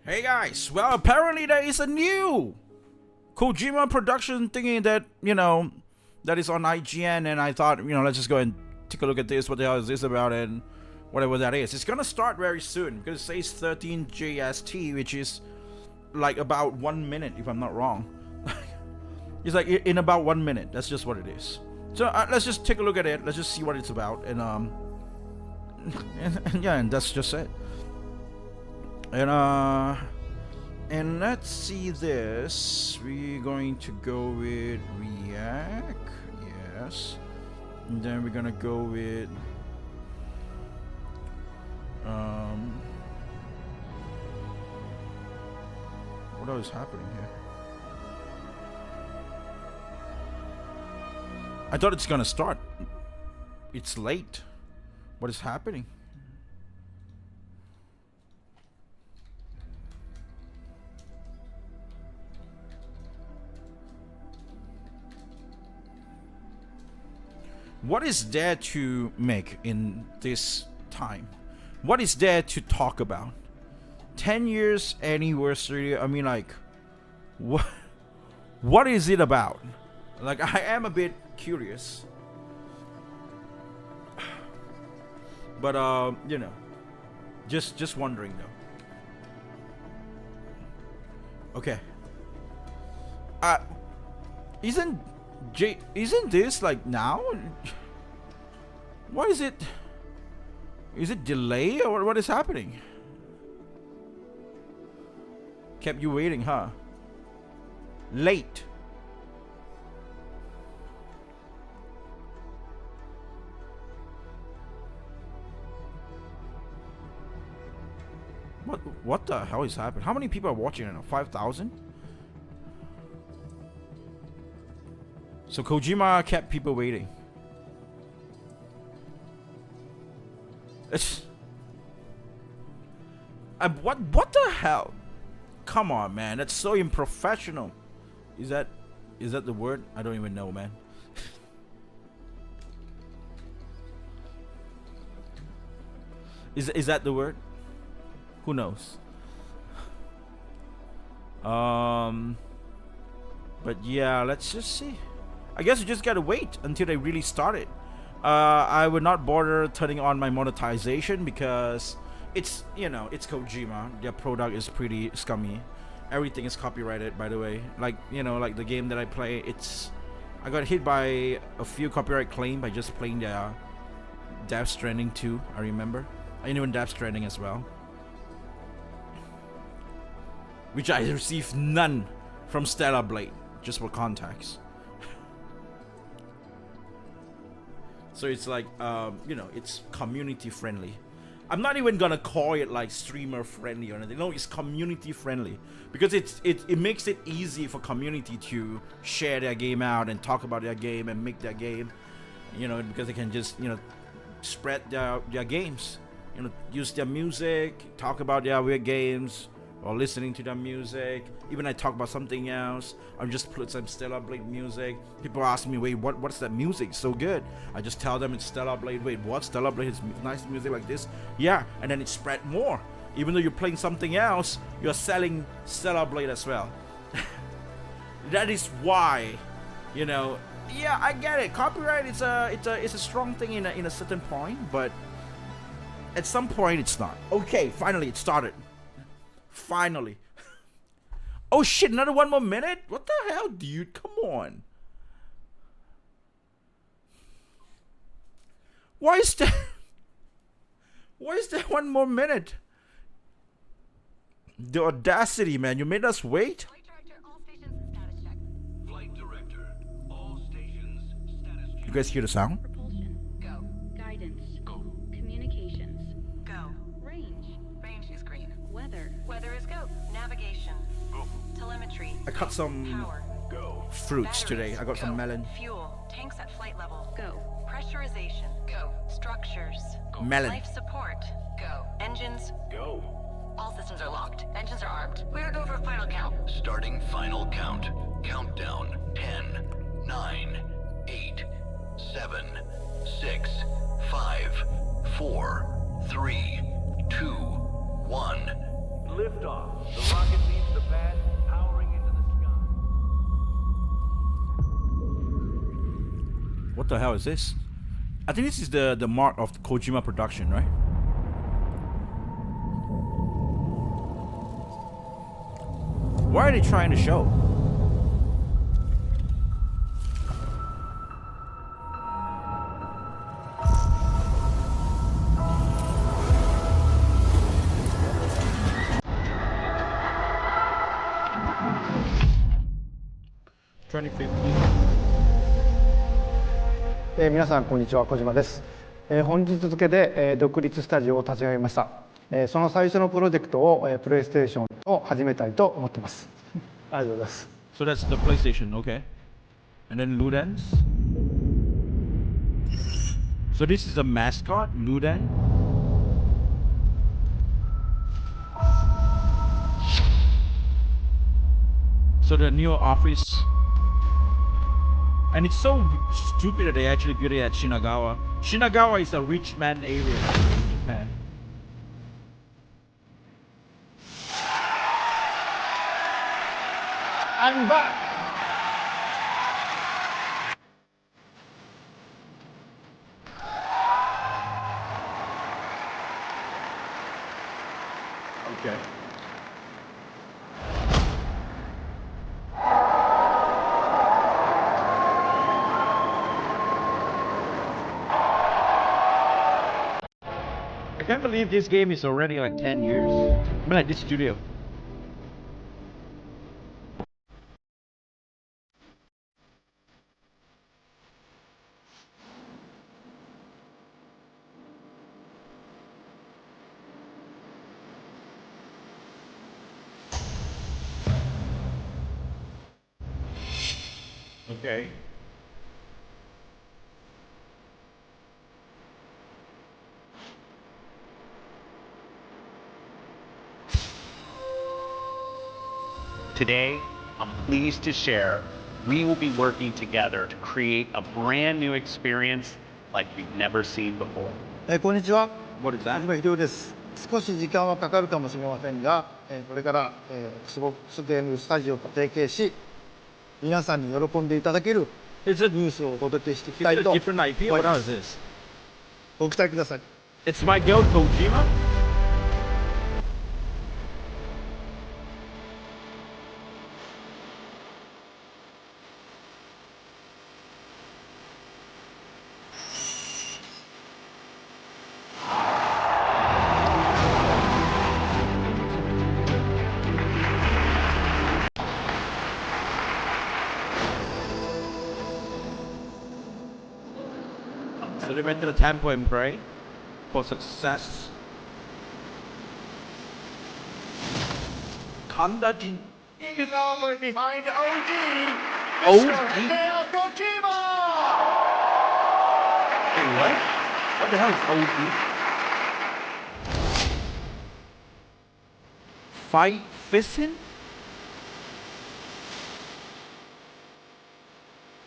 Hey guys, well apparently there is a new Kojima production thingy that, that is on IGN, and I thought, let's just go and take a look at this, what the hell is this about, and whatever that is. It's gonna start very soon, because it says 13 JST, which is like about 1 minute, if I'm not wrong. It's like in about 1 minute, that's just what it is. So let's just take a look at it, let's just see what it's about, and yeah, and that's just it. And let's see this. We're going to go with React, yes. And then we're gonna go with what else is happening here? I thought it's gonna start. It's late. What is happening? What is there to make in this time? What is there to talk about? 10 years anniversary. I mean, like, what is it about? Like, I am a bit curious. But just wondering though. Okay. Isn't this like now? What is it? Is it delay or what is happening? Kept you waiting, huh? Late. What the hell is happening? How many people are watching right now? 5,000? So Kojima kept people waiting. It's what the hell? Come on, man. That's so unprofessional. Is that the word? I don't even know, man. Is that the word? Who knows? But yeah, let's just see. I guess you just gotta wait until they really start it. I would not bother turning on my monetization because it's it's Kojima. Their product is pretty scummy. Everything is copyrighted, by the way. Like like the game that I play, I got hit by a few copyright claims by just playing the Death Stranding 2. I remember. I knew in Death Stranding as well, which I received none from Stellar Blade, just for context. So it's like, it's community friendly. I'm not even gonna call it like streamer friendly or anything. No, it's community friendly because it makes it easy for community to share their game out and talk about their game and make their game, because they can just spread their games, use their music, talk about their weird games, or listening to their music. Even I talk about something else, I just put some Stellar Blade music. People ask me, wait, what's that music? It's so good. I just tell them it's Stellar Blade. Wait, what? Stellar Blade is nice music like this? Yeah, and then it spread more. Even though you're playing something else, you're selling Stellar Blade as well. That is why, yeah, I get it. Copyright it's a strong thing in a certain point, but at some point it's not. Okay, finally it started. Finally. Oh shit, another 1 more minute? What the hell, dude? Come on. Why is there 1 more minute? The audacity, man. You made us wait? Flight director, all stations, status check. You guys hear the sound? Propulsion. Go. Guidance. Go. Communications. Go. Range. Range is green. Weather. Weather is go. Navigation. Go. Telemetry. I cut some Power. Go. fruits today. I got Go. some melon. Fuel. Tanks at flight level. Go. Pressurization. Go. Structures. Go. Melon. Life support. Go. Engines. Go. All systems are locked. Engines are armed. We're go for final count. Starting final count. Countdown. 10, 9, 8, 7, 6, 5, 4, 3, 2, 1. Liftoff. The rocket leaves the pad, powering into the sky. What the hell is this? I think this is the mark of the Kojima production, right? Why are they trying to show?皆さんこんにちは、小島です。本日付で、独立スタジオを立ち上げました。その最初のプロジェクトを、プレイステーションを始めたいと思っています。ありがとうございます。So that's the PlayStation, okay. And then Ludens. So this is the mascot, Luden. So the new office. And it's so stupid that they actually built it at Shinagawa. Shinagawa is a rich man area in Japan. I'm back! Okay. I can't believe this game is already like 10 years. I mean, like this studio. Okay. Today, I'm pleased to share we will be working together to create a brand new experience like we've never seen before. こんにちは。 What is 小 that? 島秀夫です。少し時間はかかるかもしれませんが、これから、Xbox ゲームスタジオと提携し、皆さんに喜んでいただける Is it, ニュースをお届けしていき is た it い a と different IP? What is this? ご期待ください。 It's my girl Kojima? So they went to the temple and prayed for success. Kanda-jin. You know where we find OG! OG? Hideo Kojima! Wait, what? What the hell is OG? Fight Fishing?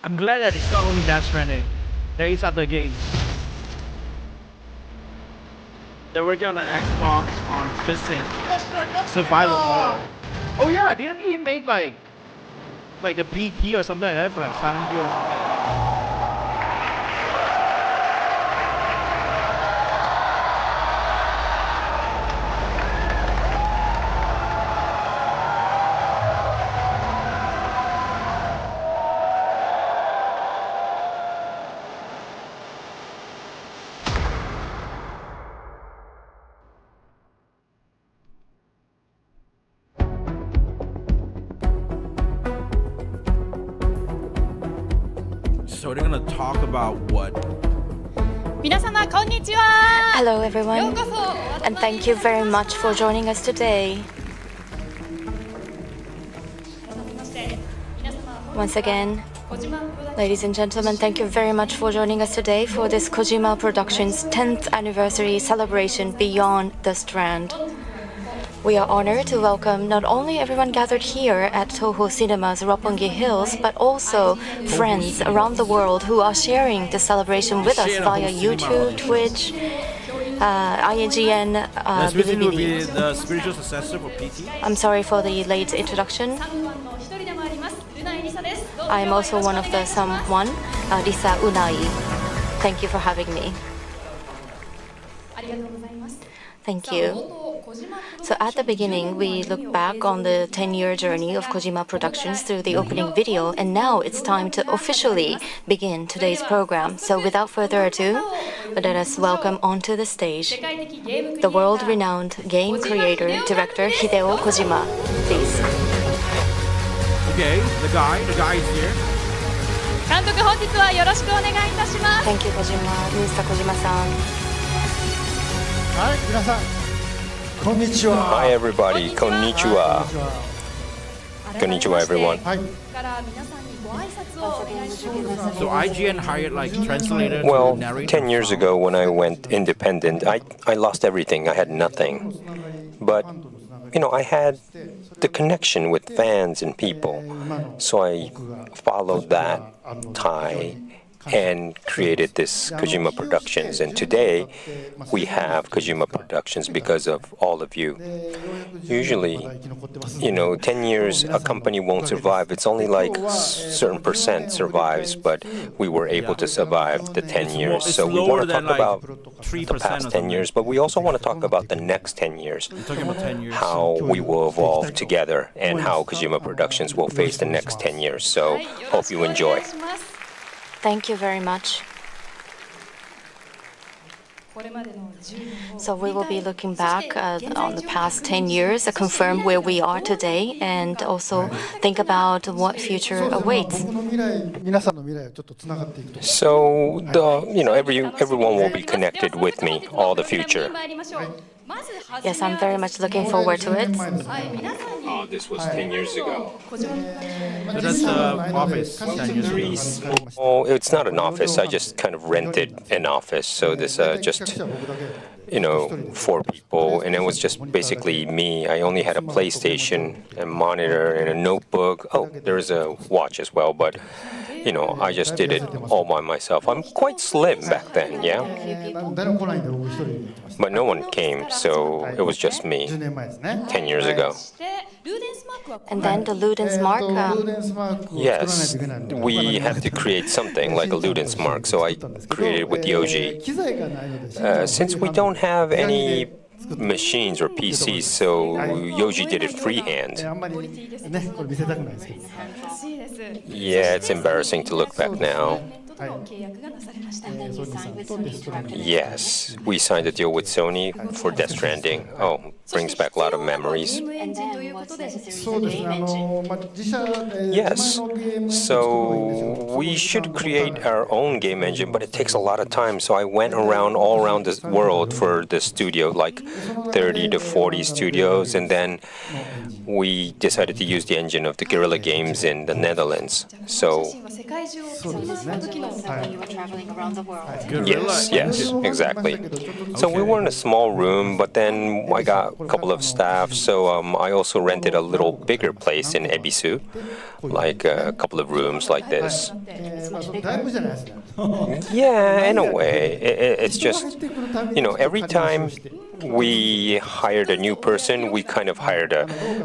I'm glad that it's not only Death Stranding. There is other games. They're working on an Xbox on Fishing. Survival horror. Oh yeah, didn't he make like the PT or something like that for like Silent Hill? So they're gonna talk about what? 皆様こんにちは。 Hello よう everyone, こそ。 and thank you very much for joining us today. Once again, ladies and gentlemen, thank you very much for joining us today for this Kojima Productions 10th anniversary celebration Beyond the Strand. We are honored to welcome not only everyone gathered here at Toho Cinema's Roppongi Hills, but also friends around the world who are sharing the celebration with us via YouTube, Twitch, IGN This will be Bilibili. the spiritual successor for PT. I'm sorry for the late introduction. サムワンの一人でもありますルナエリサです。どうぞ I am also one of the someone, Lisa Unai. Thank you for having me. ありがとうございます。 Thank you. So at the beginning, we look back on the 10-year journey of Kojima Productions through the opening video, and now it's time to officially begin today's program. So without further ado, let us welcome onto the stage the world-renowned game creator, director Hideo Kojima. Please. Okay, the guy is here. 監督本日はよろしくお願いいたします。 Thank you, Kojima. Mr. Kojima-san. はい、皆さん、こんにちは。 Hi everybody, konnichiwa. Konnichiwa everyone. はい、から皆さんにご挨拶をお願いします。 So IGN hired like translator Well, to narrate. 10 years ago when I went independent, I lost everything. I had nothing. But, I had the connection with fans and people. So I followed that tie and created this Kojima Productions. And today, we have Kojima Productions because of all of you. Usually, 10 years, a company won't survive. It's only like certain percent survives, but we were able to survive the 10 years. It's So we lower want to than, talk like, about 3% the or past 10 something. years, but we also want to talk about the next 10 years. We're talking about 10 years. How we will evolve together and how Kojima Productions will face the next 10 years. So, はいよろ hope しく you お願い enjoy. します。 Thank you very much. これまでの10年を So we will be looking back on the past 10 years, confirm where we are today, and also think about what future 僕 awaits. の未来、皆さんの未来はちょっとつながっていくと。 So, everyone will be connected with me, all the future. 参りましょう。まずはじめ Yes, I'm very much looking forward to 10 it. 年前です。はい皆さんに This was 10 years ago. 小島プロダクション So that's the office 10 years ago. Oh, it's not an office. I just kind of rented an office. So this just, 4 people, and it was just basically me. I only had a PlayStation, a monitor, and a notebook. Oh, there's a watch as well, but I just did it all by myself. I'm quite slim back then, yeah? 誰も来ないんで僕一人で行ってました But no one came, so it was just me 10年前ですね。 10 years ago. でルーデンスマークはこ And then the Ludens mark. ルーデンスマークを作らないと Yes, いけないので、 we had to create something like a Ludens mark, so I created it with Yoji. 機材がないので、 Since we don't have any machines or PCs, so Yoji did it freehand. あんまりね、これ見せたくないですけど。らしいです。 Yeah, it's embarrassing to look back now. との契約がなされました。ソニーさんとデストランディング Yes, we signed a deal with Sony for Death Stranding. Oh, brings back a lot of memories. ゲームエンジンということで、そうですね、自社、自 Yes, 前のゲーム so we should create our own game engine, but it takes a lot of time. So I went around all around the world for the studio, like 30 to 40 studios, and then we decided to use the engine of the Guerrilla Games in the Netherlands. So 世界中をそうですね。 You were traveling around the world. yes, exactly. So we were in a small room, but then I got a couple of staff, so I also rented a little bigger place in Ebisu, like a couple of rooms like this. だいぶじゃないですね。 Yeah, in a way. It's just, every time we hired a new person, we kind of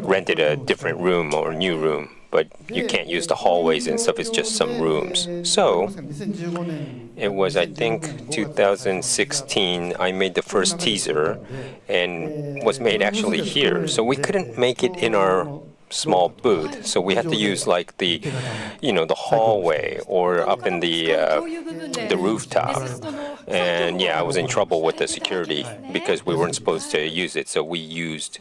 rented a different room or a new room. But you can't use the hallways and stuff, it's just some rooms. So 2015年 it was, I think, 2016, I made the first teaser and was made actually here. So we couldn't make it in our small booth. So we had to use like the hallway or up in the rooftop. And yeah, I was in trouble with the security because we weren't supposed to use it. So we used,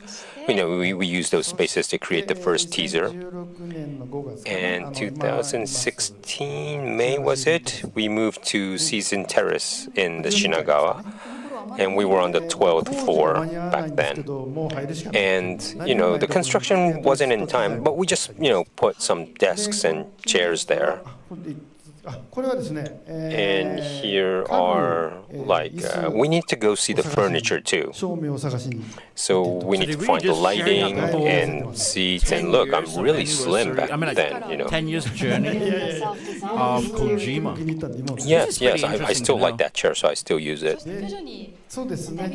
we used those spaces to create the first teaser. 16年の5月 And 2016, May was it? We moved to Season Terrace in the Shinagawa. And we were on the 12th floor back then. And, the construction wasn't in time, but we just, put some desks and chairs there. これはですね、 And here are, we need to go see the furniture too. 照明を探しに So we need to find the lighting and seats. And look, I'm really slim back then, 10 years journey of Kojima. 気に入ったんで今も Yes, I still like that chair, so I still use it. 徐々にそうですね。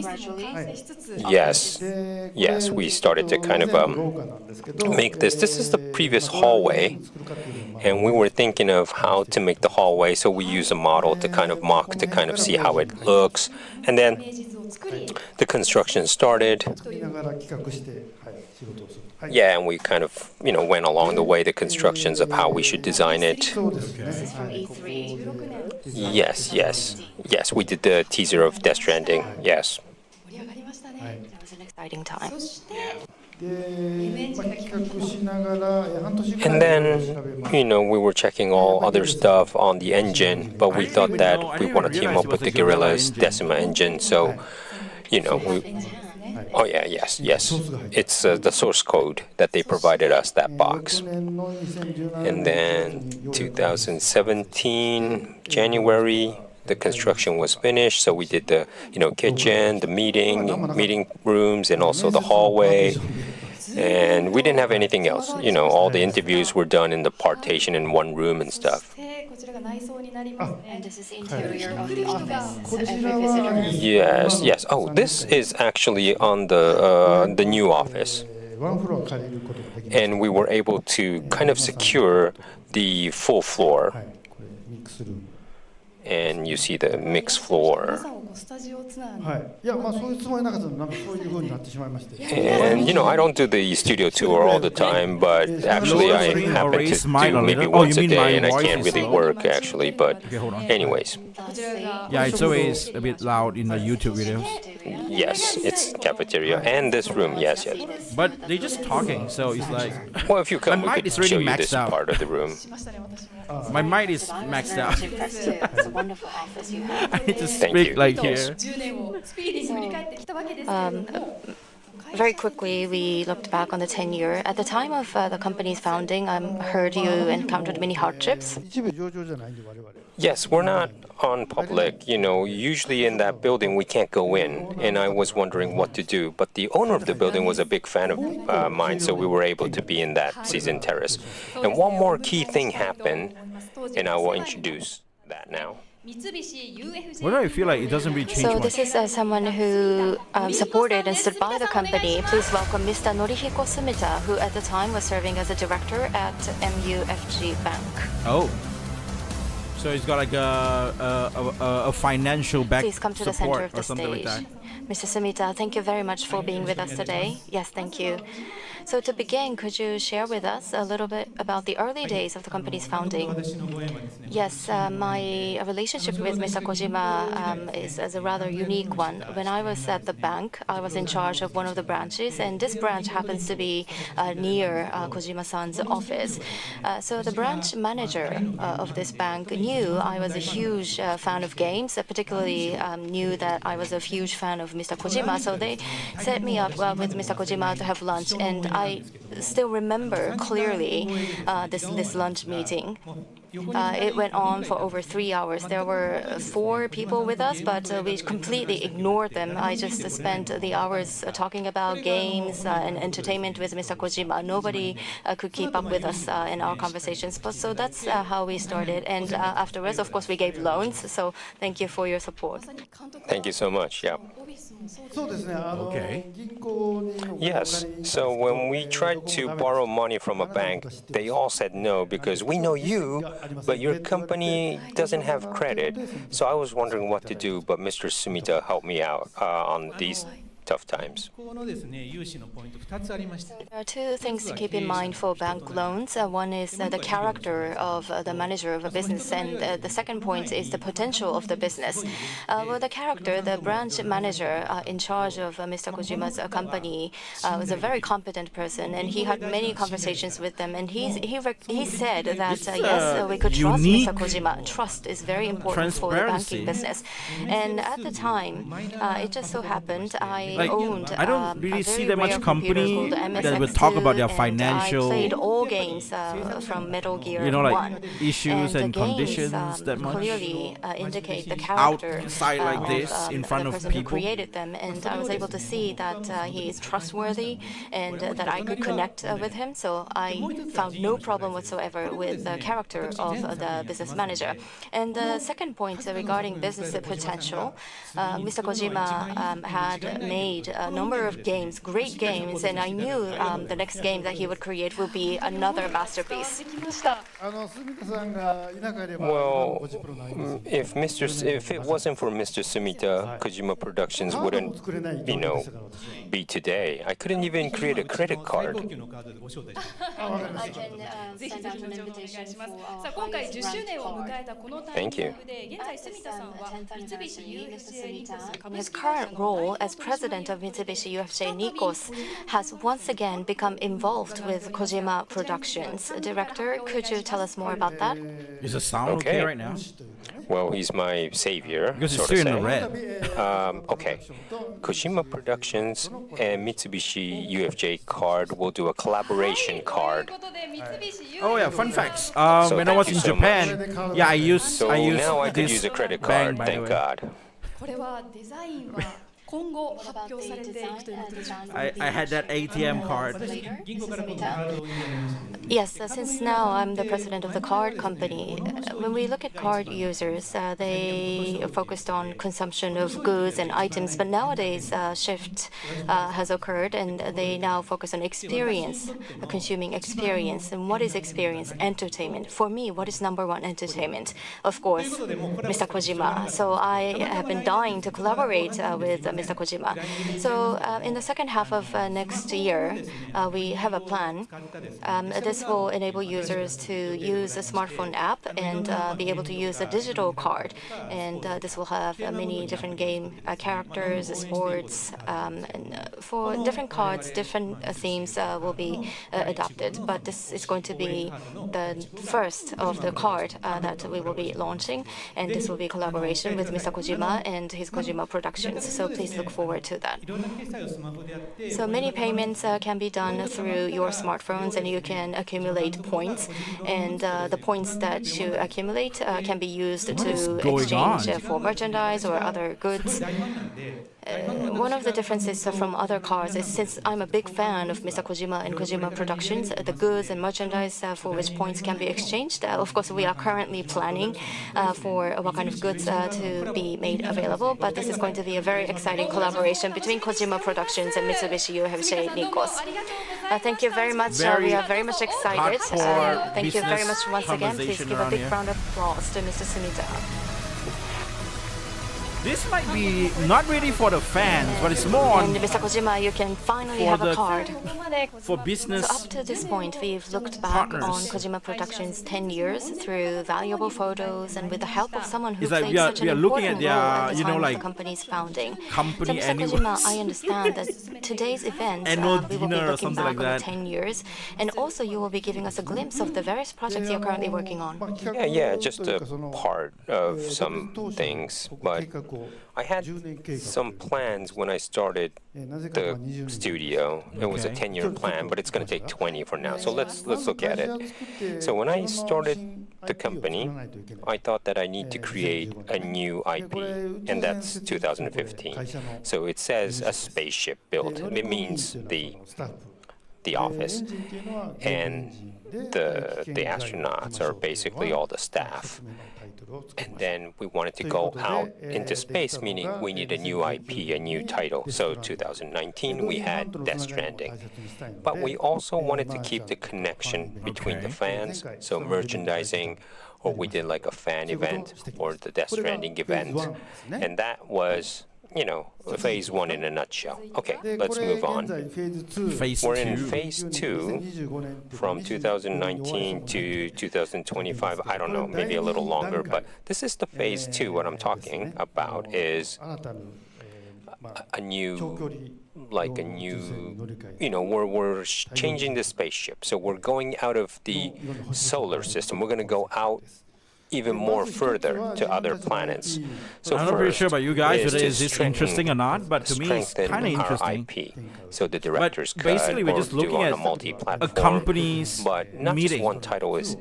Yes, yes, we started to kind of make this. This is the previous hallway, and we were thinking of how to make the hallway. So we use a model to kind of mock to kind of see how it looks, and then the construction started. 作りながら企画して、はい、仕事をする。はい。 Yeah, and we kind of went along the way the constructions of how we should design it. そうですね。 This is from はい。 E3. Yes, yes, yes. We did the teaser of Death Stranding. Yes. はい。 That was an exciting time. で、企画しながら半年ぐらい And 調べ then, ま we were checking all other stuff on the engine, but we thought that we want to team up with the Guerrilla's Decima engine. So, we. Oh yeah, yes, yes. It's the source code that they provided us, that box. 翌年の2017 And then 2017 January, the construction was finished. So we did the kitchen, the meeting rooms, and also the hallway. And we didn't have anything else. All the interviews were done in the partition in one room and stuff. And this is the interior of the office. こ So ち every ら visitor. は Yes, yes. Oh, this is actually on the new office. ワンフロア借りることができます。 And we were able to kind of secure the full floor. はい、これミックスルーム。 And you see the mixed floor. はい。いや、まあそういうつもりなかったので、なんかそういう風になってしまいまして。 And I don't do the studio tour all the time, but actually I happen to do maybe once a day, and I can't really work actually. But anyways, Yeah, it's always a bit loud in the YouTube videos. yes, it's cafeteria and this room. Yes, yes. But they're just talking, so it's like Well, if you come, My we mic could is really show you maxed this out. part of the room. my mind is maxed out. Very impressive. It's a wonderful office you have. I need to Thank speak you. like here. Very quickly, we looked back on the 10-year. At the time of the company's founding, I heard you encountered many hardships. 一部上場じゃないんで我々。 Yes, we're not on public. Usually in that building we can't go in, and I was wondering what to do. But the owner of the building was a big fan of mine, so we were able to be in that season terrace. And one more key thing happened, and I will introduce that now. Why do I feel like it doesn't really change So much? this is someone who supported and stood by the company. Please welcome Mr. Norihiko Sumita, who at the time was serving as a director at MUFG Bank. Oh. So he's got like a financial back Please come to the center support of the or something like stage. that. Mr. Sumita, thank you very much for being with us today. Yes, thank you. So to begin, could you share with us a little bit about the early days of the company's founding? Yes, my relationship with Mr. Kojima is a rather unique one. When I was at the bank, I was in charge of one of the branches, and this branch happens to be near Kojima-san's office. So the branch manager of this bank knew I was a huge fan of games, particularly knew that I was a huge fan of Mr. Kojima. So they set me up with Mr. Kojima to have lunch, and I still remember clearly this lunch meeting. It went on for over 3 hours. There were 4 people with us, but we completely ignored them. I just spent the hours talking about games and entertainment with Mr. Kojima. Nobody could keep up with us in our conversations. But so that's how we started. And afterwards, of course, we gave loans. So thank you for your support. Thank you so much. Yeah. そうですね。Okay. 銀行にお金 Yes. So when we tried to borrow money from a bank, they all said no because we know you, but your company doesn't have credit. So I was wondering what to do, but Mr. Sumita helped me out on these tough times. このですね、融資のポイント2つありまして。 There are 2 things to keep in mind for bank loans. One is the character of the manager of a business, and the second point is the potential of the business. Well, the character, the branch manager in charge of Mr. Kojima's company was a very competent person, and he had many conversations with them. And he said that yes, we could trust unique Mr. Kojima. Trust is very important for the banking transparency. business. And at the time, it just so happened I Like, owned I don't a really see very that much rare computer company called the that would talk about their MSX2, and I financial played all games from Metal Gear You know, like 1. issues and the games, conditions that much clearly indicate the character outside like this in front the of person who people. created them, and I was able to see that he is trustworthy and that I could connect with him. So I found no problem whatsoever with the character of the business manager. And the second point regarding business potential, Mr. Kojima had made a number of games, great games, and I knew the next game that he would create will be another masterpiece. Well, if it wasn't for Mr. Sumita, Kojima Productions wouldn't, be today. I couldn't even create a credit card. ぜひぜひ後ほどお願いします。さあ今回10周年を迎えたこのタイミングで、現在住田さんは三菱 UFJ ニコス株 His 式 current role as president of Mitsubishi UFJ Nikos has once again become involved with Kojima Productions. Director, could you tell us more about that? Is the sound okay right now? Well, he's my savior, Because it's so to still in the say. red. Okay. Kojima Productions and Mitsubishi UFJ card will do a collaboration card. Oh yeah, fun facts. So When I thank was you in so Japan, yeah, I used So now I could this use a credit bang, card, by the thank way. God. これはデザインは今後発表されていくということでしょうか。 I had that ATM card. 銀行からこのカードを読みます。 Yes, since now I'm the president of the card company, when we look at card users, they focused on consumption of goods and items, but nowadays a shift has occurred and they now focus on experience, consuming experience. And what is experience? Entertainment. For me, what is number one? Entertainment. Of course, Mr. Kojima. So I have been dying to collaborate with Mr. Kojima. So in the second half of next year, we have a plan. This will enable users to use a smartphone app and be able to use a digital card. And this will have many different game characters, sports. And for different cards, different themes will be adopted. But this is going to be the first of the card that we will be launching. And this will be collaboration with Mr. Kojima and his Kojima Productions. So please look forward to that. So many payments can be done through your smartphones, and you can accumulate points, and the points that you accumulate can be used to exchange for merchandise or other goods. One of the differences from other cards is, since I'm a big fan of Mr. Kojima and Kojima Productions, the goods and merchandise for which points can be exchanged. Of course, we are currently planning for what kind of goods to be made available, but this is going to be a very exciting collaboration between Kojima Productions and Mitsubishi UFJ Nikos. Thank you very much. We are very much excited. Thank you very much once again. Please give a big round of applause to Mr. Sumita. This might be not really for the fans, but it's more on And Mr. Kojima, you can finally have a card. for business. So up to this point, we've looked back Partners. on Kojima Productions' 10 years through valuable photos and with the help of someone who It's like played we are- such an we are looking important at their, role at the you know, time of like, the company's founding. company So Mr. annuals. Kojima, I understand that today's event, Annual we will be dinner or looking something back like on that. 10 years, and also you will be giving us a glimpse of the various projects you're currently working on. Yeah, just a part of some things, but I had some plans when I started the studio. It was a 10-year plan, but it's going to take 20 for now. So let's look at it. So when I started the company, I thought that I need to create a new IP, and that's 2015. So it says a spaceship built. It means the office, and the astronauts are basically all the staff. And then we wanted to go out into space, meaning we need a new IP, a new title. So 2019, we had Death Stranding. But we also wanted to keep the connection between the fans, so merchandising, or we did like a fan event, or the Death Stranding event. And that was, phase one in a nutshell. Okay, let's move on. Phase We're in 2. phase 2 from 2019 to 2025. I don't know, maybe a little longer, but this is the phase 2. What I'm talking about is a new, we're changing the spaceship. So we're going out of the solar system. We're going to go out even more further to other planets. So I'm not very sure about you guys whether is is this interesting or not, but to me it's strengthen kind of our interesting. IP. So the director's But basically, we're cut, just or do looking on at a multi-platform, a company's but not meeting. just one title is,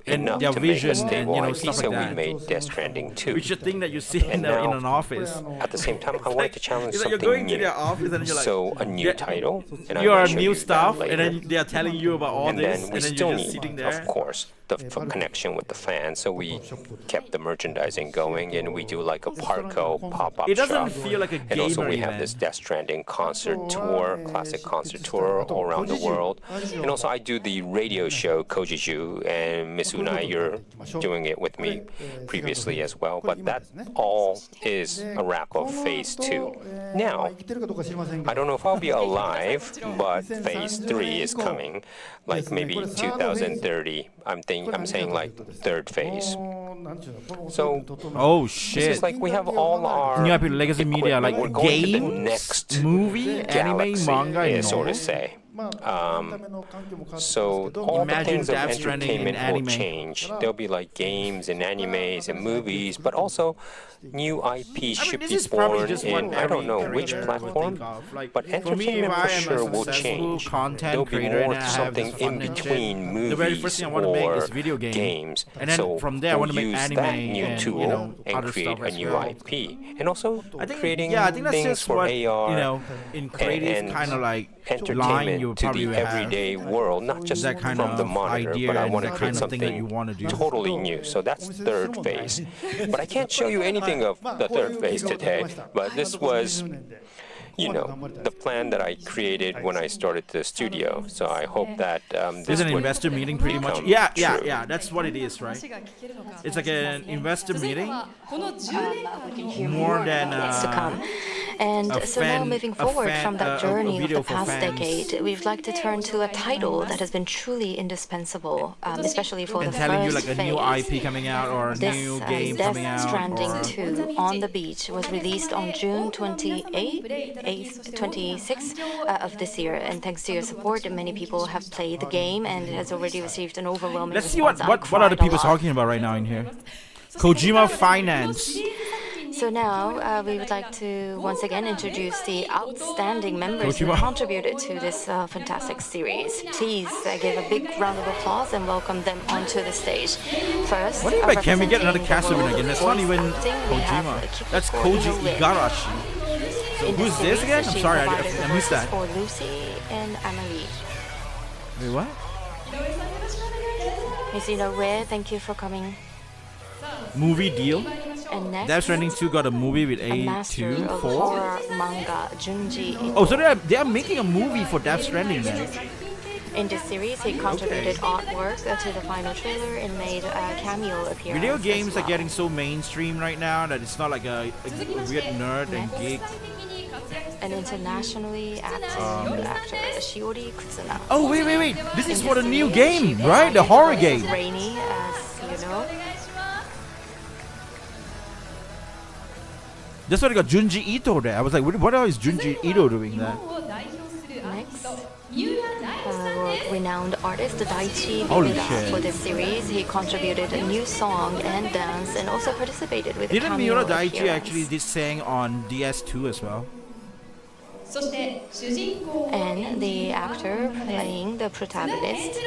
And enough their to make a vision and, stable IP. stuff So like we that. made Death Stranding 2. Which you think that you see in, And in now, an office. At the same time, I wanted to challenge It's like you're something going to new. their office and you're like, So a new yeah, title, and I you will are show new you stuff, that and later. then they are telling you about all And this, then we and then still you're just need, sitting there. of course, the connection with the fans. So we kept the merchandising going, and we do like a Parco pop-up It doesn't shop. feel like a And also gamer we have event. this Death Stranding concert tour, classic concert tour all around the world. And also I do the radio show Kojiju, and Miss Unai, you're doing it with me previously as well. But that all is a wrap of Phase 2. Now, I don't know if I'll be alive, but Phase 3 is coming, like maybe 2030. I'm saying like third phase. So, Oh this shit. is like we have all our New IP legacy media, like We're going to the games, next movie, anime, galaxy, manga, and so all. to say. So all Imagine the things of Death Stranding in entertainment will anime. change. There'll be like games and animes and movies, but also new IP should this be is probably born just what in I don't know every which creator would platform, think of. Like, but for me, if entertainment I for am sure a will successful change. content There'll be creator more and I have something this in fun and shit, between movies the very first thing I want to make or is video game. games. And then so from there, I we'll want to make use anime that new and, tool and other create stuff a as new well. IP, and also I think, creating yeah, I think that's things just for what, AR. in creative and kind of like line entertainment you to probably the would have. everyday world, not just That kind from the of monitor, idea but I and want to that create kind of thing that you something want to do. totally new. So that's third phase. But I can't show you anything of the third phase today. But this was, the plan that I created when I started the studio. So I hope that It's this an would investor meeting, pretty much. become Yeah, true. that's what it is, right? It's like an investor meeting, この10年間 We can hear more more than things to come. And a so now fan- moving a forward fan- from that a journey of video the for past fans. decade, we'd like to turn to a title that has been truly indispensable, especially for and the telling you first like a new phase. IP coming out or a This new game Death coming out. Stranding Or 2 on the Beach was released on June 26th of this year. And thanks to your support, many people have played the game and it has already received an overwhelming Let's see response. what I are the cried a people lot. talking about right now in here. Kojima Finance. So now we would like to once again introduce the outstanding members who Kojima. contributed to this fantastic series. Please give a big round of applause and welcome them onto the stage. First, What do you mean by can we get another representing the cast world again? of That's not voice even acting, we have Kojima. Kikuko That's Koji Inoue. Igarashi. So In who's the this series, again? I'm she sorry, provided I the missed voices that. for Lucy and Amelie. Wait, what? Miss Inoue, thank you for coming. Movie deal? And next, Death Stranding 2 got a movie with a master A2, of 4. horror manga, Junji Ito. Oh, so they are making a movie for Death Stranding then. In this series, he contributed artwork to the final trailer and made a cameo appearance. Video as games well. are getting so mainstream right now that it's not like a weird nerd and geek. An internationally active actor, Shiori Kutsuna. Oh, wait. This is for the new game, right? The horror game. Rainy, as you know. That's why they got Junji Ito there. I was like, what else is Junji Ito doing there? Next, world-renowned artist Daichi Holy Miura. shit. For this series, he contributed a new song and dance, and also participated with a Didn't cameo Miura Daichi appearance. actually did sing on DS2 as well? そして主人公 And the actor playing the protagonist,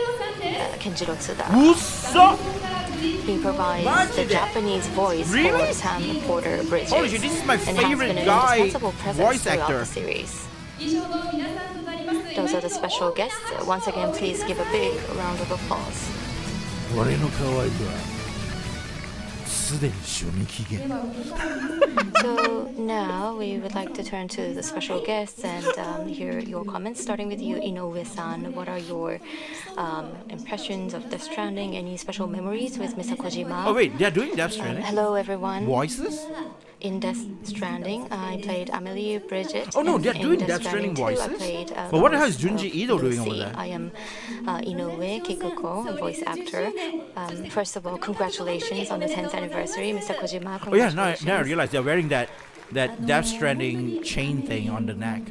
Kenjiro Tsuda. Uso! He provides the Japanese voice Really? for Sam Porter Bridges. Holy shit, this is my and has favorite been an guy, indispensable presence voice throughout actor. the series. 以上の皆さんとなります。 Those are the special guests. Once again, please give a big round of applause. 俺の可愛くはすでに賞味期限。 So now we would like to turn to the special guests and hear your comments, starting with you, Inoue-san. What are your impressions of Death Stranding? Any special memories with Mr. Kojima? Oh wait, they're doing Death Stranding? Hello, everyone. Voices? In Death Stranding, I played Amelie Bridget. Oh no, and they're in doing Death Stranding 2, I voices? played, But what the hell voice is Junji of Ito doing over Lucy. there? I am Inoue Kikuko, a voice actor. First of all, congratulations on the 10th anniversary, Mr. Kojima. Oh yeah, now I Congratulations. realize they're wearing that Death Stranding chain thing on the neck.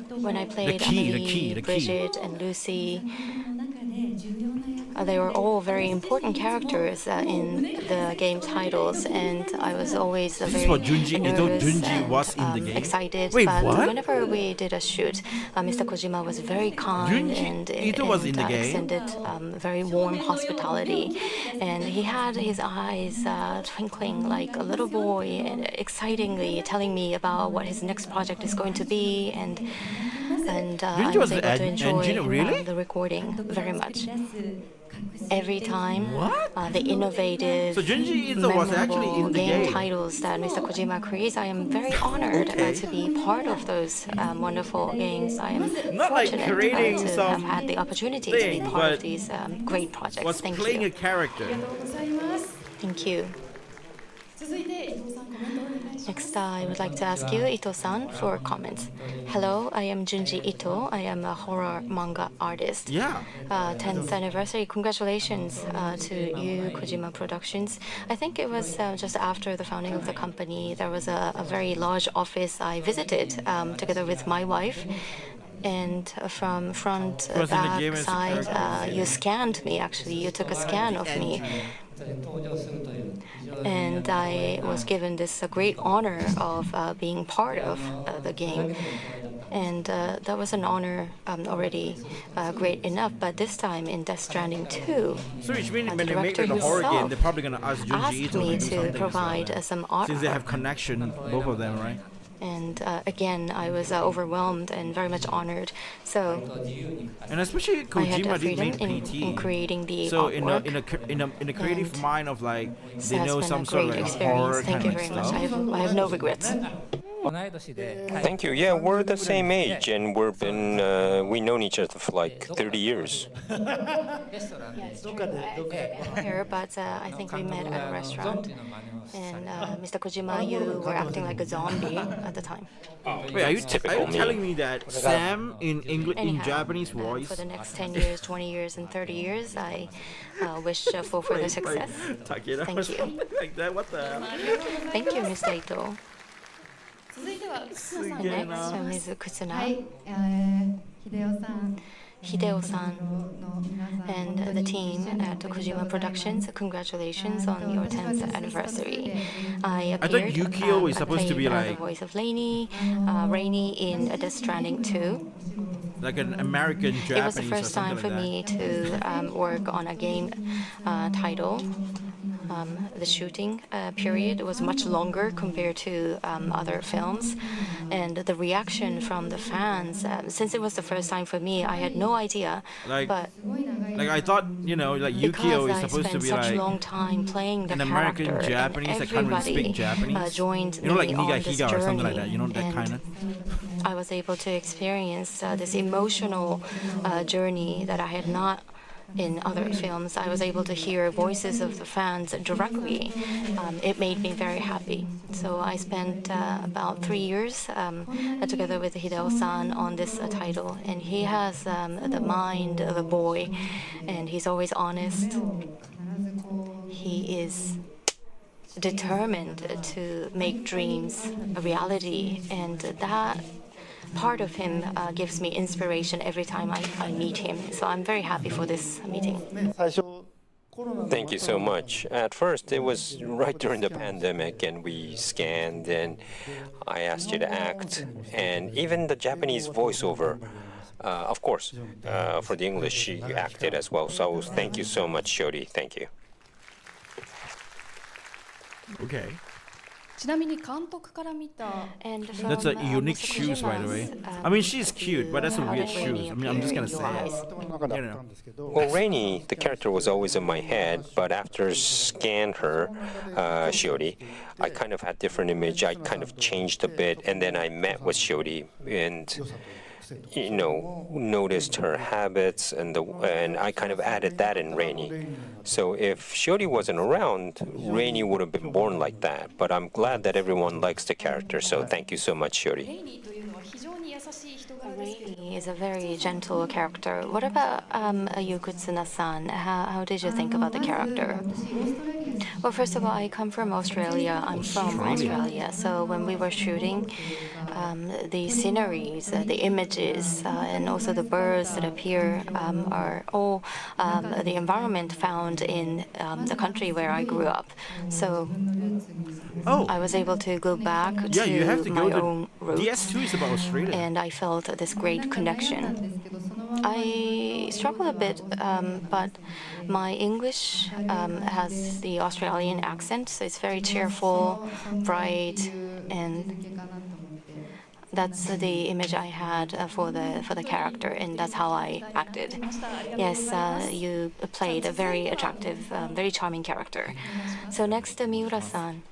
When I played key, the Amelie, key. Bridget, and Lucy, they were all very important characters in the game titles, and I was always This is very what Junji Ito. nervous Junji was in the and game. excited. Wait, but what? whenever we did a shoot, Mr. Kojima was very kind Junji and, Ito was in the game? extended very warm hospitality, and he had his eyes twinkling like a little boy and excitingly telling me about what his next project is going to be, and I Junji was was able the to enjoy engineer, really? the recording very much. Every time, What? the innovative, So Junji Ito was actually in the game game. titles that Mr. Kojima creates, I am very honored to be part of those wonderful games. I am Not like fortunate creating to some have had the opportunity to be thing, part but of these great projects. Was Thank playing you. a character. Thank you. Next, I would like to ask you, Ito-san, for comments. Hello, I am Junji Ito. I am a horror manga artist. Yeah. 10th anniversary. Congratulations to you, Kojima Productions. I think it was just after the founding of the company. There was a very large office I visited together with my wife. And from front, Was in the back, game as a side, character? you scanned me, actually. You took a scan of me. And I was given this great honor of being part of the game. And that was an honor already great enough. But this time in Death Stranding 2, So which means the when they make director it a horror game, himself they're probably gonna ask Junji asked Ito me to do to something. provide some art. Since they have connection, both of them, right? And again, I was overwhelmed and very much honored. So And especially I had Kojima did freedom make PT. in creating the So artwork. in a creative And mind of like So they it's know been some a sort of great like experience. horror Thank kind you of very stuff. much. I have no regrets. Thank you. Yeah, we're the same age, and we've known each other for like 30 years. Here, but I think we met at a restaurant. And Mr. Kojima, you were acting like a zombie at the time. Wait, are you Typical me. telling me that Sam in English in Anyhow, Japanese for voice? the next 10 years, 20 years, and 30 years, I wish for further success. Takeda Thank or you. something like that. What the hell? Thank you, Mr. Ito. 続いては楠田さん Next, ね。 Ms. Kutsuna. はい、秀夫さん。 Hideo-san and the team at Kojima Productions, congratulations on your 10th anniversary. I I thought appeared Yukio is supposed to be played, the like voice of Rainy in Death Stranding 2. like an American Japanese It was the or first time something for like me to work on a game title. The shooting period was much longer compared to other films, and the reaction from the fans, since it was the first time for me, I had no idea. Like- but Like I thought, you know, like Yukio because is I supposed to spent be such like long time playing the an American character, Japanese and that can't really speak everybody Japanese. joined You know, like me on this Nigahiga or something like journey, that. You know, that and kind of. I was able to experience this emotional journey that I had not in other films. I was able to hear voices of the fans directly. It made me very happy. So I spent about 3 years together with Hideo-san on this title, and he has the mind of a boy, and he's always honest. He is determined to make dreams a reality, and that part of him gives me inspiration every time I meet him. So I'm very happy for this meeting. Thank you so much. At first, it was right during the pandemic, and we scanned, and I asked you to act, and even the Japanese voiceover. Of course, for the English, you acted as well. So thank you so much, Shodi. Thank you. Okay. ちなみに監督から見た And That's a from, unique Mr. shoes, by the way. Kojima's, I mean, she's cute, but that's a how weird did Rainy shoes. I mean, I'm just appear gonna in say your it. eyes? 頭の中だったんですけど、 Well, Rainy, the character was always in my head, but after scanned her, Shiori, I kind of had different image. I kind of changed a bit, and then I met with Shiori and noticed her habits, and I kind of added that in Rainy. So if Shiori wasn't around, Rainy would have been born like that. But I'm glad that everyone likes the character. So thank you so much, レ Shiori. イニーというのは非常に優しい人柄ですけど Rainy is a very gentle character. What about you, Kutsuna-san? How did you think about the character? Well, first of all, I come from Australia. I'm from Australia. So when we were shooting, the sceneries, the images, and also the birds that appear are all the environment found in the country where I grew up. So I was able to go back Yeah, you have to to my go own to roots, DS2 is about Australia. and I felt this great connection. I struggle a bit, but my English has the Australian accent, so it's very cheerful, bright, and that's the image I had for the character, and that's how I acted. Yes, you played a very attractive, very charming character. So next, Miura-san.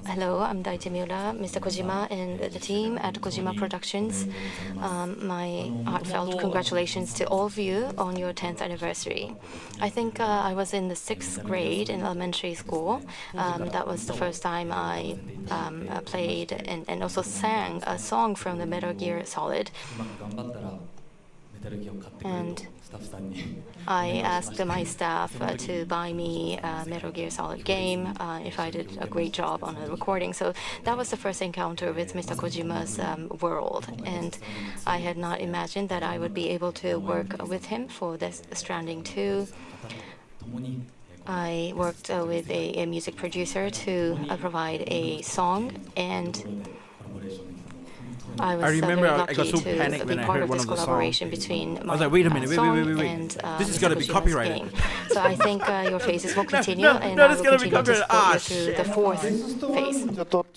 Hello, I'm Daichi Miura, Mr. Kojima, and the team at Kojima Productions. My heartfelt congratulations to all of you on your 10th anniversary. I think I was in the 6th grade in elementary school. That was the first time I played and also sang a song from the Metal Gear Solid. And I asked my staff to buy me a Metal Gear Solid game if I did a great job on a recording. So that was the first encounter with Mr. Kojima's world. And I had not imagined that I would be able to work with him for this Stranding 2. I worked with a music producer to provide a song, and I was remember very I lucky got so to panicked be when I part heard of one this of the songs. collaboration between I my was like, wait a minute, song wait. and This is Mr. gonna be Kojima's copyrighted. game. So I think your phases will continue, and no, I this will is gonna be continue to copyrighted. support you through the 4th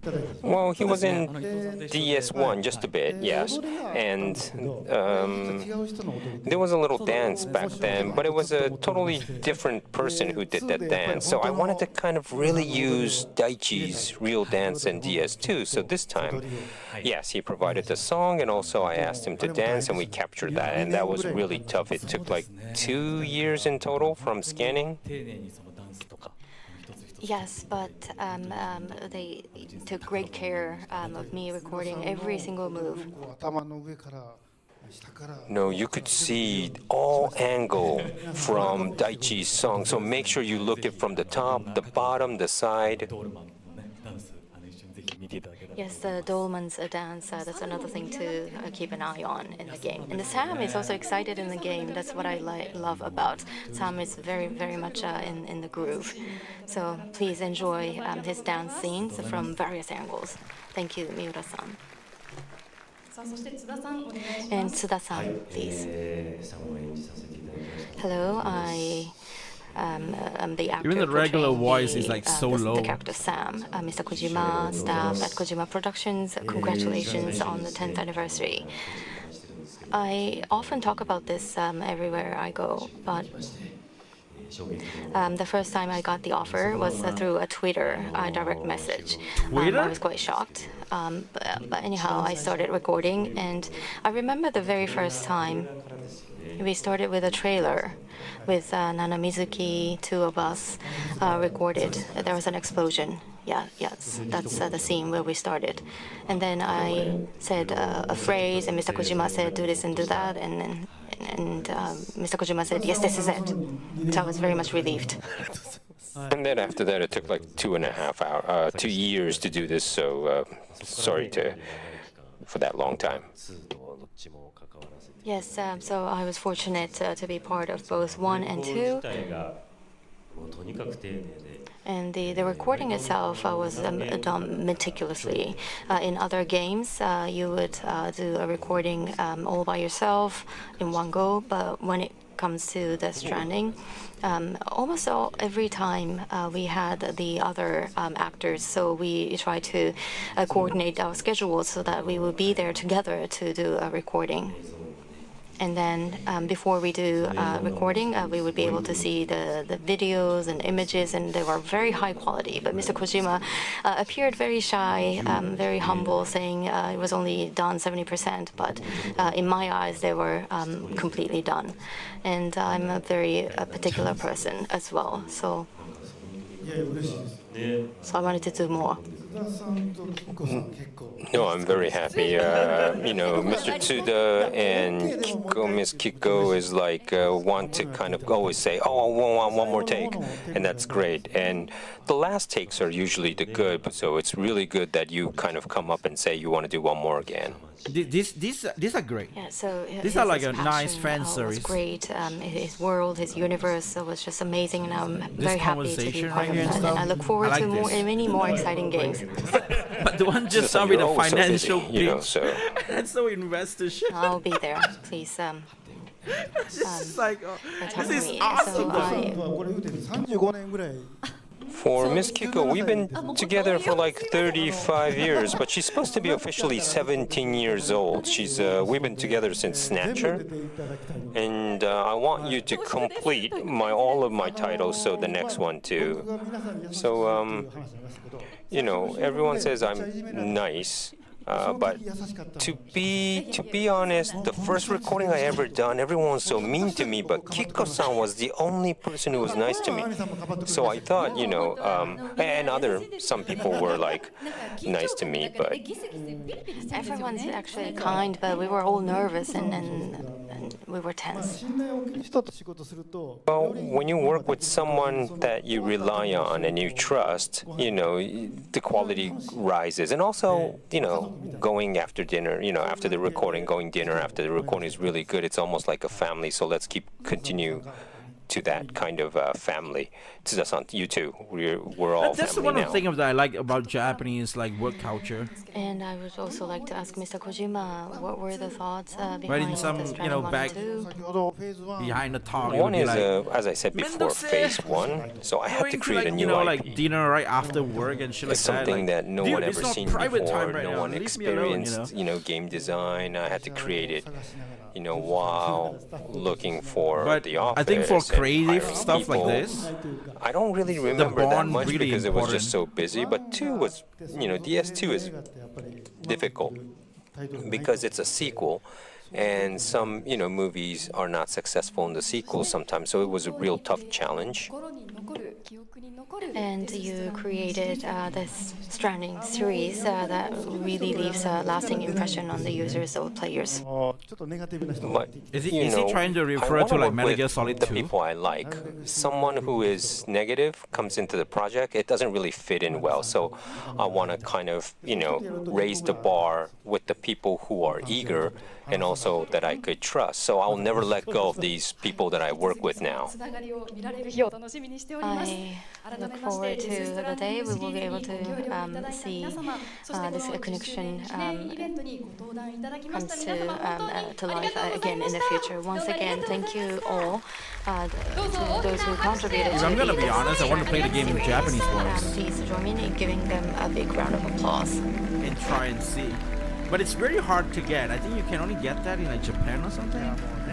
phase. Well, he was in DS1 just a bit, yes. And there was a little dance back then, but it was a totally different person who did that dance. So I wanted to kind of really use Daichi's real dance in DS2. So this time, yes, he provided the song, and also I asked him to dance, and we captured that. And that was really tough. It took like 2 years in total from scanning. Yes, but they took great care of me recording every single move. No, you could see all angle from Daichi's song. So make sure you look it from the top, the bottom, the side. Yes, the Dolman's dance, that's another thing to keep an eye on in the game. And Sam is also excited in the game. That's what I love about Sam. Is very, very much in the groove. So please enjoy his dance scenes from various angles. Thank you, Miura-san. And Tsuda-san, please. Hello, I'm the actor. Even the regular voice is like so low. The character Sam, Mr. Kojima, staff at Kojima Productions. Congratulations on the 10th anniversary. I often talk about this everywhere I go, but the first time I got the offer was through a Twitter direct message. I was quite shocked. But anyhow, I started recording, and I remember the very first time we started with a trailer with Nana Mizuki, 2 of us recorded. There was an explosion. Yes, that's the scene where we started. And then I said a phrase, and Mr. Kojima said, do this and do that, and Mr. Kojima said, yes, this is it. So I was very much relieved. And then after that, it took like 2 years to do this. So sorry for that long time. Yes, so I was fortunate to be part of both 1 and 2. And the recording itself was done meticulously. In other games, you would do a recording all by yourself in one go, but when it comes to the Stranding, almost every time we had the other actors, so we try to coordinate our schedules so that we would be there together to do a recording. And then before we do recording, we would be able to see the videos and images, and they were very high quality. But Mr. Kojima appeared very shy, very humble, saying it was only done 70%. But in my eyes, they were completely done. And I'm a very particular person as well. So So I wanted to do more. No, I'm very happy. Mr. Tsuda and Miss Kiko is like want to kind of always say, "Oh, I want one more take," and that's great. And the last takes are usually the good, so it's really good that you kind of come up and say you want to do one more again. These are great. Yeah, so These are like his a nice passion, fan was series. great. His world, his universe was just amazing, and I'm very happy to be conversation part of right here and that. stuff, And I look forward I to like many more exciting games. But the one just saw with You're the always so busy, financial pitch. so. That's so investorship. I'll be there. Please, This is like, this is me. awesome. For Miss Kiko, we've been together for like 35 years, but she's supposed to be officially 17 years old. We've been together since Snatcher, and I want you to complete all of my titles, so the next one too. So, everyone says I'm nice. But to be honest, the first recording I ever done, everyone was so mean to me, but Kiko-san was the only person who was nice to me. So I thought, and some people were like nice to me, but everyone's actually kind, but we were all nervous and we were tense. well, when you work with someone that you rely on and you trust, the quality rises. And also, going after dinner, after the recording, going dinner after the recording is really good. It's almost like a family. So let's continue to that kind of family. Tsuda-san, you too. We're all That's family one of now. the things that I like about Japanese work culture. And I would also like to ask Mr. Kojima, what were the thoughts Right behind in some, the Strand 1 back and 2? behind the talk. One is, like, as I said before, phase one. So I had to create a new IP. Dinner right after work and shit like It's that. something that no dude, one it's ever not seen private before. time right No now. one Leave me alone, experienced, game design. I had to create it, while looking for But the office. I think for and creative hiring stuff like people. this, I don't really remember that bond much really because it was just important. so busy. But two was, DS2 is difficult because it's a sequel. And some, movies are not successful in the sequel sometimes, so it was a real tough challenge. And you created this Stranding series that really leaves a lasting impression on the users or players. But is he trying to refer I to like wanna Metal work Gear with Solid the 2? people I like. Someone who is negative comes into the project, it doesn't really fit in well. So I want to kind of, raise the bar with the people who are eager and also that I could trust. So I'll never let go of these people that I work with now. I look forward to the day we will be able to see this connection comes to life again in the future. Once again, thank you all to those who contributed If to I'm gonna the be honest, I want to play the game in Japanese voice Please join me in giving them a big round of applause. and try and see. But it's very hard to get. I think you can only get that in like Japan or something.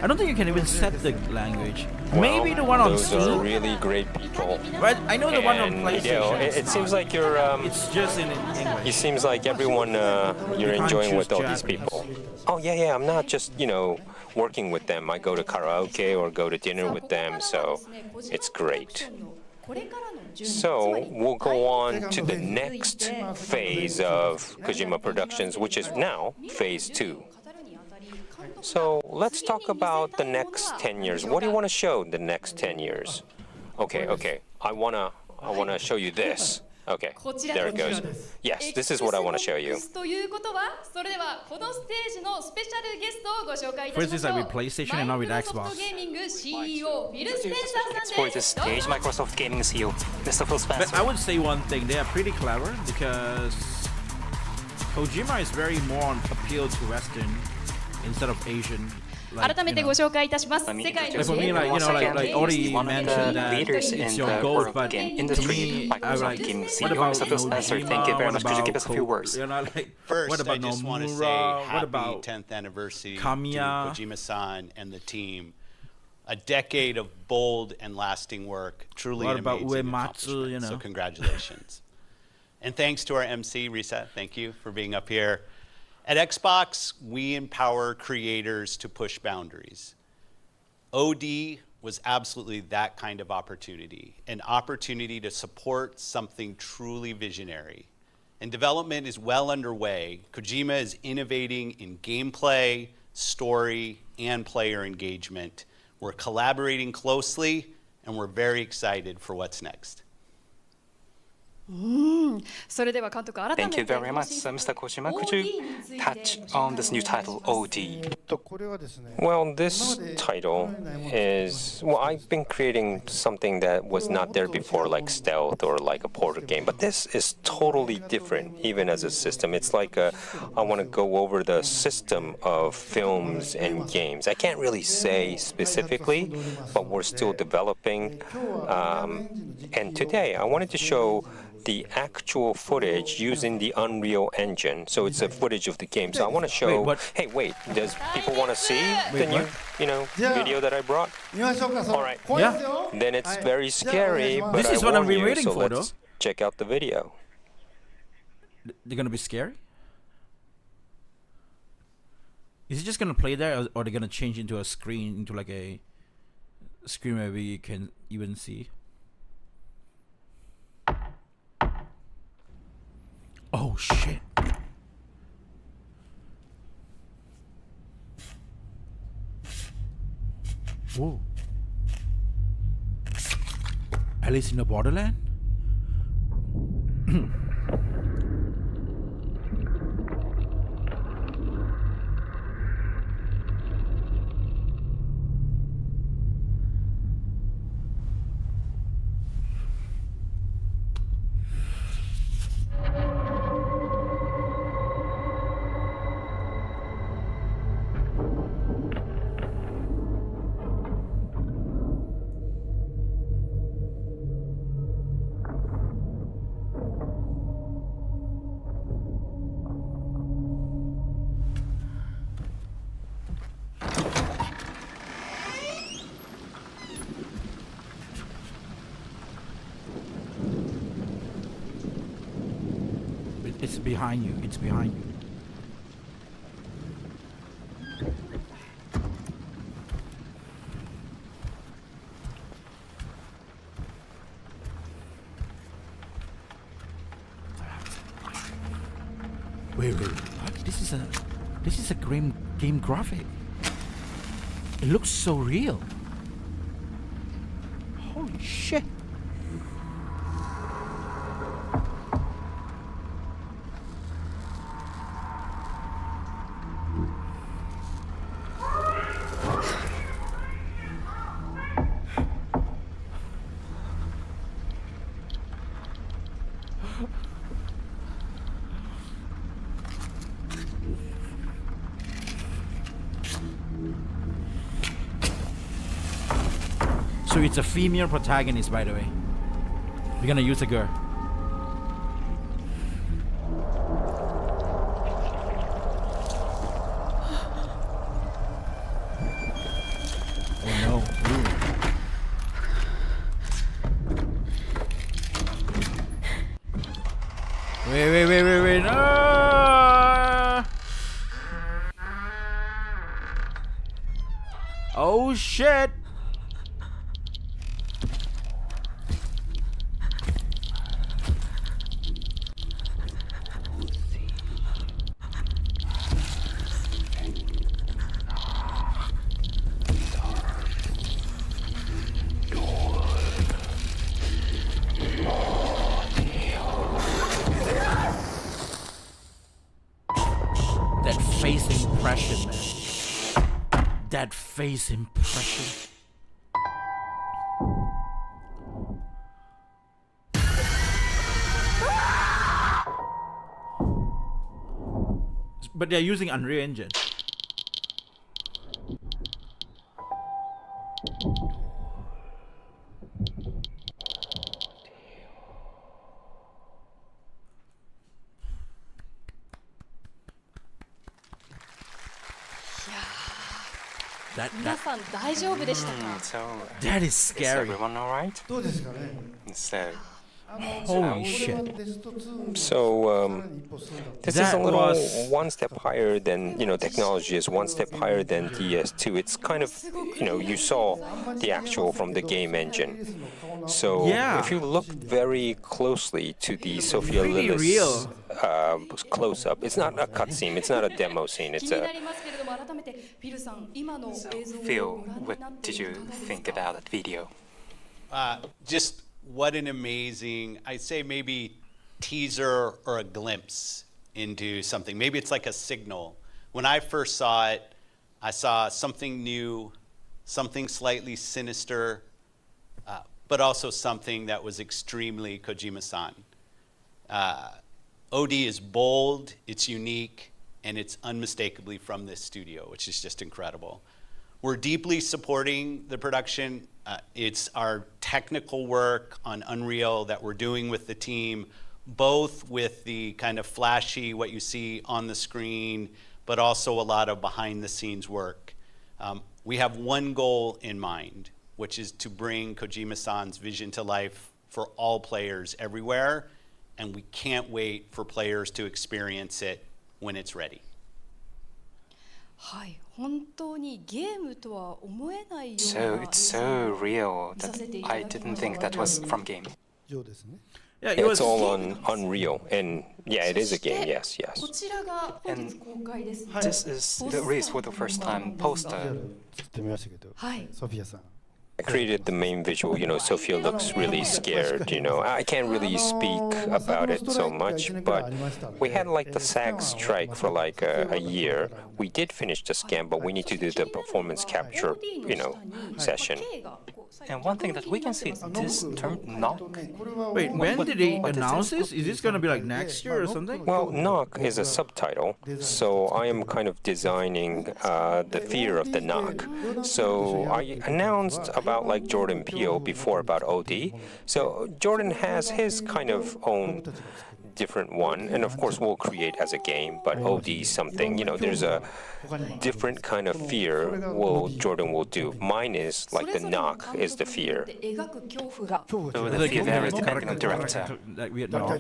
I don't think you can even set the language. Maybe the one on Those Steam. are really great people. But I know the one on And, PlayStation. it seems like you're. It's just in English. It seems like everyone you're can't enjoying choose with all these Japanese. people. Oh yeah. I'm not just working with them. I go to karaoke or go to dinner with them, so it's great. So we'll go on to the next phase of Kojima Productions, which is now phase 2. So let's talk about the next 10 years. What do you want to show the next 10 years? Okay. I wanna show you this. Okay, there it goes. Yes, this is what I want to show you. First is like with PlayStation and now with Xbox. For the stage, Microsoft Gaming CEO, Mr. Phil Spencer. But I would say one thing, they are pretty clever because Kojima is very more on appeal to Western instead of Asian. Like, For me, like already mentioned that leaders it's in your the goals, world but game to industry, me, I Microsoft like, Gaming what CEO, about Mr. Phil Spencer, Kojima? thank you very What much. Could you about give us a few words? First, what about I just want to say Nomura? happy What about 10th anniversary Kamiya? to Kojima-san and the team. A decade of bold and lasting work, truly What an about amazing Uematsu, accomplishment. So congratulations. And thanks to our MC, Risa, thank you for being up here. At Xbox, we empower creators to push boundaries. OD was absolutely that kind of opportunity, an opportunity to support something truly visionary. And development is well underway. Kojima is innovating in gameplay, story, and player engagement. We're collaborating closely, and we're very excited for what's next. それでは監督、改めて Thank you very much, Mr. Kojima. Could you touch on this new title, OD? Well, this title is, well, I've been creating something that was not there before, like stealth or like a portal game, but this is totally different, even as a system. It's like I want to go over the system of films and games. I can't really say specifically, but we're still developing. And today I wanted to show the actual footage using the Unreal Engine. So it's a footage of the game. So I want to show. Wait, what? Hey, wait! Does people want to see the new, video that I brought? All right. Yeah. Then it's very scary. But This is I what I've warn been you, waiting so for, though. let's check out the video. They're gonna be scary? Is it just gonna play there, or they're gonna change into a screen, into like a screen where we can even see? Oh shit. Whoa. Alice in the Borderland? It's behind you. It's behind you. Wait, what? This is a game graphic. It looks so real. Holy shit. So it's a female protagonist, by the way. We're gonna use a girl. Oh no. Ooh. Wait, no! Oh shit! That face impression, man. That face impression. But they're using Unreal Engine.皆さん大丈夫でしたか？ So, That is is scary. everyone all right? どうですかね。 So, Holy shit. So this is That a little was- one step higher than, technology is one step higher than DS2. It's kind of, you saw the actual from the game engine. So Yeah. if you look very closely to the Sophia Pretty Lillis real. close-up, it's not a cutscene, it's not a demo scene, it's a... Phil, what did you think about that video? Just what an amazing, I'd say maybe teaser or a glimpse into something. Maybe it's like a signal. When I first saw it, I saw something new, something slightly sinister, but also something that was extremely Kojima-san. OD is bold, it's unique, and it's unmistakably from this studio, which is just incredible. We're deeply supporting the production. It's our technical work on Unreal that we're doing with the team, both with the kind of flashy, what you see on the screen, but also a lot of behind the scenes work. We have one goal in mind, which is to bring Kojima-san's vision to life for all players everywhere, and we can't wait for players to experience it when it's ready. はい、本当にゲームとは思えないよう So な it's so real that I didn't think that was from game. Yeah, it It's was. all on Unreal, and yeah, it is a game, yes, こ yes. ちらが本日公開ですね。 This is the release for the first time poster. はい。 I created the main visual, Sophia looks really scared, I can't really speak about it so much, but we had like the SAG strike for like a year. We did finish the scan, but we need to do the performance capture, session. And one thing that we can see, this term knock. Wait, when did they what is announce it? this? Is this gonna be like next year or something? Well, knock is a subtitle, so I am kind of designing the fear of the knock. So I announced about like Jordan Peele before about OD. So Jordan has his kind of own different one, and of course we'll create as a game, but OD something, there's a different kind of fear Jordan will do. Mine is like the knock is the fear. So the fear varies depending on the director. Like Vietnam.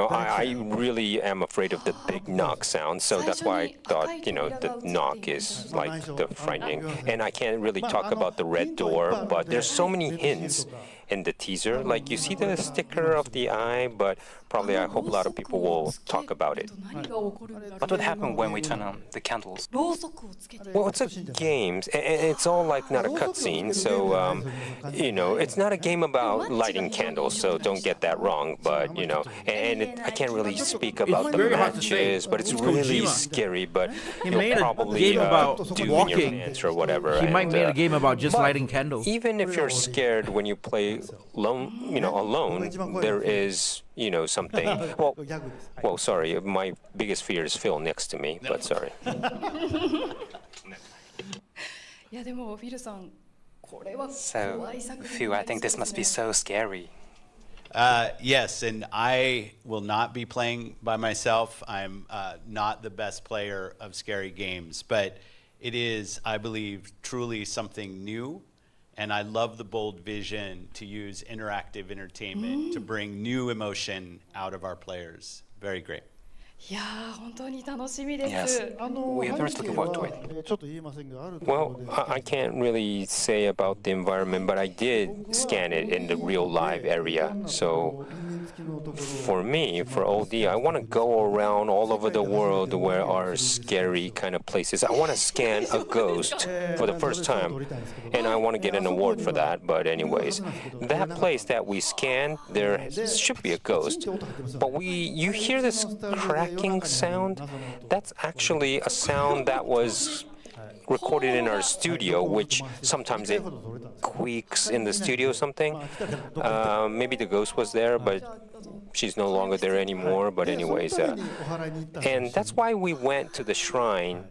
I really am afraid of the big knock sound, so that's why I thought, the knock is like the frightening. And I can't really talk about the red door, but there's so many hints in the teaser. Like, you see the sticker of the eye, but probably I hope a lot of people will talk about it. What would happen when we turn on the candles? Well, it's a game, and it's all like not a cutscene, so, it's not a game about lighting candles, so don't get that wrong, but, I can't really speak about the very hard to say. matches, but it's It's really Kojima. scary, but He he'll made a probably game about do in your walking. pants or whatever. He might and, make a game about just but lighting candles. Even if you're scared when you play alone, there is, something. Well, sorry, my biggest fear is Phil next to me, but sorry. いやでもフィルさん、これは So, 怖い作品 Phil, I think this must be so scary. Yes, and I will not be playing by myself. I'm not the best player of scary games, but it is, I believe, truly something new. And I love the bold vision to use interactive entertainment to bring new emotion out of our players. Very great. いやー本当に楽しみで Yes, す。 we are very much looking forward to it. Well, I can't really say about the environment, but I did scan it in the real live area. So for me, for OD, I want to go around all over the world where are scary kind of places. I want to scan a ghost for the first time, and I want to get an award for that. But anyways, that place that we scanned, there should be a ghost. But you hear this cracking sound? That's actually a sound that was recorded in our studio, which sometimes it squeaks in the studio or something. Maybe the ghost was there, but she's no longer there anymore. But anyways, and that's why we went to the shrine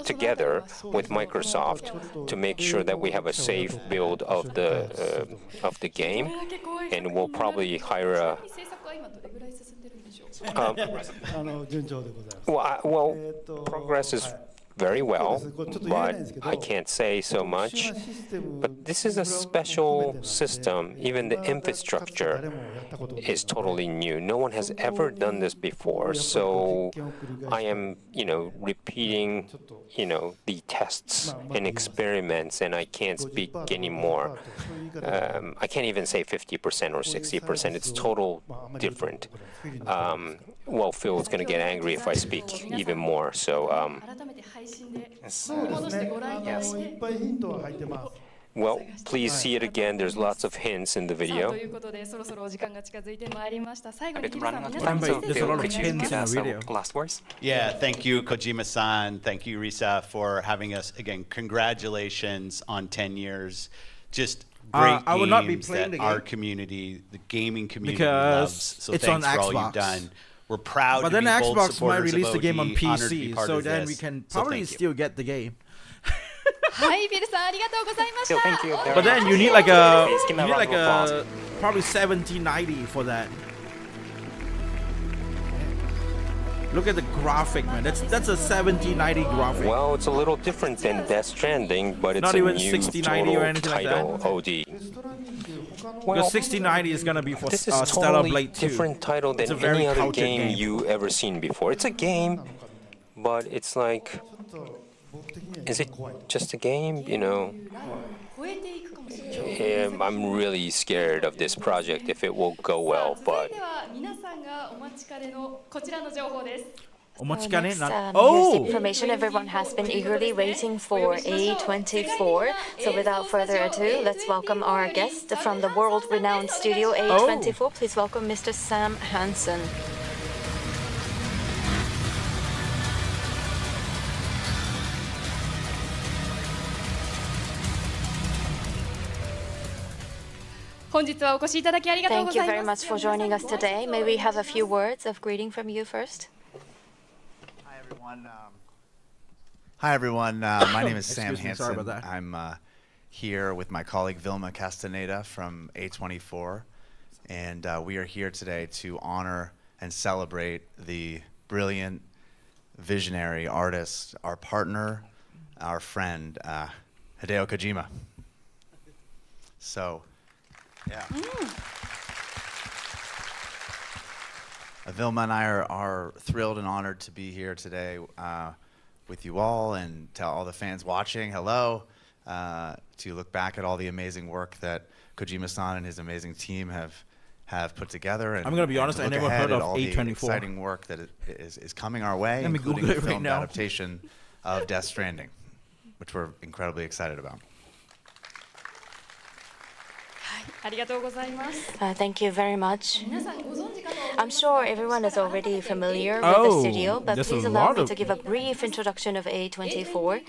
together with Microsoft to make sure that we have a safe build of the game, and we'll probably hire a. Well, progress is very well, but I can't say so much. But this is a special system. Even the infrastructure is totally new. No one has ever done this before. So I am, repeating, the tests and experiments, and I can't speak anymore. I can't even say 50% or 60%. It's total different. Well, Phil's going to get angry if I speak even more. So, well, please see it again. There's lots of hints in the video. There's a lot of hints in the video. Last words? Yeah, thank you, Kojima-san. Thank you, Risa, for having us. Again, congratulations on 10 years. Just great I will not be games playing that the our game community, the gaming community because loves. So it's thanks on for all Xbox. you've done. We're proud But to then be bold Xbox might supporters release of the game on OD, honored to be PC, part so of then this. we can So probably thank you. still get the game. はい、ビルさんありがとうございました。 Thank you. But then you need like a Please give me a round of applause. probably 70-90 for that. Look at the graphic, man. That's a 70-90 graphic. Well, it's a little different than Death Stranding, but it's Not a even new 60-90 total or anything like title, that. OD. Because 60-90 is gonna be for This is Stellar totally Blade 2. different title It's a than very any other cultured game game. you ever seen before. It's a game, but it's like, is it just a game? I'm really scared of this project if it will go well, 続い but ては皆さんがお待ちかねのこちらの情報です。 Next, Omachikane? here's the Oh! information everyone has been eagerly waiting for, A24. So without further ado, let's welcome our guest from the world-renowned studio A24. Please welcome Mr. Sam Hansen. Thank Thank you very much for joining us today. May we have a few words of greeting from you first? Hi, everyone. My name is Sam Excuse me, sorry Hansen. about that. I'm here with my colleague Vilma Castaneda from A24, and we are here today to honor and celebrate the brilliant, visionary artist, our partner, our friend, Hideo Kojima. So, yeah. Vilma and I are thrilled and honored to be here today with you all and tell all the fans watching hello, to look back at all the amazing work that Kojima-san and his amazing team have put together. And I'm gonna be honest, to I look never ahead heard at of all the A24. exciting work that is coming our way, Let me including Google the it right filmed now. adaptation of Death Stranding, which we're incredibly excited about. Thank you very much. I'm sure everyone is already familiar with Oh, the studio, but there's a please allow lot me of to give a brief introduction of A24.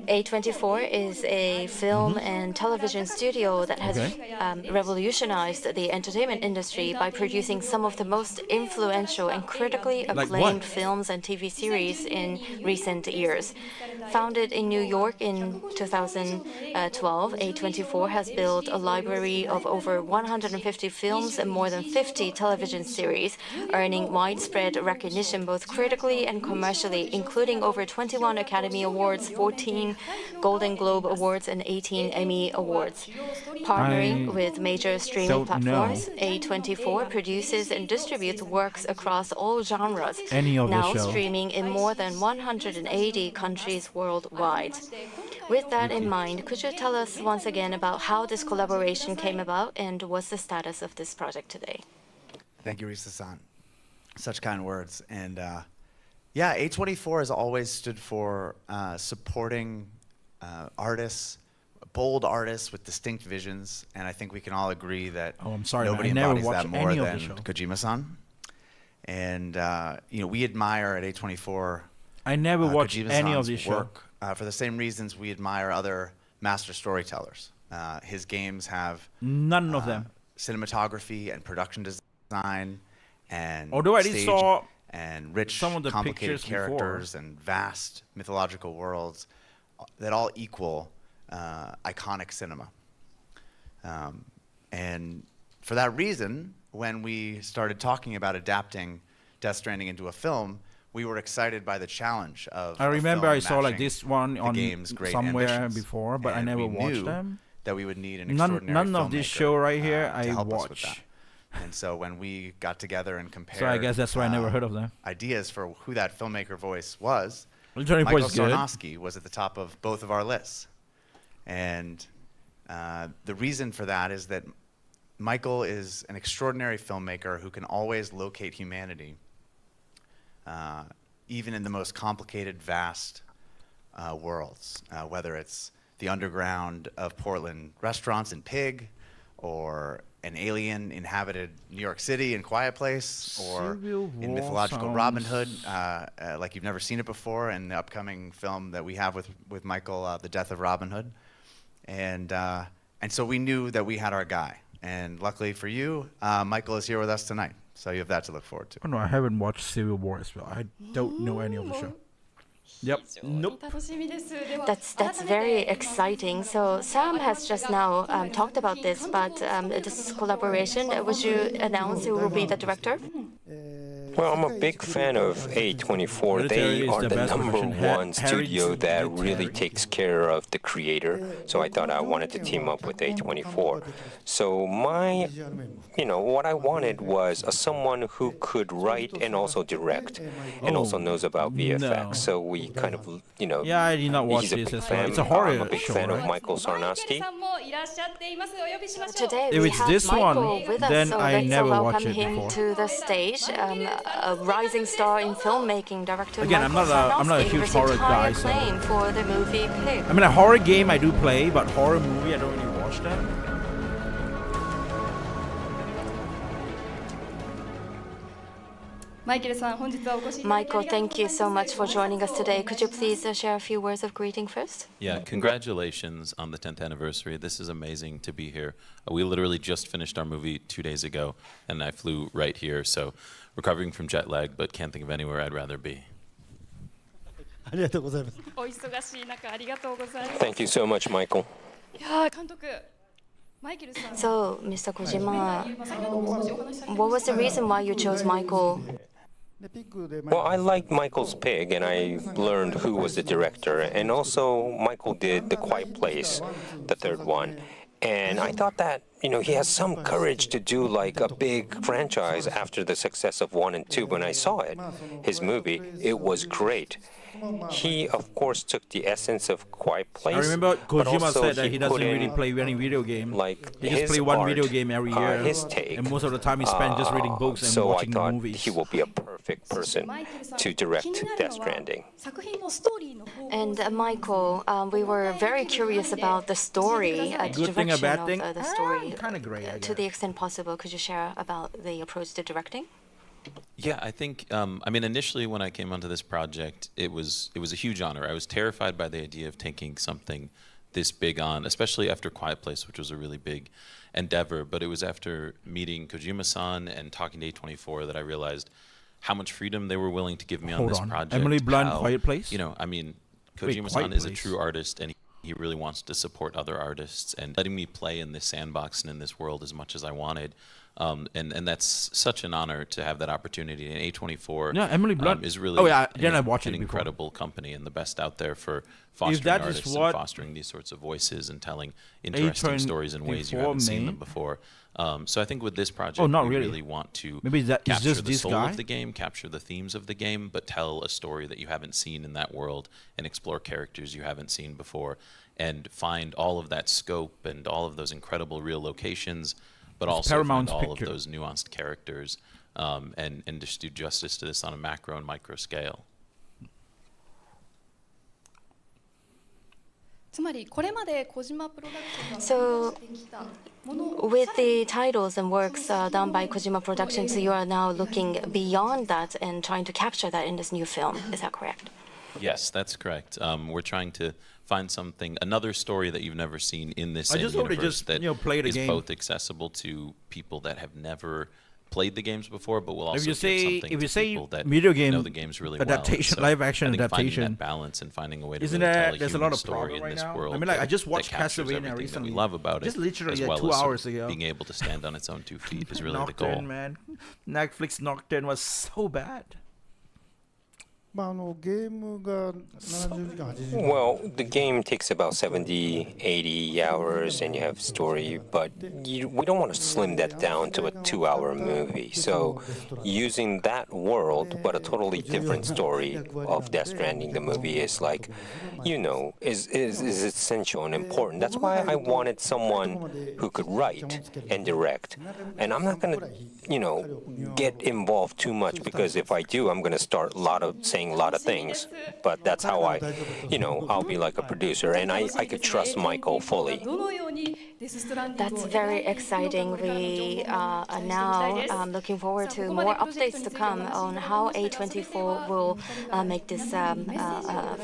A24 is a film and television studio that has revolutionized the entertainment industry by producing some of the most influential and critically Like acclaimed what? films and TV series in recent years. Founded in New York in 2012, A24 has built a library of over 150 films and more than 50 television series, earning widespread recognition both critically and commercially, including over 21 Academy Awards, 14 Golden Globe Awards, and 18 Emmy Awards. Partnering with major streaming don't know. platforms, A24 produces and distributes works across all genres, Any of the now show. streaming in more than 180 countries worldwide. With that in mind, could you tell us once again about how this collaboration came about and what's the status of this project today? Thank you, Risa-san. Such kind words. And yeah, A24 has always stood for supporting artists, bold artists with distinct visions, and I think we can all agree that I'm sorry, man. nobody I never embodies that watched more any of than the show. Kojima-san. And we admire at A24 I never watched Kojima-san's any of this show. work for the same reasons we admire other master storytellers. His games have None of them. cinematography and production design and Although I did stage saw and rich, some of the complicated pictures before. characters and vast mythological worlds that all equal iconic cinema. And for that reason, when we started talking about adapting Death Stranding into a film, we were excited by the challenge of. I remember I saw like matching this one the on game's great somewhere ambitions. before, but I And never we watched knew them. that we would need an None extraordinary of this filmmaker, show right here to I help us with watch. that. And so when we got together and compared, So I guess that's why I never heard of them. Ideas for who that filmmaker voice was. Literally Michael voice good. Sarnowski was at the top of both of our lists, and the reason for that is that Michael is an extraordinary filmmaker who can always locate humanity, even in the most complicated, vast worlds, whether it's the underground of Portland restaurants in Pig, or an alien inhabited New York City in Quiet Place, or in mythological Robin Hood, like you've never seen it before, in the upcoming film that we have with Michael, The Death of Robin Hood. And so we knew that we had our guy. And luckily for you, Michael is here with us tonight. So you have that to look forward to. Oh, no, I haven't watched Civil War as well. I don't know any of the show. Yep. Nope. That's very exciting. So Sam has just now talked about this, but this collaboration, would you announce who will be the director? Well, I'm a big fan of A24. They are the number one studio that really takes care of the creator. So I thought I wanted to team up with A24. So what I wanted was someone who could write and also direct, and also knows about VFX. No. So we kind of, Yeah, I did not watch this as well. It's a horror I'm a big show, fan right? of Michael Sarnowski. Today If we it's have this Michael one, with us, then so I let's never welcome watched it him before. to the stage. A rising star in filmmaking, director Again, I'm Michael not a Sarnowski, huge with horror guy, entire so- claim for the movie Pig. I mean, a horror game I do play, but horror movie I don't really watch them. Michael, thank you so much for joining us today. Could you please share a few words of greeting first? Yeah, congratulations on the 10th anniversary. This is amazing to be here. We literally just finished our movie 2 days ago, and I flew right here, so recovering from jet lag, but can't think of anywhere I'd rather be. Thank you so much, Michael. So, Mr. Kojima, what was the reason why you chose Michael? Well, I liked Michael's Pig, and I learned who was the director. And also, Michael did The Quiet Place, the third one. And I thought that, he has some courage to do like a big franchise after the success of 1 and 2. When I saw it, his movie, it was great. He, of course, took the essence of Quiet Place. I remember but Kojima also said that he doesn't put in, really play any video game. Like He just his play one art, video game every year. his take. And most of the time he spent just reading books and so watching I thought movies. he will be a perfect person to direct Death Stranding. And Michael, we were very curious about the story, the Good thing, a direction bad thing? of the story. Kind of great, I To guess. the extent possible, could you share about the approach to directing? Yeah, I think, initially when I came onto this project, it was a huge honor. I was terrified by the idea of taking something this big on, especially after Quiet Place, which was a really big endeavor. But it was after meeting Kojima-san and talking to A24 that I realized how much freedom they were willing to give me on Hold this on. project. Emily Blunt, how, Quiet Place? Wait, Kojima-san Quiet is a Place. true artist, and he really wants to support other artists, and letting me play in this sandbox and in this world as much as I wanted. And that's such an honor to have that opportunity. And A24 Yeah, Emily Blunt is really I watched an it before. incredible company and the best out there for fostering that is artists what and fostering these sorts of voices and telling interesting stories in ways you haven't seen them before. So I think with this project, not we really. really want to Maybe that is capture just the this soul guy? of the game, capture the themes of the game, but tell a story that you haven't seen in that world and explore characters you haven't seen before and find all of that scope and all of those incredible real locations, but It's also Paramount's find all picture. of those nuanced characters and just do justice to this on a macro and micro scale. So, with the titles and works done by Kojima Productions, you are now looking beyond that and trying to capture that in this new film. Is that correct? Yes, that's correct. We're trying to find something, another story that you've never seen in this I same just hope they universe just, that play the is game. both accessible to people that have never played the games before, but will also If you give say something to people that video game know the games really adaptation, well. And live action I think adaptation, finding that balance and finding a way to isn't really there? tell There's a human lot of story problem in right this now. world. I mean, like I just that watched captures Castlevania everything recently. that we love about just it, literally as like well 2 as hours ago. being able to stand on its own 2 feet is really the Nocturne, goal. man. Netflix Nocturne was so bad. Well, the game takes about 70, 80 hours and you have story, but we don't want to slim that down to a 2-hour movie. So using that world, but a totally different story of Death Stranding, the movie is like, is essential and important. That's why I wanted someone who could write and direct. And I'm not going to, get involved too much, because if I do, I'm going to start saying a lot of things. But that's how I'll be like a producer, and I could trust Michael fully. That's very exciting. We are now looking forward to more updates to come on how A24 will make this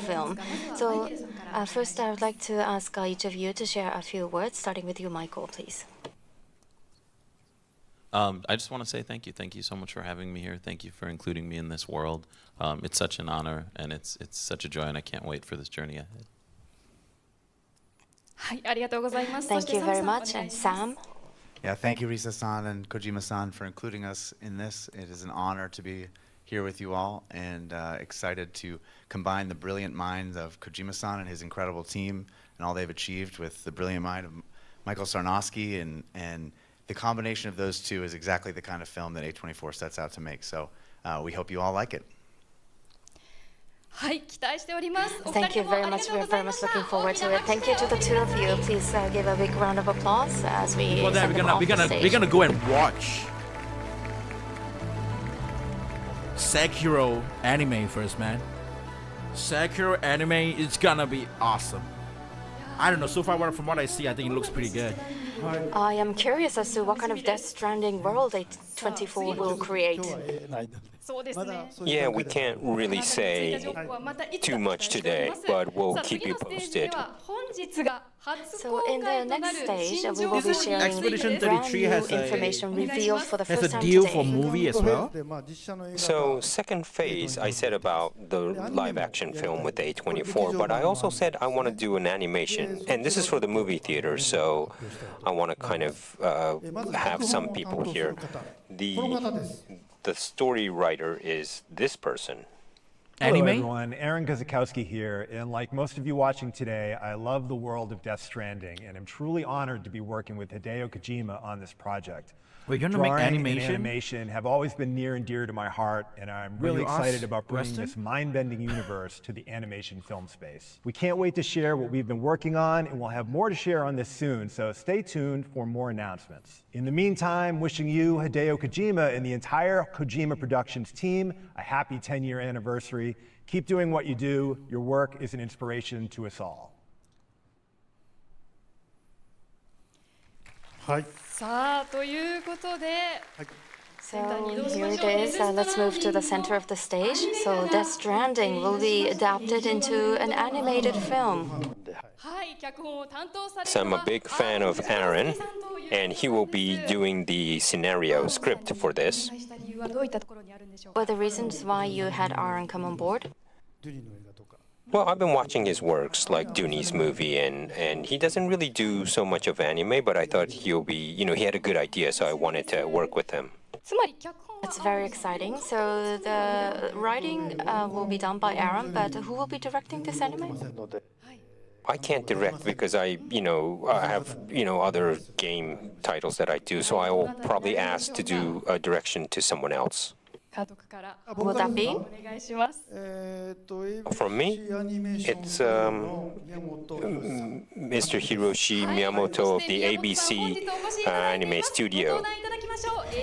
film. So first, I would like to ask each of you to share a few words, starting with you, Michael, please. I just want to say thank you. Thank you so much for having me here. Thank you for including me in this world. It's such an honor, and it's such a joy, and I can't wait for this journey ahead. Thank you very much. And Sam? Yeah, thank you, Risa-san and Kojima-san, for including us in this. It is an honor to be here with you all, and excited to combine the brilliant minds of Kojima-san and his incredible team and all they've achieved with the brilliant mind of Michael Sarnowski, and the combination of those two is exactly the kind of film that A24 sets out to make. So we hope you all like it. Thank you very much. We're very much looking forward to it. Thank you to the two of you. Please give a big round of applause as we Well, then we're gonna go and watch Sekiro anime first, man. Sekiro anime is gonna be awesome. I don't know. So far, from what I see, I think it looks pretty good. I am curious as to what kind of Death Stranding world A24 will create. Yeah, we can't really say too much today, but we'll keep you posted. So in the next stage, we will be sharing Expedition brand 33 new has information revealed for the first time a deal today. for movie as well. So second phase, I said about the live-action film with A24, but I also said I want to do an animation, and this is for the movie theater, so I want to kind of have some people here. The story writer is this person. Hello everyone, Aaron Guzikowski here, and like most of you watching today, I love the world of Death Stranding, and I'm truly honored to be working with Hideo Kojima on this project. Wait, you're gonna make Drawing animation? and animation have always been near and dear to my heart, and I'm really excited about bringing this mind-bending universe to the animation film space. We can't wait to share what we've been working on, and we'll have more to share on this soon, so stay tuned for more announcements. In the meantime, wishing you, Hideo Kojima, and the entire Kojima Productions team a happy 10-year anniversary. Keep doing what you do. Your work is an inspiration to us all. So here it is. Let's move to the center of the stage. So Death Stranding will be adapted into an animated film. So I'm a big fan of Aaron, and he will be doing the scenario script for this. What are the reasons why you had Aaron come on board? Well, I've been watching his works, like Dooney's movie, and he doesn't really do so much of anime, but I thought he'll be, he had a good idea, so I wanted to work with him. It's very exciting. So the writing will be done by Aaron, but who will be directing this anime? I can't direct because I have, other game titles that I do, so I will probably ask to do a direction to someone else. Who will that be? From me, it's Mr. Hiroshi Miyamoto of the ABC Anime Studio.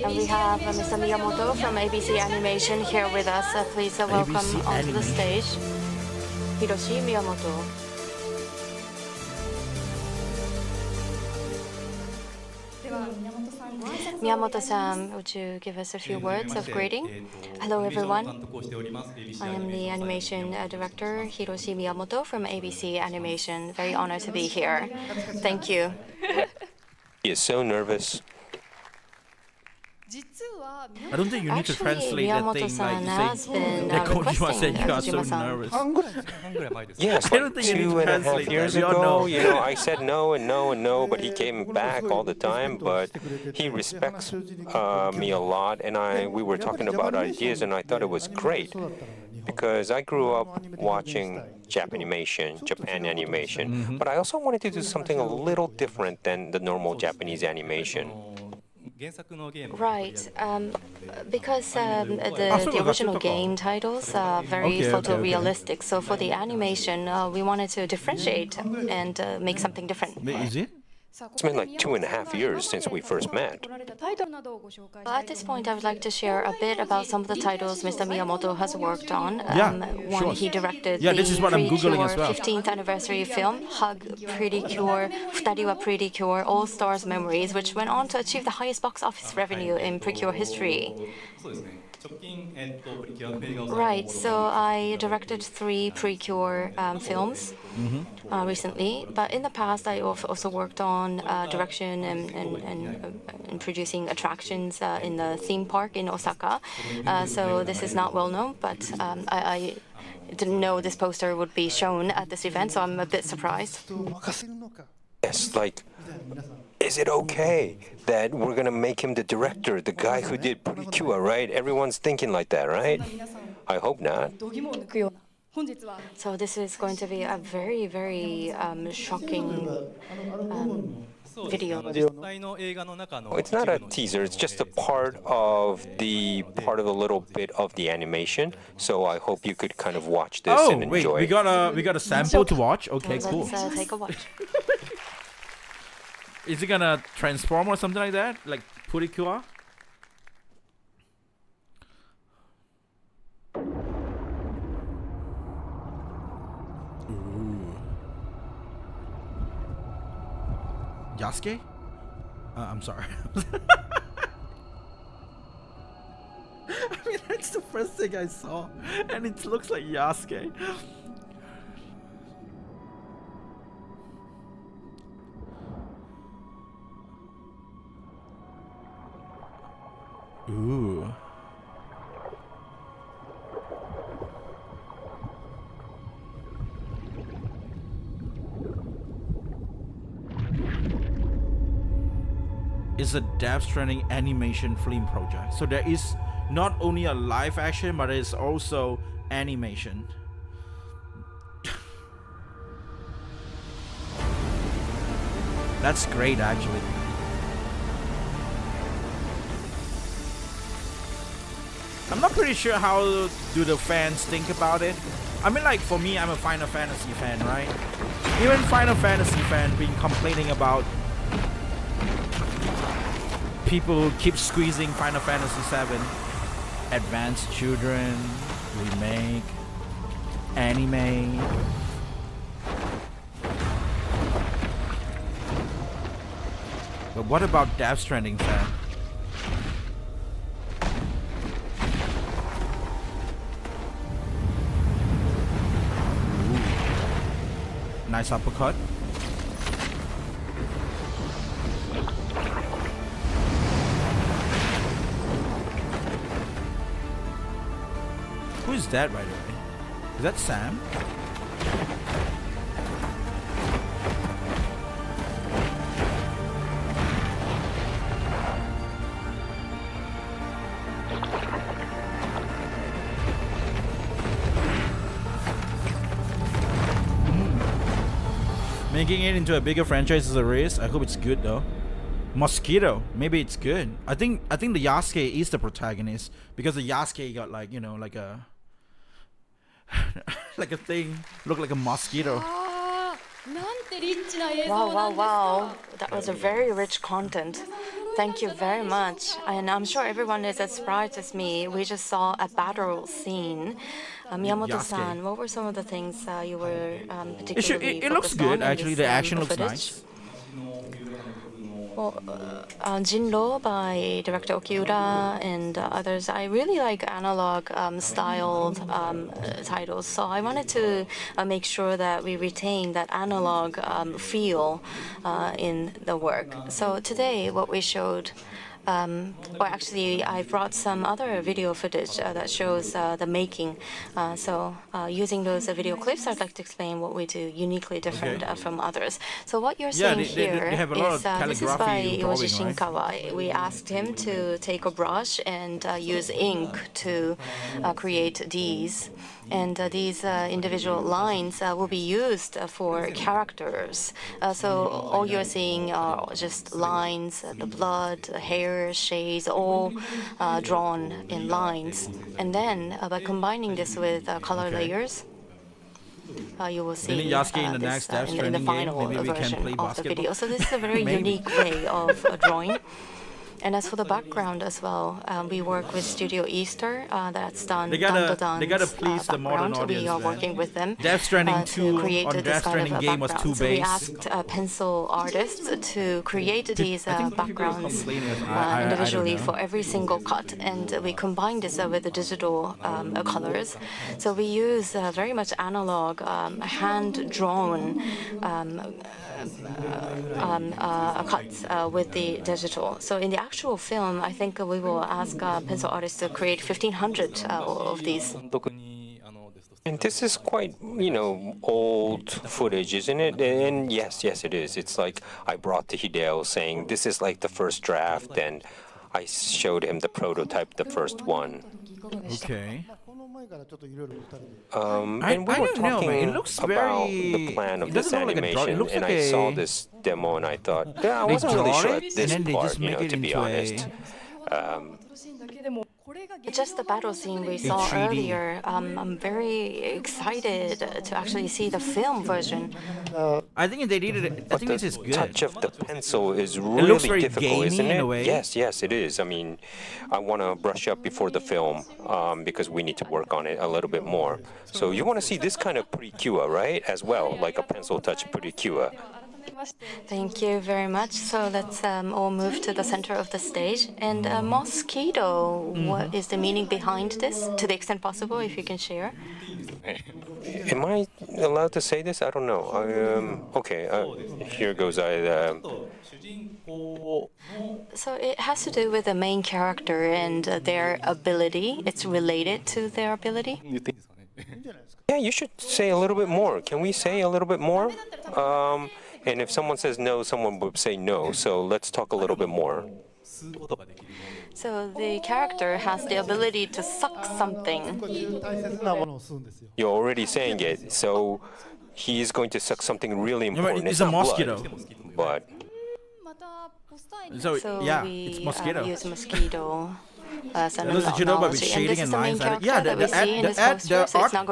And we have Mr. Miyamoto from ABC Animation here with us. Please welcome onto the stage, Hiroshi Miyamoto. Miyamoto-san, would you give us a few words of greeting? Hello, everyone. I am the animation director, Hiroshi Miyamoto from ABC Animation. Very honored to be here. Thank you. He is so nervous. I don't think you need to translate that thing like you say that Kojima said you are so nervous. Yes, I don't think you need to 2.5 translate years that. We ago, all know. I said no and no and no, but he came back all the time. But he respects me a lot, and we were talking about ideas, and I thought it was great. because I grew up watching Japan animation, but I also wanted to do something a little different than the normal Japanese animation. Right, because the original game titles are very photorealistic, so for the animation, we wanted to differentiate and make something different. Is it? It's been like 2.5 years since we first met. At this point, I would like to share a bit about some of the titles Mr. Miyamoto has worked on. One, he directed the this is what I'm Googling as well. 15th anniversary film, Hug, Pretty Cure, Futari wa Pretty Cure, All Stars Memories, which went on to achieve the highest box office revenue in Precure history. Right, so I directed 3 Precure films recently, but in the past I also worked on direction and producing attractions in the theme park in Osaka. So this is not well known, but I didn't know this poster would be shown at this event, so I'm a bit surprised. Yes, like, is it okay that we're gonna make him the director, the guy who did Precure, right? Everyone's thinking like that, right? I hope not. So this is going to be a very, very shocking video. It's not a teaser, it's just a part of the little bit of the animation. So I hope you could kind of watch this and enjoy. We got a sample to watch. Okay, so cool. Let's take a watch. Is it gonna transform or something like that? Like Purikua? Yasuke? I'm sorry. I mean, that's the first thing I saw, and it looks like Yasuke. Ooh. It's a Death Stranding animation film project. So there is not only a live action, but it's also animation. That's great, actually. I'm not pretty sure how do the fans think about it. I mean, like, for me, I'm a Final Fantasy fan, right? Even Final Fantasy fan been complaining about people keep squeezing Final Fantasy VII, Advanced Children, remake, anime. But what about Death Stranding fan? Ooh. Nice uppercut. Who is that, by the way? Is that Sam? Making it into a bigger franchise is a risk. I hope it's good though. Mosquito, maybe it's good. I think the Yasuke is the protagonist because the Yasuke got, like, you know, like a like a thing, look like a mosquito. Wow. That was a very rich content. Thank you very much. And I'm sure everyone is as surprised as me. We just saw a battle scene. Miyamoto-san, what were some of the things you were particularly It looks good, actually. The action looks nice. Well, Jinro by director Okiura and others, I really like analog styled titles, so I wanted to make sure that we retain that analog feel in the work. So today what we showed Or actually, I brought some other video footage that shows the making. Using those video clips, I'd like to explain what we do uniquely different from others. So what you're seeing here they have a lot is of this is by calligraphy Yoji drawing, right? Shinkawa. We asked him to take a brush and use ink to create these. And these individual lines will be used for characters. So all you're seeing are just lines, the blood, the hair, shades, all drawn in lines. And then by combining this with color layers, you will see in the next Death in the Stranding final game, maybe we can version play of the basketball. video. So this is a very unique way of drawing. And as for the background as well, we work with Studio Easter. That's done. They gotta please the modern background. audience. We are working with them Death Stranding to 2 create on this Death kind of Stranding game was too background. So we base. asked pencil artists to create these backgrounds individually for every single cut, and we combine this with the digital colors. So we use very much analog, hand-drawn cuts with the digital. So in the actual film, I think we will ask pencil artists to create 1,500 of these. And this is quite, old footage, isn't it? And yes, it is. It's like I brought to Hideo saying, this is like the first draft, and I showed him the prototype, the first one. Okay. And we were talking it looks about very, the plan of this like animation, and I saw this demo, and I thought, I wasn't really sure at this part, to be honest. Just the battle scene we saw earlier, I'm very excited to actually see the film version. I think they did it. I think this is good. The touch of the pencil is really looks very difficult, gamey isn't in it? a way. Yes, it is. I mean, I want to brush up before the film because we need to work on it a little bit more. So you want to see this kind of precure, right? As well, like a pencil touch precure. Thank you very much. So let's all move to the center of the stage. And mosquito, what is the meaning behind this? To the extent possible, if you can share. Am I allowed to say this? I don't know. Okay, here goes So it has to do with the main character and their ability. It's related to their ability. Yeah, you should say a little bit more. Can we say a little bit more? And if someone says no, someone would say no. So let's talk a little bit more. So the character has the ability to suck something. You're already saying it. So he's going to suck something really important. It's a mosquito. Blood, but So yeah, we it's mosquito. use mosquito. But with shading and lines. Yeah, the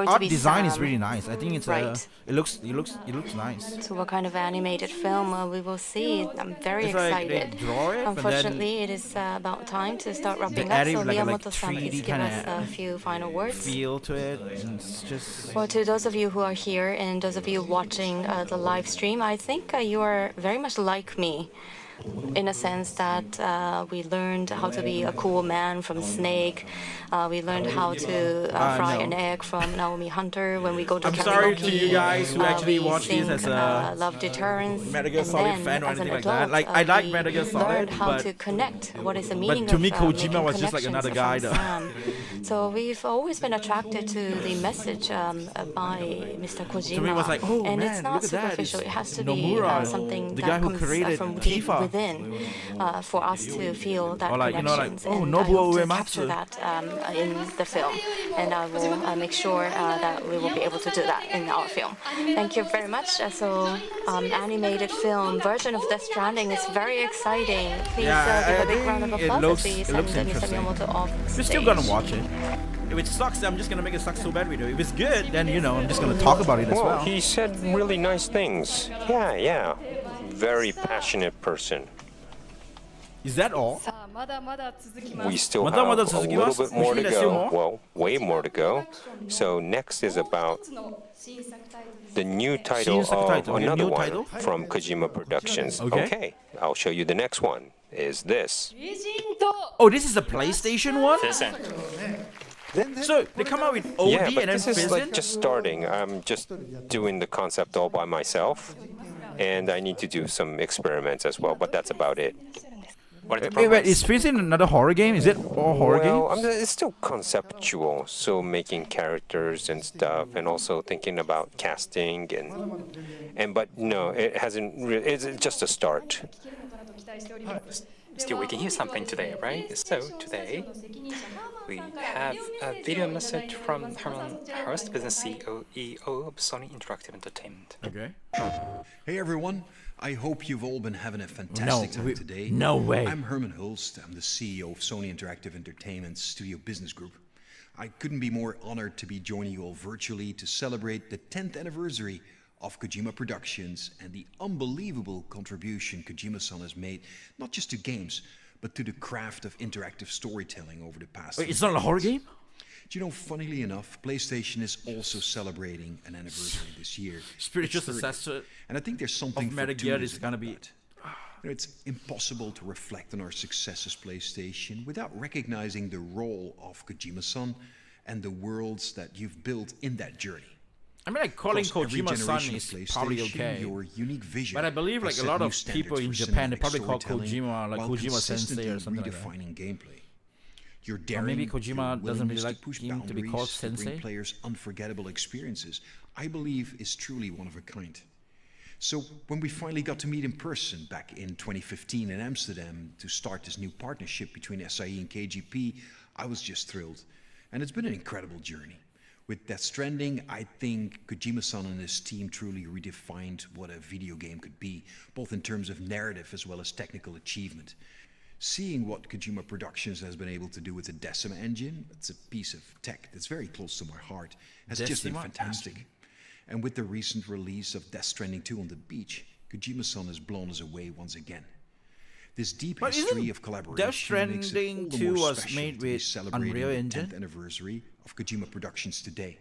art design is really nice. I think it's it looks nice. So what kind of animated film we will see? I'm very excited. They draw it, Unfortunately, it is about time to start wrapping up. So Miyamoto-san, please give us a few final words. Feel to it. And it's just. Well, to those of you who are here and those of you watching the live stream, I think you are very much like me. In a sense that we learned how to be a cool man from Snake. We learned how to fry an egg from Naomi Hunter when we go to karaoke. I'm sorry to you guys who actually watch this as a Love Deterrence. Metal Gear Solid fan or anything like that. Like I like Metal Gear Solid, learned how but to connect. What is the meaning but to of me, Kojima making was just like another guy, though. So we've always been attracted to the message by Mr. Kojima. To me, it was like, oh and man, it's not look at that. superficial. It's It has to Nomura, be something the that guy who comes created from deep Tifa. within for us to feel that Or like, connections. oh, and I Nobuo hope to Uematsu. capture that in the film. And I will make sure that we will be able to do that in our film. Thank you very much. So animated film version of Death Stranding is very exciting. Please give a big round of applause as we send Mr. Miyamoto off We're still stage. gonna watch it. If it sucks, I'm just gonna make it suck so bad video. If it's good, then I'm just gonna talk about it as well. He said really nice things. Yeah. Very passionate person. Is that all? We still have a little bit more to go. Well, way more to go. So next is about the new title of another one from Kojima Productions. Okay, I'll show you the next one. Is this? Oh, this is a PlayStation one? So they come out with OD Yeah, but and then this is Fizzin'? like just starting. I'm just doing the concept all by myself, and I need to do some experiments as well. But that's about it. What is the Wait, progress? is Fizzin another horror game? Is it all horror games? It's still conceptual, so making characters and stuff, and also thinking about casting but no, it hasn't. It's just a start. Still, we can hear something today, right? So today, we have a video message from Herman Hurst, Business CEO of Sony Interactive Entertainment. Okay. Hey everyone, I hope you've all been having a fantastic time today. No way. I'm Herman Hulst. I'm the CEO of Sony Interactive Entertainment Studio Business Group. I couldn't be more honored to be joining you all virtually to celebrate the 10th anniversary of Kojima Productions and the unbelievable contribution Kojima-san has made, not just to games, but to the craft of interactive storytelling over the past. Wait, it's not a horror game? Do you know, funnily enough, PlayStation is also celebrating an anniversary this year. Spiritual It's 30. successor And I think there's something of Metal Gear is fortuitous gonna about be. that. You know, it's impossible to reflect on our success as PlayStation without recognizing the role of Kojima-san and the worlds that you've built in that journey. I mean, like calling Across every Kojima-san generation is of probably PlayStation, okay. your unique vision But I believe like has a set lot new of standards people in for Japan, they cinematic probably call storytelling Kojima like while Kojima Sensei or consistently something like that. redefining gameplay. Your Or daring, maybe your Kojima doesn't really willingness like to push him to be called boundaries to bring Sensei. players unforgettable experiences, I believe is truly one of a kind. So when we finally got to meet in person back in 2015 in Amsterdam to start this new partnership between SIE and KGP, I was just thrilled. And it's been an incredible journey. With Death Stranding, I think Kojima-san and his team truly redefined what a video game could be, both in terms of narrative as well as technical achievement. Seeing what Kojima Productions has been able to do with the Decima engine, it's a piece of tech that's very close to my heart, has just been Decima fantastic. engine. And with the recent release of Death Stranding 2 on the beach, Kojima-san has blown us away once again. This deep But history isn't of collaboration Death makes it Stranding all the 2 more was special made to be with celebrating Unreal the Engine? 10th anniversary of Kojima Productions today.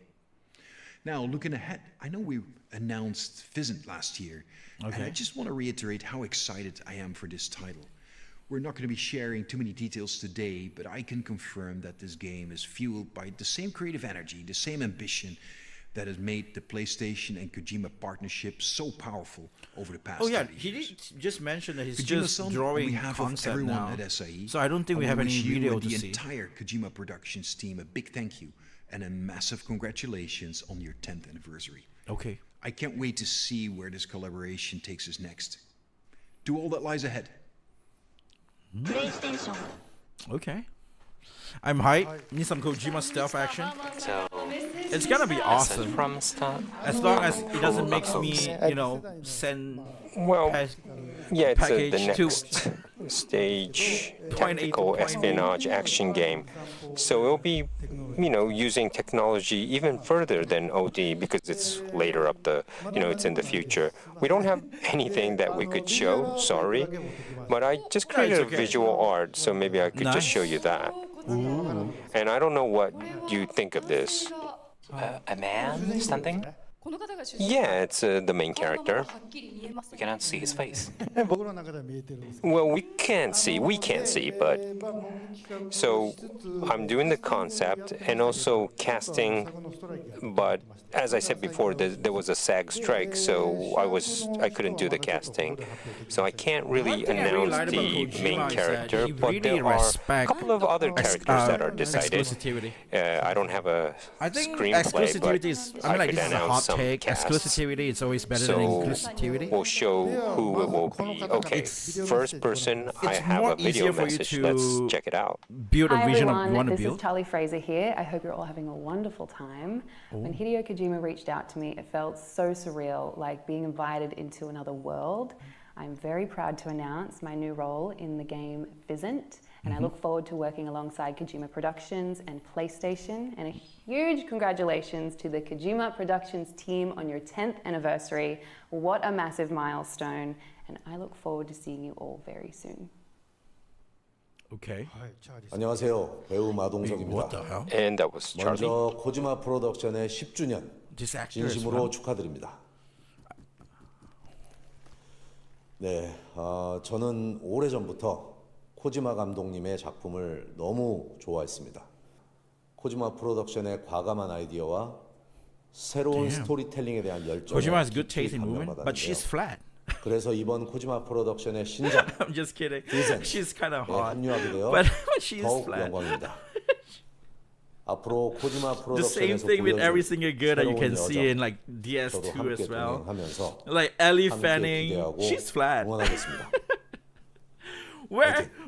Now, looking ahead, I know we announced Fizzant last year, and Okay. I just want to reiterate how excited I am for this title. We're not going to be sharing too many details today, but I can confirm that this game is fueled by the same creative energy, the same ambition that has made the PlayStation and Kojima partnership so powerful over the past Oh yeah, 30 he years. did just mention that he's Kojima-san, just drawing on behalf of concept everyone now. at SIE, So I don't think we I have wanna any wish you video and to the see. entire Kojima Productions team a big thank you and a massive congratulations on your 10th anniversary. Okay. I can't wait to see where this collaboration takes us next. To all that lies ahead. Okay. I'm hyped. Need some Kojima stealth action. So, It's gonna be awesome. from start. As long as it doesn't make me, send Yeah, it's the package to next stage point A to tactical point B. espionage action game. So it'll be, using technology even further than OD because it's later up it's in the future. We don't have anything that we could show, sorry. But I just created a visual art, so maybe I could just show you that. And I don't know what you think of this. A man standing? Yeah, it's the main character. We cannot see his face. Well, we can't see, but so I'm doing the concept and also casting, but as I said before, there was a SAG strike, so I couldn't do the casting. So I can't really announce the main character, but there are a couple of other characters that are decided. I don't have a I think screenplay, exclusivity is. but I mean, like could this is a hot announce some take. casts. Exclusivity is always better than inclusivity. We'll show who it will be. Okay, first person, I have more a video easier for you message. to Let's check it out. Build a Hi vision everyone, of you want to this build. is Tully Fraser here. I hope you're all having a wonderful time. When Hideo Kojima reached out to me, it felt so surreal, like being invited into another world. I'm very proud to announce my new role in the game Fizzant, and I look forward to working alongside Kojima Productions and PlayStation. And a huge congratulations to the Kojima Productions team on your 10th anniversary. What a massive milestone, and I look forward to seeing you all very soon. Okay. 안녕하세요. 배우 마동석입니다. And that was Charlie. 먼저 코지마 프로덕션의 10주년 This actor is 진심으로 fun. 축하드립니다. 네, 저는 오래전부터 코지마 감독님의 작품을 너무 좋아했습니다. 코지마 프로덕션의 과감한 아이디어와 새로운 Damn. 스토리텔링에 대한 열정에 Kojima has good 깊이 taste in women, but she's 감명받았는데요. flat. 그래서 이번 코지마 프로덕션의 신작 I'm just kidding. 디센트 She's kind of hot. 합류하게 되어 But she's 더욱 flat. 영광입니다. 앞으로 코지마 The same 프로덕션에서 thing with every 보여줄 single girl that you can 새로운 see in 여정 like 저도 DS2 함께 as well. 동행하면서 Like Ellie 함께 Fanning, 기대하고 she's flat. 응원하겠습니다.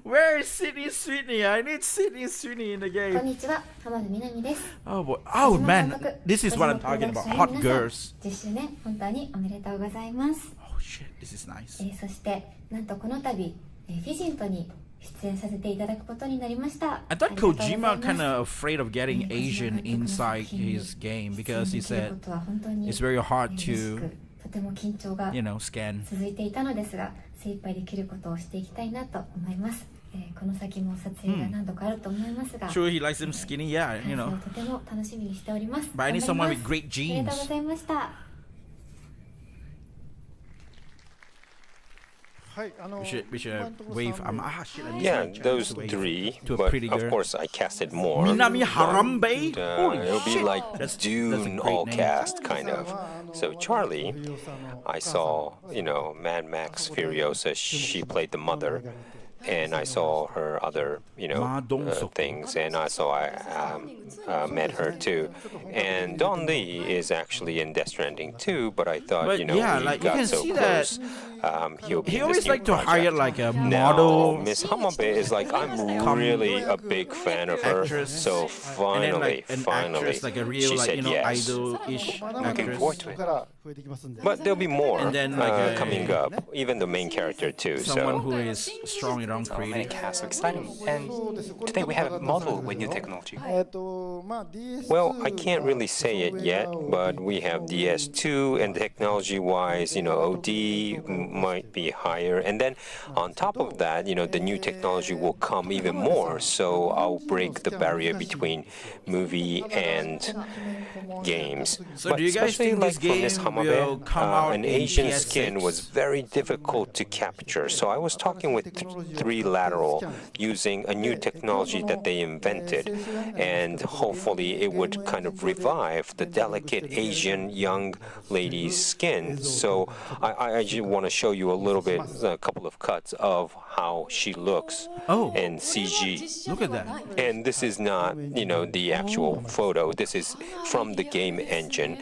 Where is Sydney Sweeney? I need Sydney Sweeney in the こん game. にちは、浜辺美波です。 Oh boy. Oh man, this is what I'm talking about. Hot girls. 10周年本当におめでとうございます。 Oh shit, this is nice. そしてなんとこの度、フィジントに出演させていただくことになりました。 I thought Kojima kind of afraid of getting Asian inside his game because he said it's very hard to, とても緊張が scan. 続いていたのですが、精一杯できることをしていきたいなと思います。この先も撮影が何度かあると思いますが、 Sure, he likes them skinny, yeah, とても楽しみにしております。 But I need someone with great ありがとう genes. ございました。 We should wave. Shit, I missed Yeah, my chance those to wave three, to a but pretty of girl. course I casted more. Minami Harambe? Holy It'll be shit. like That's a Dune great all name. cast, kind of. So Charlie, I saw, Mad Max Furiosa, she played the mother. And I saw her other, things, and I met her too. And Don Lee is actually in Death Stranding too, but I thought, But we yeah, like, you got can so see close. that He'll be he in always this new like to hire project. like a Now, model. Miss Hamabe is like, I'm really a big fan of her. Actress. So And then finally, like an actress, like a real she like said yes. idol-ish Looking actress. forward to it. But there'll be more And then, like, coming up, even the main character too. Someone So who is strong in own So many creating. casts, so exciting. And today we have a model with new technology. well, I can't really say it yet, but we have DS2, and technology-wise, OD might be higher. And then on top of that, the new technology will come even more. So I'll break the barrier between movie and games. So but do you guys especially think like this for Miss game will Hamabe, come out an in Asian PS6? skin was very difficult to capture. So I was talking with 3Lateral using a new technology that they invented, and hopefully it would kind of revive the delicate Asian young lady's skin. So I just want to show you a couple of cuts of how she looks in CG. Look at that. And this is not, the actual photo. This is from the game engine.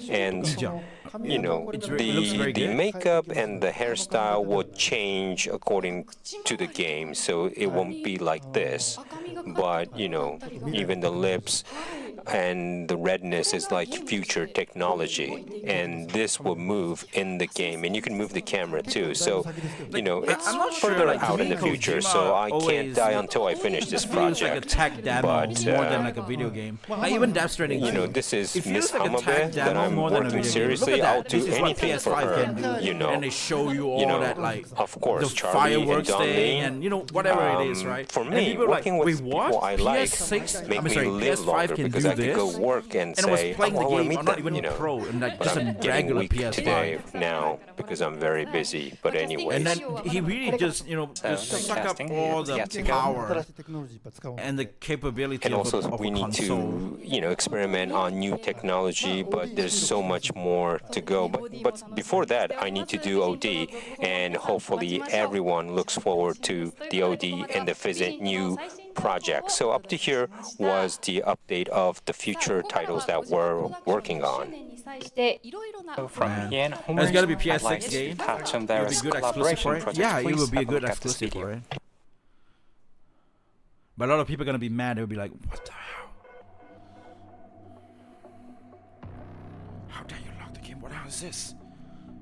And, the makeup and the hairstyle will change according to the game. So it won't be like this. But, even the lips and the redness is like future technology. And this will move in the game. And you can move the camera too. So, it's I'm not sure, further like, out in the Kojima future. So I can't always die until I finish this feels like a project. tech demo But, more than like a video game. Like even Death Stranding. this is it Miss feels like a tech Hamabe that demo I'm more than a working video game. Look seriously. at that. I'll do This is what anything for PS5 her. can do. And they show you all that like of course, the Charlie fireworks and Don thing Lee, and whatever it is, right? For And me, people are working like, with wait, what? people I like PS6, make I'm me sorry, live PS5 longer can because do I could this. go work and I was say, playing I the want to game, meet I'm not them, even pro, and like but just I'm a getting regular weak PS5. today now because I'm very busy. But anyways. And then he really just, just suck up all the power and the capability And also, of we a need console. to, experiment on new technology, but there's so much more to go. But before that, I need to do OD, and hopefully everyone looks forward to the OD and the new project. So up to here was the update of the future titles that we're working on. So from here It's onwards, gotta be I'd PS6 like to game. touch on It would be various good exclusive collaboration for it. projects. Yeah, it Please would be a have good look at this exclusive video. for it. But a lot of people are gonna be mad. They'll be like, "What the hell? How dare you lock the game? What the hell is this?"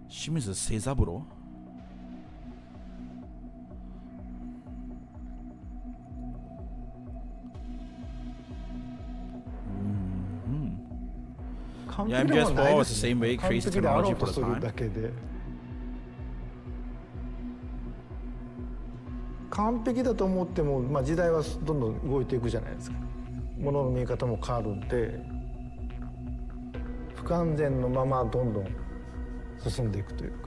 Shimizu Seizaburo. Yeah, MGS4 was the same way, crazy technology for the time. 完璧だと思っても、時代はどんどん動いていくじゃないですか。物の見え方も変わるんで、不完全のままどんどん進んでいくというか、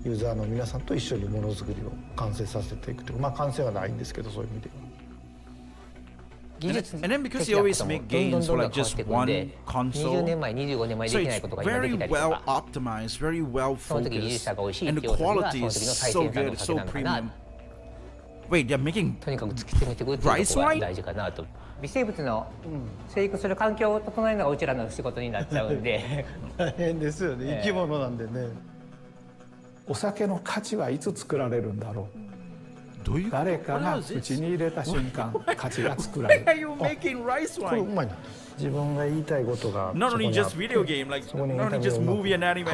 ユーザーの皆さんと一緒にものづくりを完成させていくというか、完成はないんですけど、そういう意味では。And then because they always make games for like just one console, so it's very well optimized, very well focused, and the quality is so good, it's so premium. Wait, they're making rice wine? 微生物の生育する環境を整えるのがうちらの仕事になっちゃうんで大変ですよね、生き物なんでね。お酒の価値はいつ作られるんだろう。誰かが口に入れた瞬間、価値が作られる。Why are you making rice これう wine? まいな。自分が言いたいことが Not only just video game, like not only just movie and anime.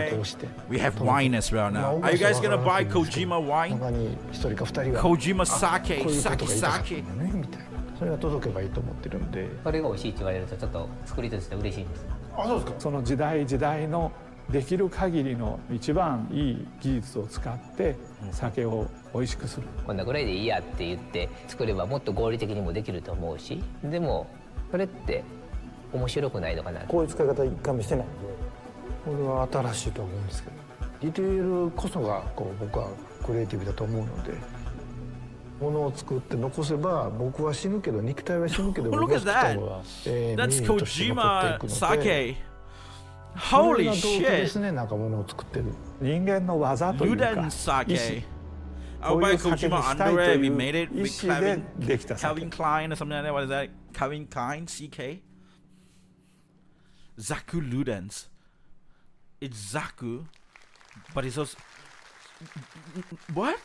We have wine as well now. Are you guys gonna buy Kojima wine? 他に一人か二人が Kojima sake, こういうことが言いたかった sake. んだねみたいな。それが届けばいいと思ってるんで。それが美味しいって言われるとちょっと作りとして嬉しいんです。あ、そうですか。その時代時代のできる限りの一番いい技術を使って酒を美味しくする。こんなぐらいでいいやって言って作ればもっと合理的にもできると思うし、でもそれって面白くないのかな。こういう使い方一回もしてないんで、これは新しいと思うんですけど、ディテールこそがこう僕はクリエイティブだと思うので、物を作って残せば僕は死ぬけど肉体は死ぬけど僕が作ったのはThat's ミニとして残っていく Kojima ので。 sake. Holy これが動機で shit. すね、なんか物を作ってる人間の技というか Luden 意 sake. 志、 I'll こう buy いう酒に Kojima したいと underwear. い We う made it 意 with 思で Calvin, できた酒。 Calvin Klein or something like that. What is that? Calvin Klein, CK? Zaku Ludens. It's Zaku, but it's also. What?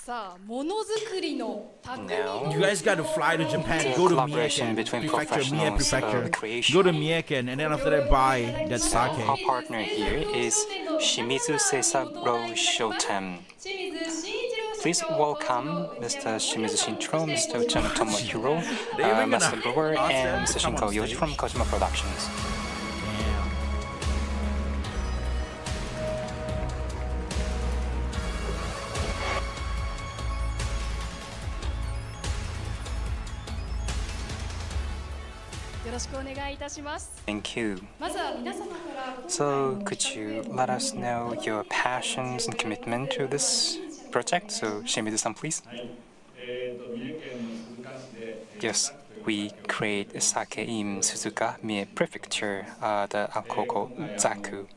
さあ、ものづくりの匠 You guys got to fly to Japan, go to Miyaken Prefecture, Mie Prefecture, go to Miyaken, and then after that buy that sake. Our partner here is Shimizu Seisaburo Shoten. Please welcome Mr. Shimizu Shinchiro, Mr. Uchano Tomohiro, Master Brewer, and Mr. Shinko Yoji from Kojima Productions. Thank you. So, could you let us know your passions and commitment to this project? So, Shimizu-san, please. Yes, we create sake in Suzuka, Mie Prefecture, the alcohol Zaku.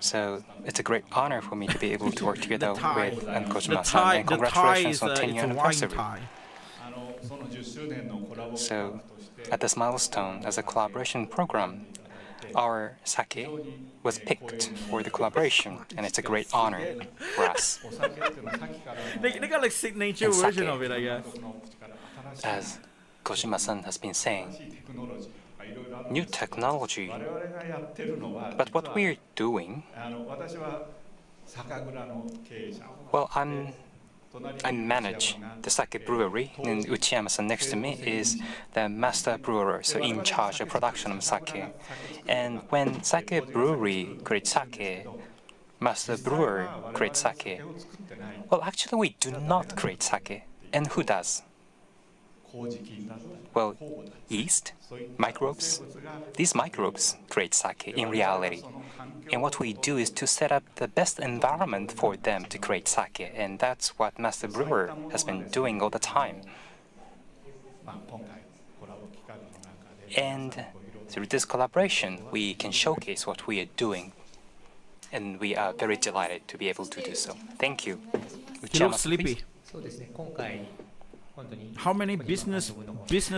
So it's a great honor for me to be able to work together with Kojima-san, and congratulations on 10-year anniversary. So, at this milestone, as a collaboration program, our sake was picked for the collaboration, and it's a great honor for us. They got like signature And version sake, of it, I guess. As Kojima-san has been saying, new technology. But what we're doing, well, I manage the sake brewery, and Uchiyama-san next to me is the master brewer, so in charge of production of sake. And when sake brewery creates sake, master brewer creates sake. Well, actually, we do not create sake. And who does? Well, yeast, microbes. These microbes create sake in reality. And what we do is to set up the best environment for them to create sake. And that's what Master Brewer has been doing all the time. And through this collaboration, we can showcase what we are doing. And we are very delighted to be able to do so. Thank you. He looks sleepy. How many business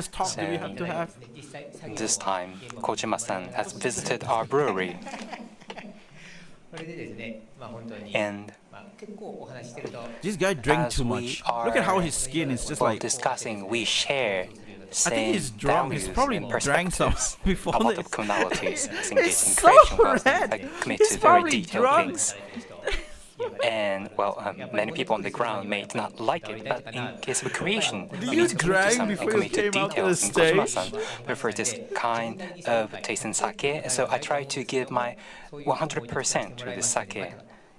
talk do we have to have? This time, Kojima-san has visited our brewery. And this guy drank too much. Look at how his skin is just like discussing. We share. I think he's drunk. He's probably drank some before a lot this. of commonalities engaged in It's creation so world red. that commit He's to very probably detailed drunk. things. And well, many people on the ground may not like it, but in case of creation, Did we you need to commit to drink some before you committed came out to the details. And stage? Kojima-san prefers this kind of taste in sake, so I try to give my 100% to this sake.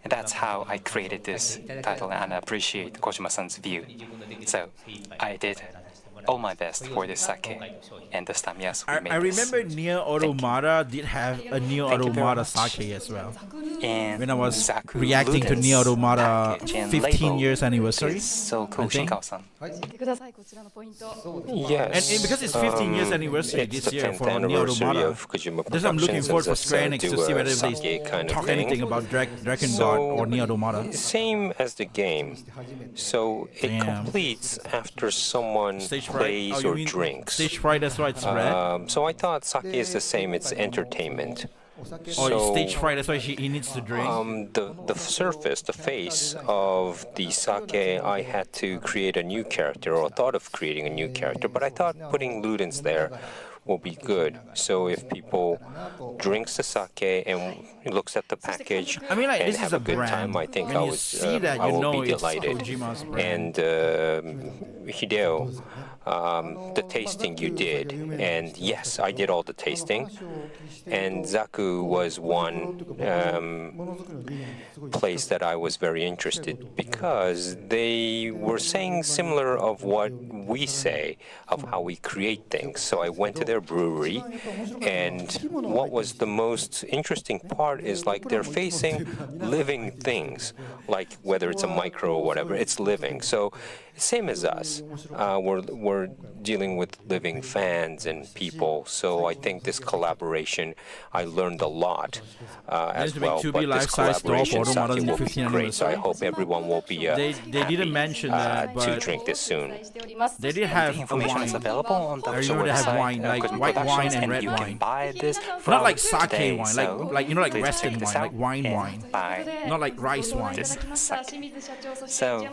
And that's how I created this title, and I appreciate Kojima-san's view. So I did all my best for this sake. And this time, yes, we made I this. remember Nier Automata did have a Nier Thank you very Automata much. sake as well. And When I was Zaku reacting to Luden's Nier Automata package and 15 label years anniversary. is so cool, I think. Shinkawa-san. Yes. And because it's 15 years anniversary it's this the year 10th for Nier anniversary Automata. of Kojima That's why I'm looking Productions, forward for and Square Enix do to see a whether they sake kind of talk thing. anything about Dragon So, God or Nier Automata. Same as the game. So it Damn. completes after someone Stage fright? plays Oh, you or mean drinks. stage fright, that's why it's red? So I thought sake is the same, it's entertainment. Or stage fright, that's why he needs to drink? The surface, the face of the sake, I had to create a new character, or thought of creating a new character, but I thought putting Ludens there will be good. So if people drinks the sake and looks at the package I mean, like, and this have is a a good brand. time, I think When I you was see that, I you will know be it's delighted. Kojima's brand. And Hideo, the tasting you did, and yes, I did all the tasting. And Zaku was one place that I was very interested because they were saying similar of what we say of how we create things. So I went to their brewery, and what was the most interesting part is like they're facing living things, like whether it's a micro or whatever, it's living. So same as us, we're dealing with living fans and people. So I think this collaboration, I learned a lot as well. But this collaboration sake will be great. So I hope everyone will be They didn't mention that, but to drink this soon. They did have The a information wine. is available on the I remember they have website, wine, like Kojima white wine Productions, and red you wine. can buy this Not like from sake today, wine, so like you know, like please Western check this wine, out like wine and wine. buy Not like rice wine. this sake. So,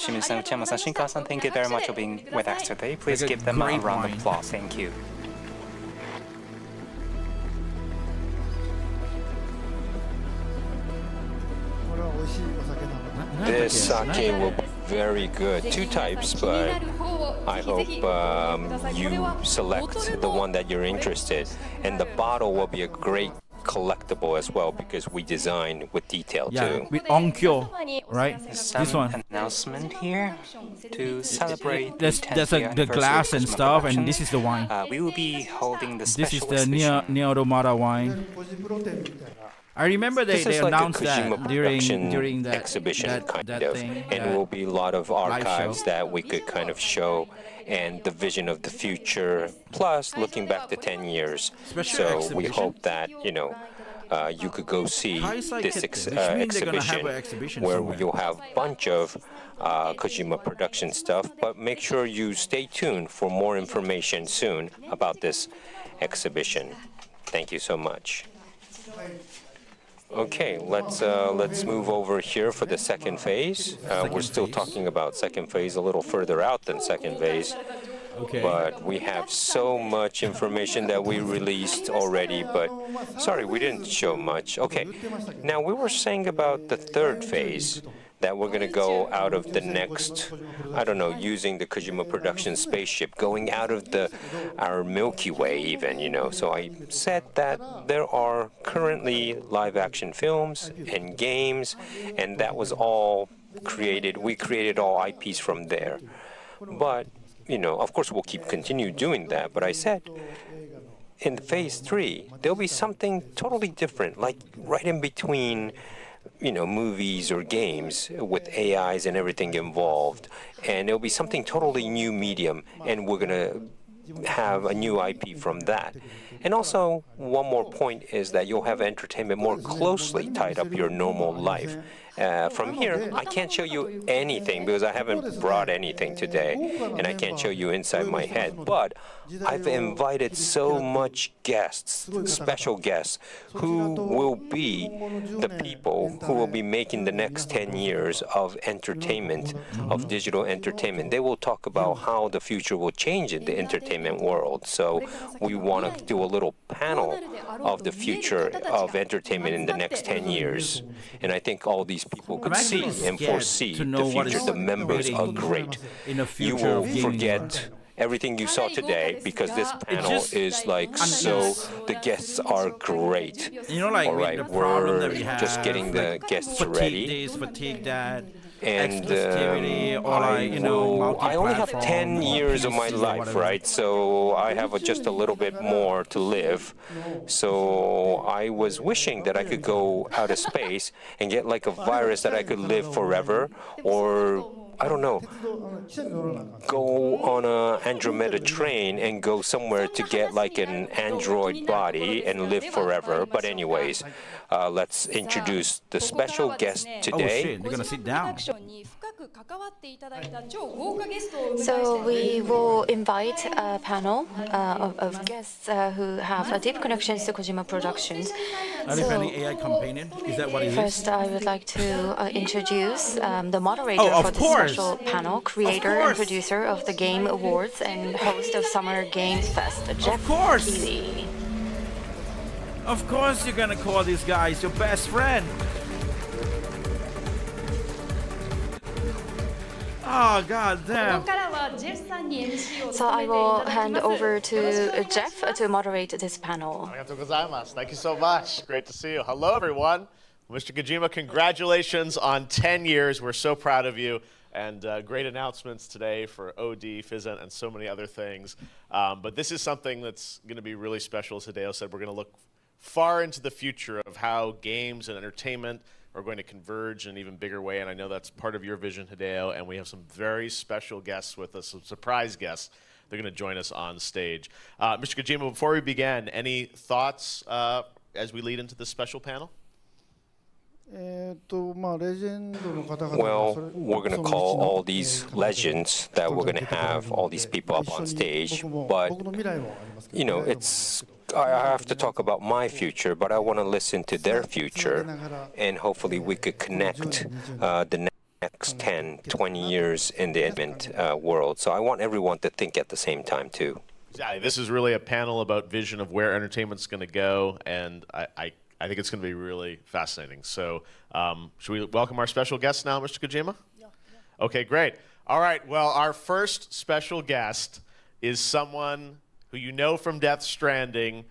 Shimizu-san, Uchiyama-san, Shinkawa-san, thank you very much for being with us today. Please Like a give them a great round of wine. applause. Thank you. This sake will be very good. Two types, but I hope you select the one that you're interested. And the bottle will be a great collectible as well because we designed with detail Yeah, too. with Onkyo, right? Some This one. announcement here to celebrate There's the 10th year the glass anniversary and of Kojima stuff, and Productions. this is the wine. We will be holding the This special is the Nier Automata wine. I remember This they is like a announced Kojima that production during that exhibition that of, thing, and that will be a lot of live archives show. that we could kind of show, and the vision of the future, plus looking back to 10 years. Special So we exhibition? hope that you could go see How is like this it- which means they're gonna have exhibition an exhibition where somewhere. you'll have a bunch of Kojima production stuff. But make sure you stay tuned for more information soon about this exhibition. Thank you so much. Okay, let's move over here for the second phase. We're still talking about second phase a little further out than second phase. Okay. But we have so much information that we released already, but sorry, we didn't show much. Okay, now we were saying about the third phase, that we're going to go out of the next, I don't know, using the Kojima production spaceship, going out of our Milky Way even, So I said that there are currently live action films and games, and that was all created. We created all IPs from there. But of course, we'll continue doing that. But I said, in phase 3, there'll be something totally different, like right in between, movies or games with AIs and everything involved. And it'll be something totally new medium, and we're going to have a new IP from that. And also, one more point is that you'll have entertainment more closely tied up your normal life. From here, I can't show you anything because I haven't brought anything today, and I can't show you inside my head. But I've invited so much guests, special guests, who will be the people who will be making the next 10 years of entertainment, of digital entertainment. They will talk about how the future will change in the entertainment world. So we want to do a little panel of the future of entertainment in the next 10 years. And I think all these people could see and foresee the future. The members are great. You will forget everything you saw today because this panel is like so. The guests are great. Like all right, the problem we're that we have, just getting the like guests fatigue ready. This, fatigue that. And exclusivity or like, you know, I only have 10 multi-platform or years of my PC or life, whatever. right? So I have just a little bit more to live. So I was wishing that I could go out of space and get like a virus that I could live forever, or I don't know, go on a Andromeda train and go somewhere to get like an android body and live forever. But anyways, let's introduce the special guest today. Oh shit, they're gonna sit down. So we will invite a panel of guests who have deep connections to Kojima Productions. Are there any AI companion? Is that what it is? First, I would like to introduce the moderator Oh, for of this course. special panel, creator and producer of the Game Awards and host of Summer Games Fest, Jeffu. Of course you're gonna call these guys your best friend. Oh, god damn. So I will hand over to Jeff to moderate this panel. Thank you so much. Great to see you. Hello, everyone. Mr. Kojima, congratulations on 10 years. We're so proud of you. And great announcements today for OD, Fizzent, and so many other things. But this is something that's going to be really special. As Hideo said, we're going to look far into the future of how games and entertainment are going to converge in an even bigger way. And I know that's part of your vision, Hideo. And we have some very special guests with us, some surprise guests. They're going to join us on stage. Mr. Kojima, before we begin, any thoughts as we lead into this special panel? Well, we're going to call all these legends that we're going to have all these people up on stage, but you know, I have to talk about my future, but I want to listen to their future, and hopefully we could connect the next 10, 20 years in the event world. So I want everyone to think at the same time too. Exactly. This is really a panel about vision of where entertainment's going to go, and I think it's going to be really fascinating. So should we welcome our special guest now, Mr. Kojima? Yeah. Okay, great. All right, well, our first special guest is someone who you know from Death Stranding.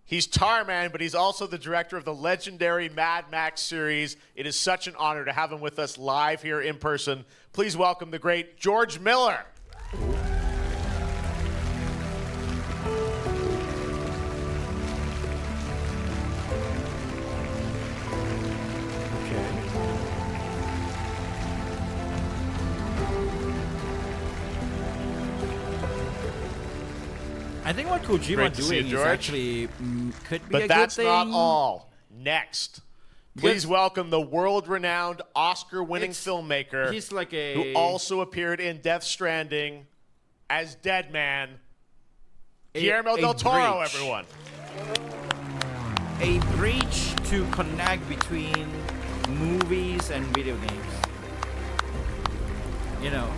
He's Tarman, but he's also the director of the legendary Mad Max series. It is such an honor to have him with us live here in person. Please welcome the great George Miller. I think what Kojima doing is actually could be a good thing. But that's not all. Next, please welcome the world-renowned Oscar-winning filmmaker he's like who also appeared in Death Stranding as Deadman, Guillermo del Toro, bridge. everyone. A bridge to connect between movies and video games. You know,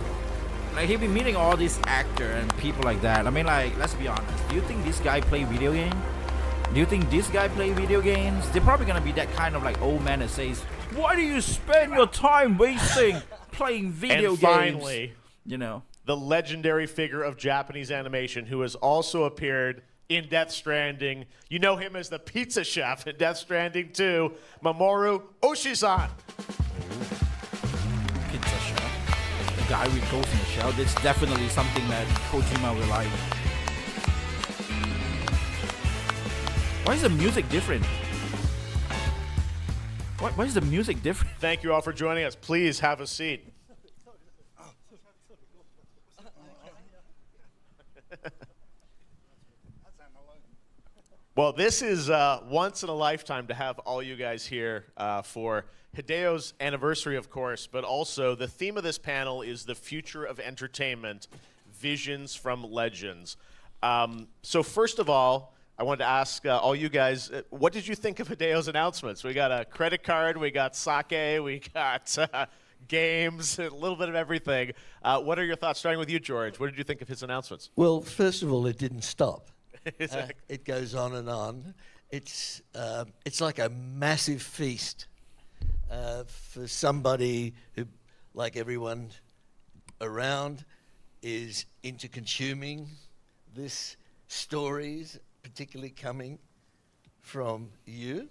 like he'll be meeting all these actors and people like that. I mean, like, let's be honest. Do you think this guy play video game? Do you think this guy play video games? They're probably gonna be that kind of like old man that says, "Why do you spend your time wasting playing video And games?" finally, you know, the legendary figure of Japanese animation who has also appeared in Death Stranding. You know him as the pizza chef in Death Stranding 2, Mamoru Oshii-san. Pizza Shell. The guy with Ghost in the Shell. That's definitely something that Kojima will like. Why is the music different? Why is the music different? Thank you all for joining us. Please have a seat. Well, this is once in a lifetime to have all you guys here for Hideo's anniversary, of course, but also the theme of this panel is the future of entertainment, visions from legends. So first of all, I wanted to ask all you guys, what did you think of Hideo's announcements? We got a credit card, we got sake, we got games, a little bit of everything. What are your thoughts? Starting with you, George. What did you think of his announcements? Well, first of all, it didn't stop. Exactly. It goes on and on. It's like a massive feast for somebody who, like everyone around, is into consuming this stories, particularly coming from you.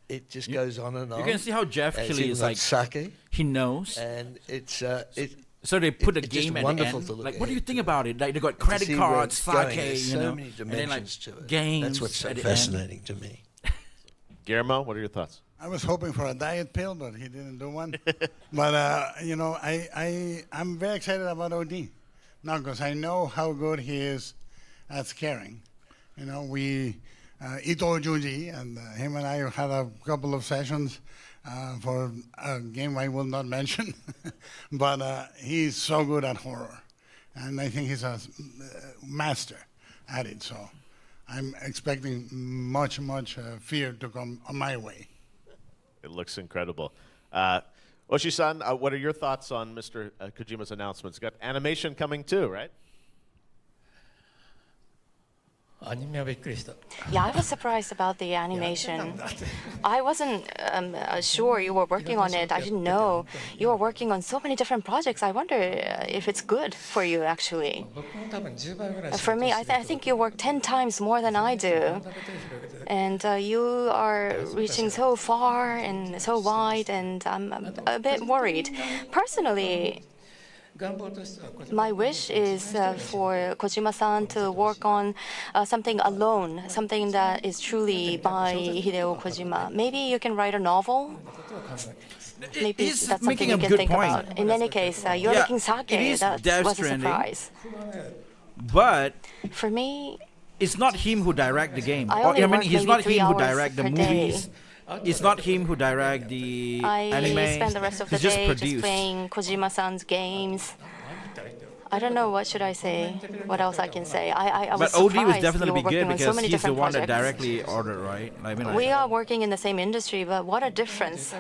it just goes on and on. You can see how Jeff Keighley is like sake, he knows, and it's so they put a it's game just at the wonderful end. to look Like, what do you at. think about it? Like, they got credit see where cards, it's going. sake, There's you so know, many and then like dimensions to it. games. That's what's so at the fascinating to me. Guillermo, what are your thoughts? I was hoping for a diet pill, but he didn't do one. But you know, I'm very excited about OD now because I know how good he is at scaring. You know, we Ito Juji and him and I had a couple of sessions for a game I will not mention, but he's so good at horror, and I think he's a master at it. So I'm expecting much fear to come on my way. It looks incredible. Oshi-san, what are your thoughts on Mr. Kojima's announcements? Got animation coming too, right? Yeah, I was surprised about the animation. I wasn't sure you were working on it. I didn't know you were working on so many different projects. I wonder if it's good for you, actually. For me, I think you work 10 times more than I do. And you are reaching so far and so wide, and I'm a bit worried. Personally, my wish is for Kojima-san to work on something alone, something that is truly by Hideo Kojima. Maybe you can write a novel? Maybe He's that's making something you a can good think point. about. In any case, you're Yeah, making sake. it is That Death was a Stranding. surprise. But for me, it's not him who direct the game. I Or, only I mean, work he's maybe not 3 him who hours direct the per day. movies. It's not him who direct the anime. I spend the rest of the He's just day just produced. playing Kojima-san's games. I don't know what should I say. What else I can say? I was But OD surprised was definitely you were be good working on so because many he's the different one that projects. directly ordered, right? I mean, We are working in the same industry, but what a difference.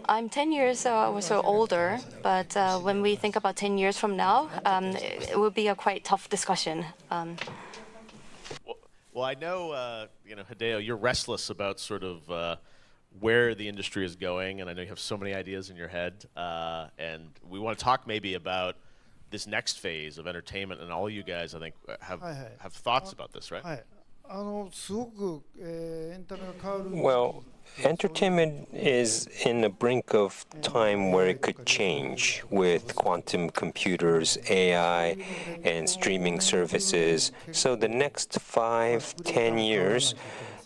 I'm 10 years or so older, but when we think about 10 years from now, it will be a quite tough discussion. Well, I know, Hideo, you're restless about sort of where the industry is going, and I know you have so many ideas in your head. And we want to talk maybe about this next phase of entertainment, and all you guys, I think, have thoughts about this, right? Well, entertainment is in the brink of time where it could change with quantum computers, AI, and streaming services. So the next 5-10 years,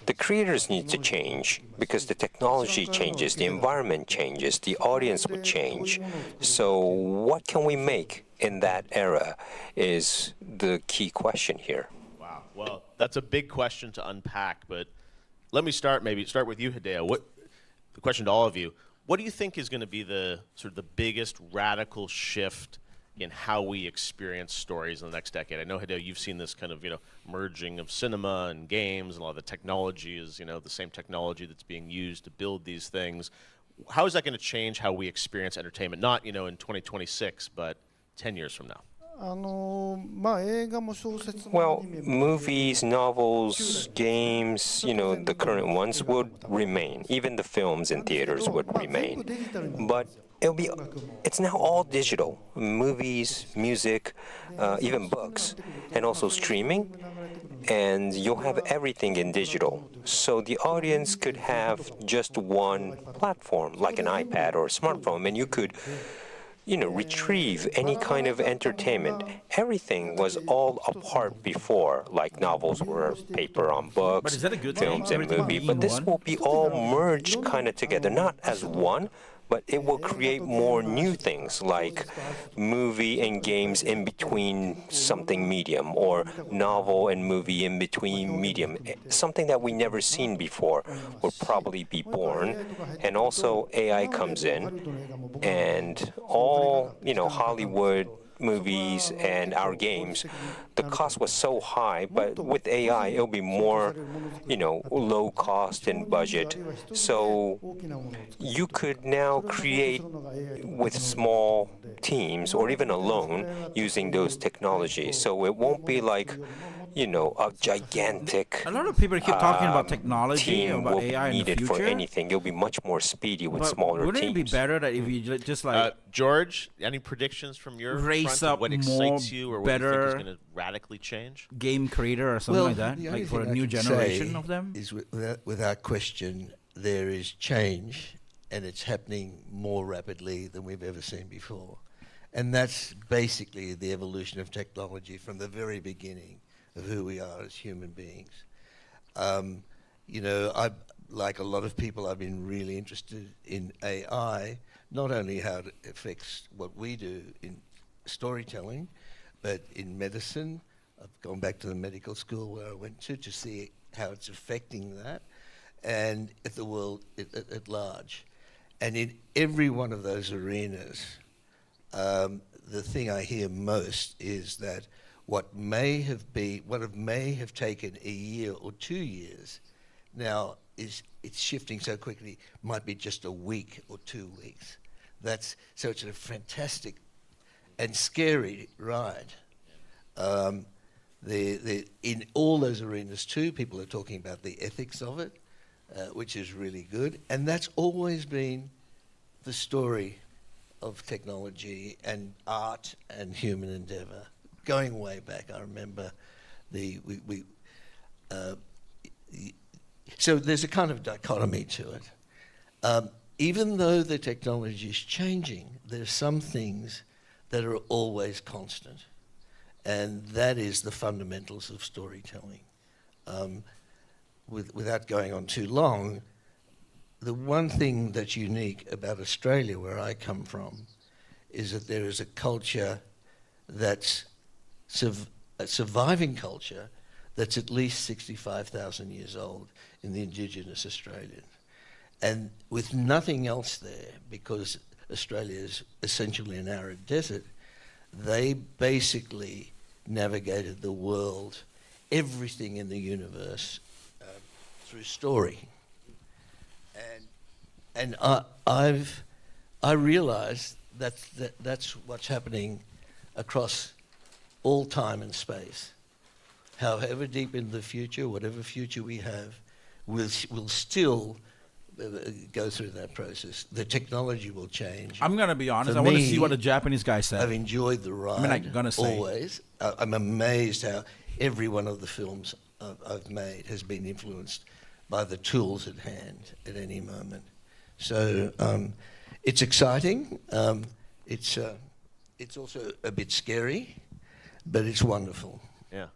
the creators need to change because the technology changes, the environment changes, the audience would change. So what can we make in that era is the key question here. Wow. Well, that's a big question to unpack, but let me start with you, Hideo. The question to all of you, what do you think is going to be the sort of the biggest radical shift in how we experience stories in the next decade? I know, Hideo, you've seen this kind of, merging of cinema and games, and a lot of the technology is, the same technology that's being used to build these things. How is that going to change how we experience entertainment? Not, in 2026, but 10 years from now. Well, movies, novels, games, the current ones would remain. Even the films in theaters would remain. But it's now all digital. Movies, music, even books, and also streaming. And you'll have everything in digital. So the audience could have just one platform, like an iPad or a smartphone, and you could retrieve any kind of entertainment. Everything was all apart before, like novels were paper on books, films and movies. But this will be all merged kind of together, not as one, but it will create more new things like movie and games in between something medium, or novel and movie in between medium. Something that we never seen before will probably be born. And also AI comes in, and all Hollywood movies and our games, the cost was so high, but with AI it'll be more low cost and budget. So you could now create with small teams or even alone using those technologies. So it won't be like a gigantic A lot of people keep talking about technology, team about will AI be in the needed for future. anything. It'll be much more speedy with But smaller wouldn't teams. it be better that if you just like George, any predictions from your raise front up of what more excites you or what you think is better going to radically change? game creator or something like that, the only like for a thing I new can generation say of them? is without question, there is change, and it's happening more rapidly than we've ever seen before. And that's basically the evolution of technology from the very beginning of who we are as human beings. Like a lot of people, I've been really interested in AI, not only how it affects what we do in storytelling, but in medicine. I've gone back to the medical school where I went to see how it's affecting that, and at the world at large. And in every one of those arenas, the thing I hear most is that what may have taken a year or 2 years now it's shifting so quickly, might be just a week or 2 weeks. So it's a fantastic and scary ride. In all those arenas too, people are talking about the ethics of it, which is really good. And that's always been the story of technology and art and human endeavor. Going way back, I remember so there's a kind of dichotomy to it. Even though the technology is changing, there's some things that are always constant, and that is the fundamentals of storytelling. Without going on too long, the one thing that's unique about Australia, where I come from, is that there is a culture that's a surviving culture that's at least 65,000 years old in the Indigenous Australians. And with nothing else there, because Australia is essentially an arid desert, they basically navigated the world, everything in the universe, through story. And I realized that's what's happening across all time and space. However deep in the future, whatever future we have, we'll still go through that process. The technology will change. I'm gonna be honest. For I want to me, see what the Japanese guy said. I've enjoyed the ride. I'm gonna say always. I'm amazed how every one of the films I've made has been influenced by the tools at hand at any moment. So it's exciting. It's also a bit scary, but it's wonderful. Yeah.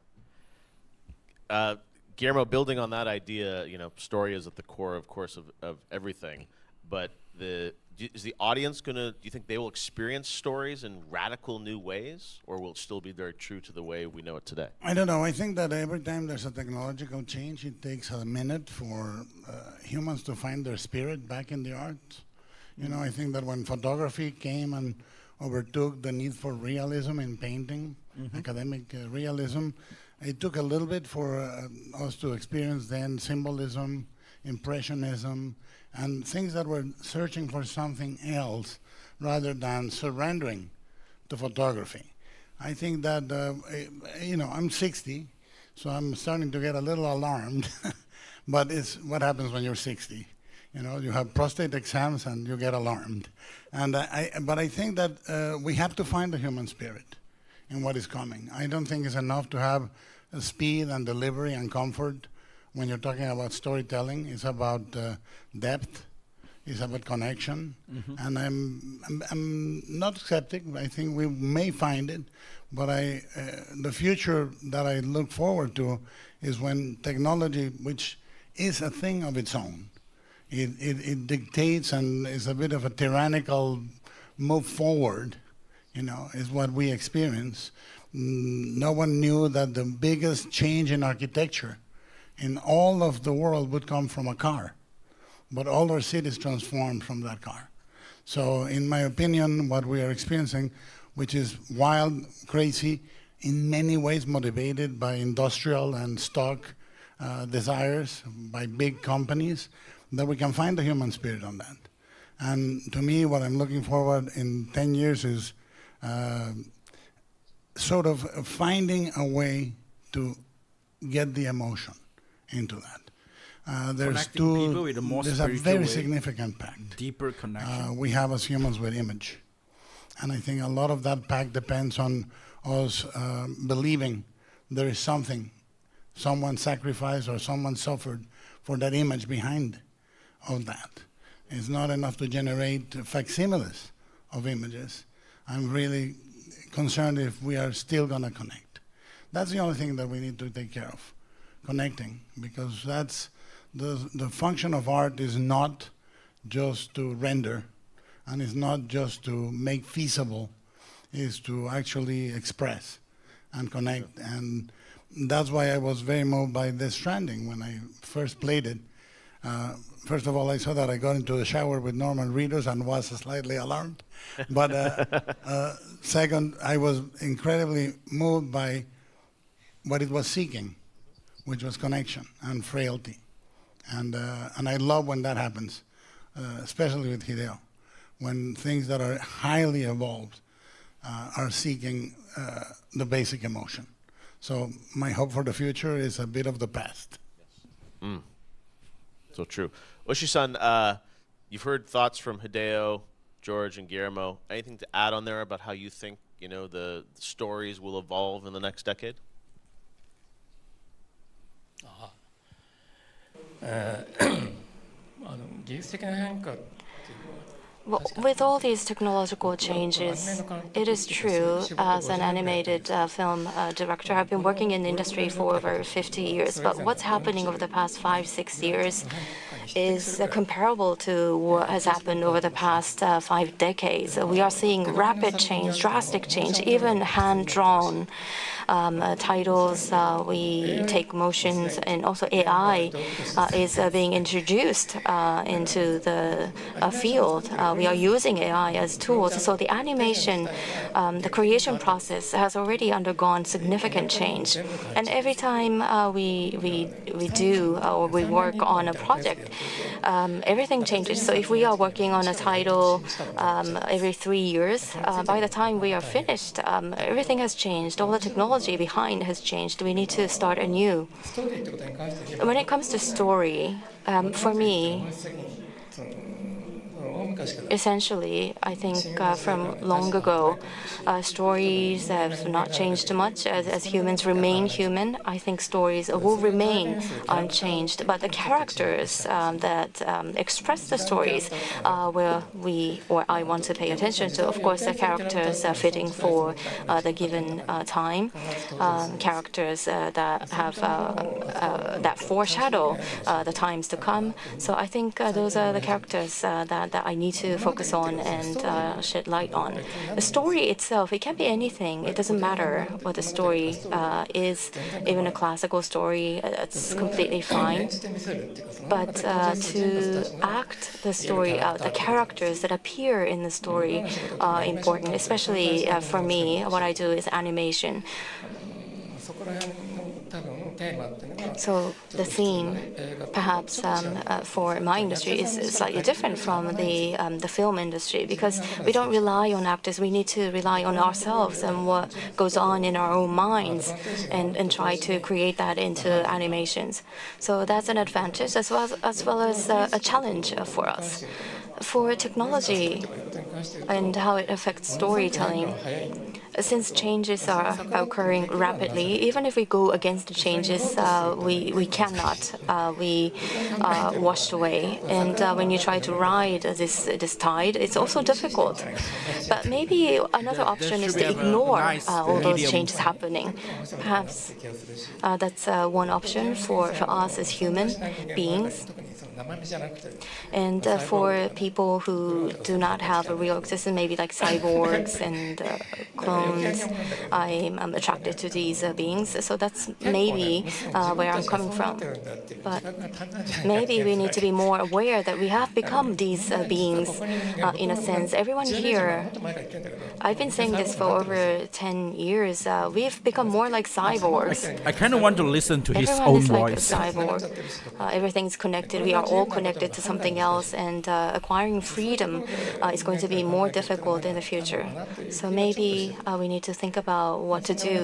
Guillermo, building on that idea, story is at the core, of course, of everything. But is the audience do you think they will experience stories in radical new ways, or will it still be very true to the way we know it today? I don't know. I think that every time there's a technological change, it takes a minute for humans to find their spirit back in the art. I think that when photography came and overtook the need for realism in painting, academic realism, it took a little bit for us to experience then symbolism, impressionism, and things that were searching for something else rather than surrendering to photography. I think that, I'm 60, so I'm starting to get a little alarmed, but it's what happens when you're 60. You have prostate exams and you get alarmed. But I think that we have to find the human spirit in what is coming. I don't think it's enough to have speed and delivery and comfort. When you're talking about storytelling, it's about depth, it's about connection, and I'm not skeptic. I think we may find it, but the future that I look forward to is when technology, which is a thing of its own, it dictates and is a bit of a tyrannical move forward, is what we experience. No one knew that the biggest change in architecture in all of the world would come from a car, but all our cities transformed from that car. So in my opinion, what we are experiencing, which is wild, crazy, in many ways motivated by industrial and stock desires by big companies, that we can find the human spirit on that. And to me, what I'm looking forward in 10 years is sort of finding a way to get the emotion into that. There's people with a more there's a spiritual very way, significant pact. deeper connection. We have as humans with image. And I think a lot of that pact depends on us believing there is something, someone sacrificed or someone suffered for that image behind of that. It's not enough to generate facsimiles of images. I'm really concerned if we are still going to connect. That's the only thing that we need to take care of, connecting, because that's the function of art is not just to render, and it's not just to make feasible, is to actually express and connect. And that's why I was very moved by Death Stranding when I first played it. First of all, I saw that I got into the shower with Norman Reedus and was slightly alarmed. But second, I was incredibly moved by what it was seeking, which was connection and frailty. And I love when that happens, especially with Hideo, when things that are highly evolved are seeking the basic emotion. So my hope for the future is a bit of the past. Mm. So true. Oshi-san, you've heard thoughts from Hideo, George, and Guillermo. Anything to add on there about how you think, you know, the stories will evolve in the next decade? Well, with all these technological changes, it is true, as an animated film director, I've been working in the industry for over 50 years, but what's happening over the past 5-6 years is comparable to what has happened over the past 5 decades. We are seeing rapid change, drastic change, even hand-drawn titles. We take motions, and also AI is being introduced into the field. We are using AI as tools. So the animation, the creation process has already undergone significant change. And every time we do or we work on a project, everything changes. So if we are working on a title every 3 years, by the time we are finished, everything has changed. All the technology behind has changed. We need to start anew. When it comes to story, for me, essentially, I think from long ago, stories have not changed much. As humans remain human, I think stories will remain unchanged. But the characters that express the stories where I want to pay attention to, of course, the characters fitting for the given time, characters that have that foreshadow the times to come. So I think those are the characters that I need to focus on and shed light on. The story itself, it can be anything. It doesn't matter what the story is. Even a classical story, it's completely fine. But to act the story out, the characters that appear in the story are important. Especially for me, what I do is animation. So the theme, perhaps for my industry, is slightly different from the film industry, because we don't rely on actors. We need to rely on ourselves and what goes on in our own minds, and try to create that into animations. So that's an advantage as well as a challenge for us. For technology and how it affects storytelling, since changes are occurring rapidly, even if we go against the changes, we cannot. We are washed away. And when you try to ride this tide, it's also difficult. But maybe another option is to ignore all those changes happening. Perhaps that's one option for us as human beings. And for people who do not have a real existence, maybe like cyborgs and clones, I'm attracted to these beings. So that's maybe where I'm coming from. But maybe we need to be more aware that we have become these beings in a sense. Everyone here, I've been saying this for over 10 years, we've become more like cyborgs. I kind of want to listen to his Everyone own is voice. like a cyborg. Everything's connected. We are all connected to something else, and acquiring freedom is going to be more difficult in the future. So maybe we need to think about what to do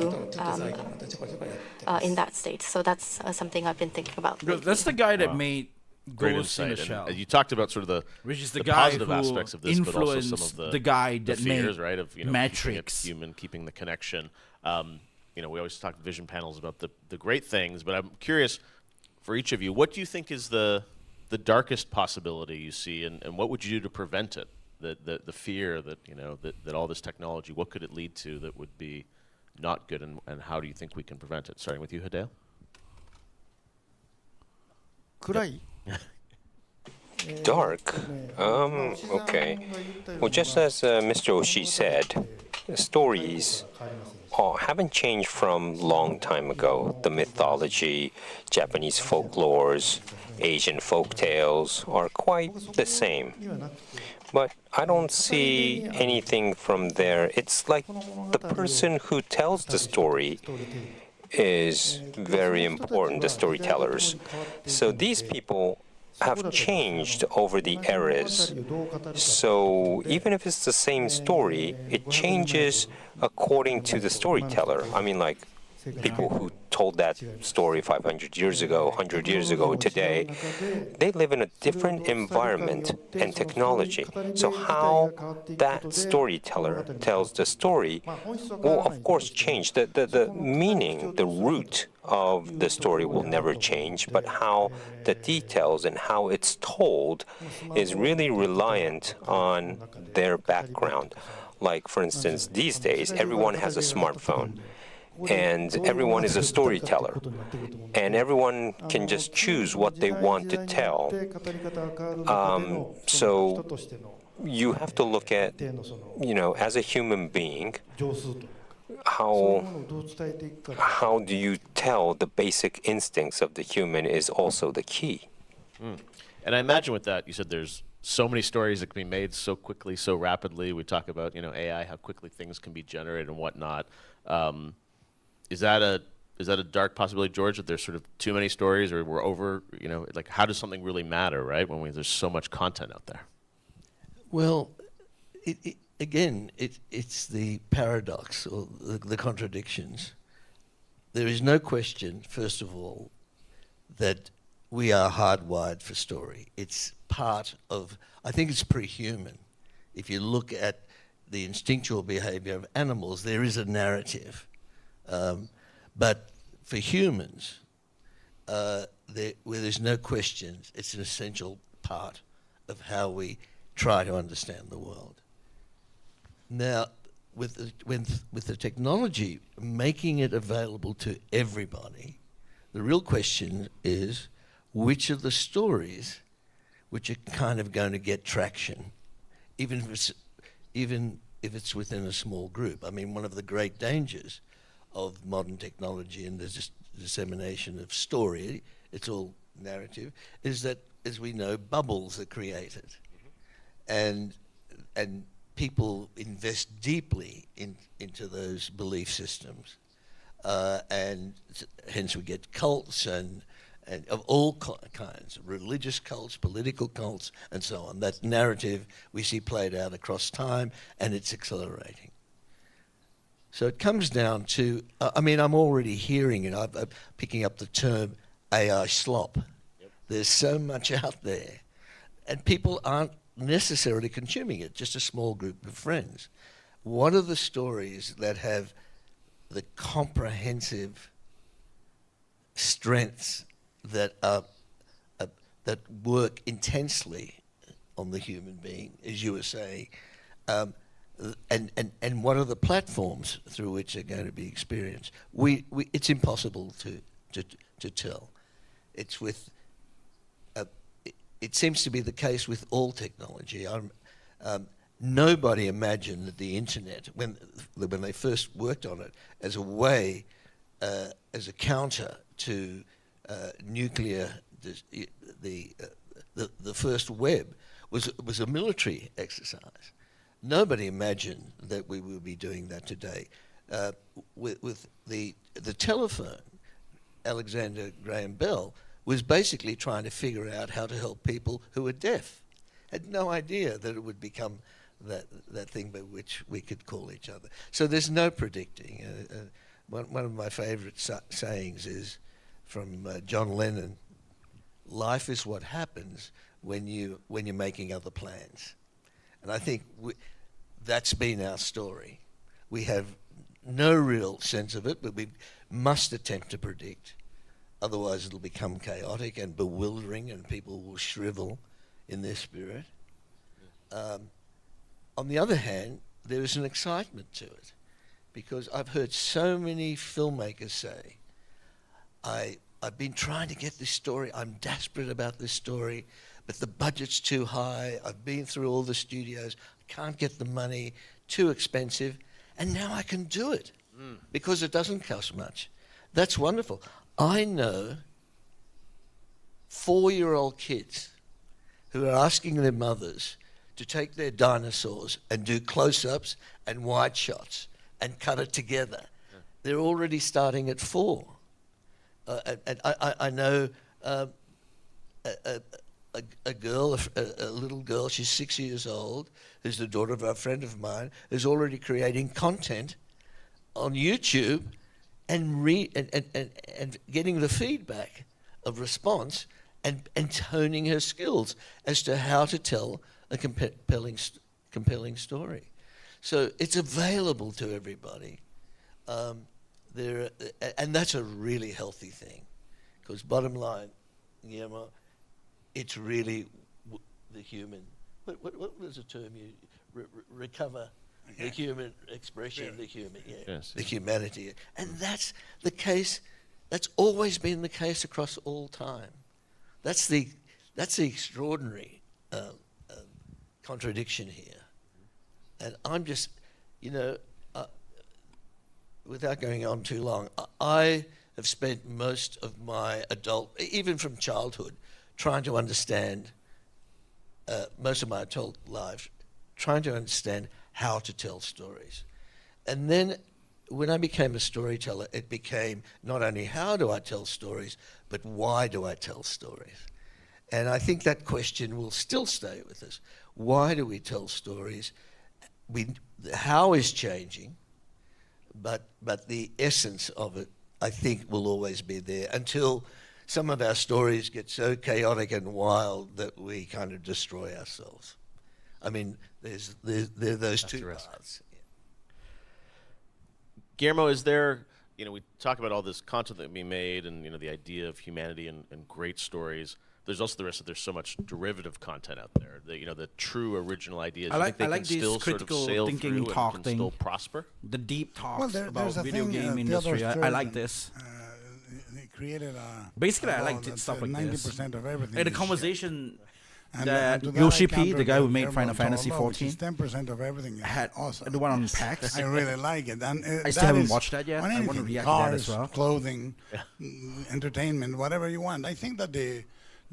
in that state. So that's something I've been thinking about lately. That's the guy that made great Ghost in the insight. Shell. And you talked about sort of the, which is the guy positive who aspects of this, but also some influenced of the guy that fears, made right? Of Matrix. keeping it human, keeping the connection. We always talk vision panels about the great things, but I'm curious for each of you, what do you think is the darkest possibility you see, and what would you do to prevent it? The fear that that all this technology, what could it lead to that would be not good, and how do you think we can prevent it? Starting with you, Hideo. Dark? Okay. Well, just as Mr. Oshii said, stories haven't changed from long time ago. The mythology, Japanese folklores, Asian folk tales are quite the same. But I don't see anything from there. It's like the person who tells the story is very important, the storytellers. So these people have changed over the eras. So even if it's the same story, it changes according to the storyteller. I mean, like people who told that story 500 years ago, 100 years ago, today, they live in a different environment and technology. So how that storyteller tells the story will, of course, change. The meaning, the root of the story will never change, but how the details and how it's told is really reliant on their background. Like, for instance, these days, everyone has a smartphone. And everyone is a storyteller, and everyone can just choose what they want to tell. So you have to look at, as a human being, how do you tell the basic instincts of the human is also the key. And I imagine with that, you said there's so many stories that can be made so quickly, so rapidly. We talk about, AI, how quickly things can be generated and whatnot. Is that a dark possibility, George, that there's sort of too many stories, or we're over, like how does something really matter, right, when there's so much content out there? Well, it's the paradox or the contradictions. There is no question, first of all, that we are hardwired for story. It's part of, I think it's pre-human. If you look at the instinctual behavior of animals, there is a narrative. But for humans, where there's no question, it's an essential part of how we try to understand the world. Now, with the technology making it available to everybody, the real question is which of the stories which are kind of going to get traction, even if it's within a small group. I mean, one of the great dangers of modern technology and the dissemination of story, it's all narrative, is that, as we know, bubbles are created. And people invest deeply into those belief systems. And hence we get cults and of all kinds, religious cults, political cults, and so on. That narrative we see played out across time, and it's accelerating. So it comes down to, I'm already hearing it. I'm picking up the term AI slop. Yep. There's so much out there, and people aren't necessarily consuming it, just a small group of friends. What are the stories that have the comprehensive strengths that that work intensely on the human being, as you were saying? And what are the platforms through which they're going to be experienced? It's impossible to tell. It's with it seems to be the case with all technology. Nobody imagined that the internet, when they first worked on it, as a way, as a counter to nuclear, the first web was a military exercise. Nobody imagined that we would be doing that today. With the telephone, Alexander Graham Bell was basically trying to figure out how to help people who were deaf. Had no idea that it would become that thing by which we could call each other. So there's no predicting. One of my favorite sayings is from John Lennon: "Life is what happens when you're making other plans." And I think that's been our story. We have no real sense of it, but we must attempt to predict. Otherwise, it'll become chaotic and bewildering, and people will shrivel in their spirit. On the other hand, there is an excitement to it, because I've heard so many filmmakers say, I've been trying to get this story, I'm desperate about this story, but the budget's too high, I've been through all the studios, I can't get the money, too expensive, and now I can do it because it doesn't cost much. That's wonderful. I know 4-year-old kids who are asking their mothers to take their dinosaurs and do close-ups and wide shots and cut it together. They're already starting at 4. And I know a little girl, she's 6 years old, who's the daughter of a friend of mine, who's already creating content on YouTube and getting the feedback of response and honing her skills as to how to tell a compelling story. So it's available to everybody. And that's a really healthy thing, because bottom line, Guillermo, it's really the human. What was the term you recover? The human expression, the human, the humanity, and that's the case. That's always been the case across all time. That's the extraordinary contradiction here. And I'm just, without going on too long, I have spent most of my even from childhood, trying to understand, most of my adult life, trying to understand how to tell stories. And then when I became a storyteller, it became not only how do I tell stories, but why do I tell stories? And I think that question will still stay with us. Why do we tell stories? How is changing, but the essence of it, I think, will always be there until some of our stories get so chaotic and wild that we kind of destroy ourselves. I mean, there are those two paths. Guillermo, is there, we talk about all this content that we made and, the idea of humanity and great stories. There's also the risk that there's so much derivative content out there. The true original ideas. I like this still critical sort of thinking talk and thing. Still prosper? The deep talks about there's a video thing, game industry. I like this. They created basically, I like stuff like 90% this. of everything. And the conversation and that to Yoshi I P, the guy who made counter Final Fantasy Guillermo, which 14, is 10% of everything. had awesome. the one on PAX. I really like it. And I still haven't watched that yet. On I want to anything, react cars, to that as well. clothing, entertainment, whatever you want. I think that the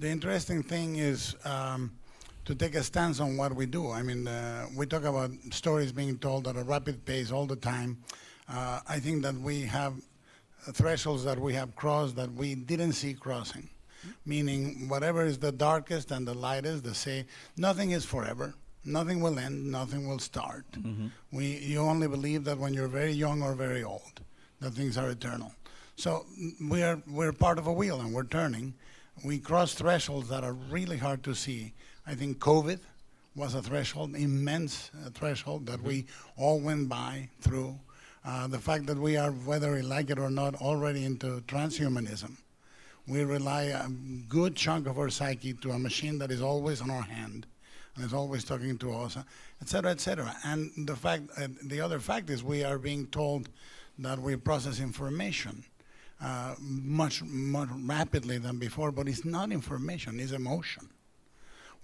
interesting thing is to take a stance on what we do. I mean, we talk about stories being told at a rapid pace all the time. I think that we have thresholds that we have crossed that we didn't see crossing. Meaning, whatever is the darkest and the lightest, they say nothing is forever, nothing will end, nothing will start. You only believe that when you're very young or very old, that things are eternal. So we're part of a wheel and we're turning. We cross thresholds that are really hard to see. I think COVID was a threshold, immense threshold that we all went through. The fact that we are, whether we like it or not, already into transhumanism. We rely a good chunk of our psyche to a machine that is always on our hand and is always talking to us, et cetera, et cetera. And the other fact is we are being told that we process information much more rapidly than before, but it's not information, it's emotion.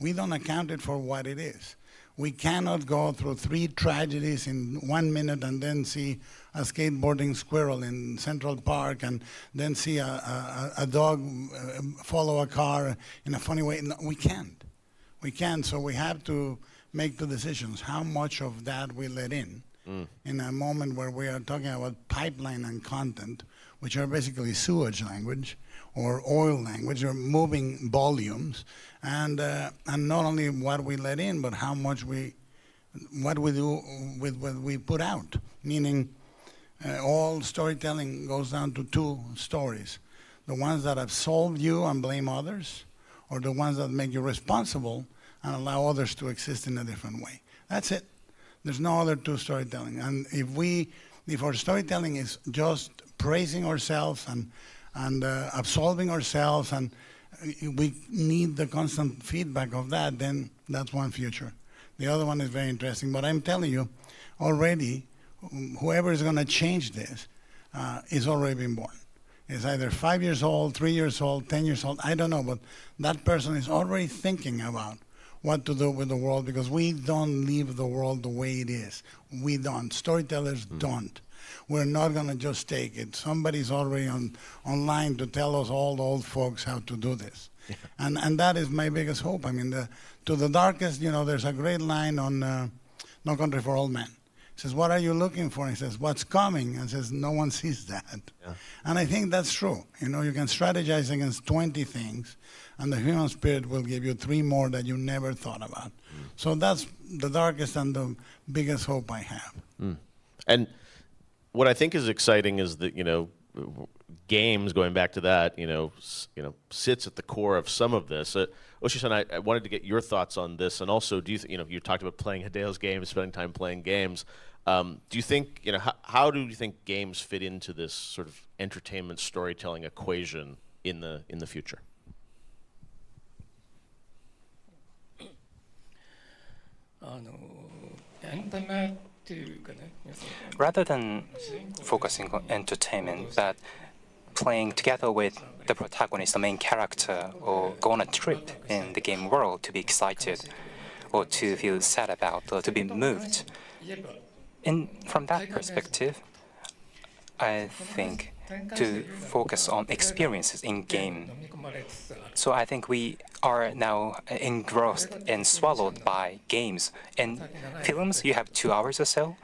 We don't account it for what it is. We cannot go through 3 tragedies in 1 minute and then see a skateboarding squirrel in Central Park and then see a dog follow a car in a funny way. No, we can't. We can't, so we have to make the decisions. How much of that we let in a moment where we are talking about pipeline and content, which are basically sewage language, or oil language, or moving volumes, and not only what we let in, but how much what we do with what we put out. Meaning, all storytelling goes down to two stories: the ones that absolve you and blame others, or the ones that make you responsible and allow others to exist in a different way. That's it. There's no other two storytelling. And if our storytelling is just praising ourselves and absolving ourselves, and we need the constant feedback of that, then that's one future. The other one is very interesting. But I'm telling you, already, whoever is going to change this is already been born. It's either 5 years old, 3 years old, 10 years old, I don't know, but that person is already thinking about what to do with the world, because we don't leave the world the way it is. We don't. Storytellers don't. We're not going to just take it. Somebody's already online to tell us, all the old folks, how to do this. Yeah. And that is my biggest hope. I mean, to the darkest, there's a great line on No Country for Old Men. It says, what are you looking for? And he says, what's coming? And says, no one sees that. Yeah. And I think that's true. You can strategize against 20 things, and the human spirit will give you 3 more that you never thought about. So that's the darkest and the biggest hope I have. And what I think is exciting is that, games, going back to that, sits at the core of some of this. Oshi-san, I wanted to get your thoughts on this, and also, do you you talked about playing Hideo's games, spending time playing games. Do you think, how do you think games fit into this sort of entertainment storytelling equation in the future? Rather than focusing on entertainment, but playing together with the protagonist, the main character, or go on a trip in the game world to be excited, or to feel sad about, or to be moved. From that perspective, I think to focus on experiences in game. So I think we are now engrossed and swallowed by games. In films, you have 2 hours or so.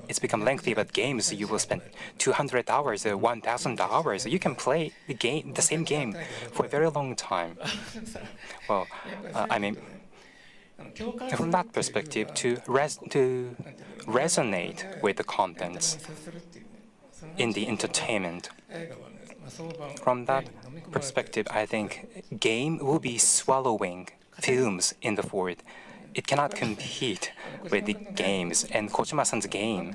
It's become lengthy, but games, you will spend 200 hours or 1,000 hours. You can play the same game for a very long time. Well, from that perspective, to resonate with the contents in the entertainment. From that perspective, I think game will be swallowing films in the forward. It cannot compete with the games. And Kojima-san's game,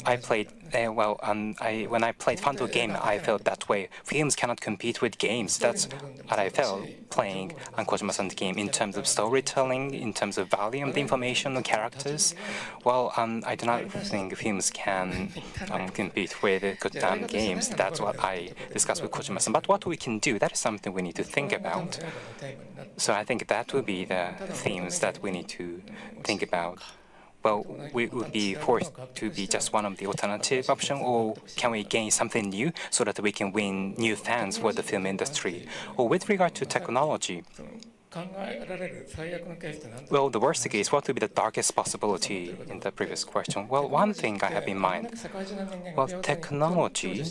I played, when I played Fando game, I felt that way. Films cannot compete with games. That's what I felt playing on Kojima-san's game in terms of storytelling, in terms of volume, the information, the characters. Well, I do not think films can compete with games. That's what I discussed with Kojima-san. But what we can do, that is something we need to think about. So I think that will be the themes that we need to think about. Well, we would be forced to be just one of the alternative options, or can we gain something new so that we can win new fans for the film industry? Or with regard to technology, well, the worst case, what would be the darkest possibility in the previous question? Well, one thing I have in mind, well, technology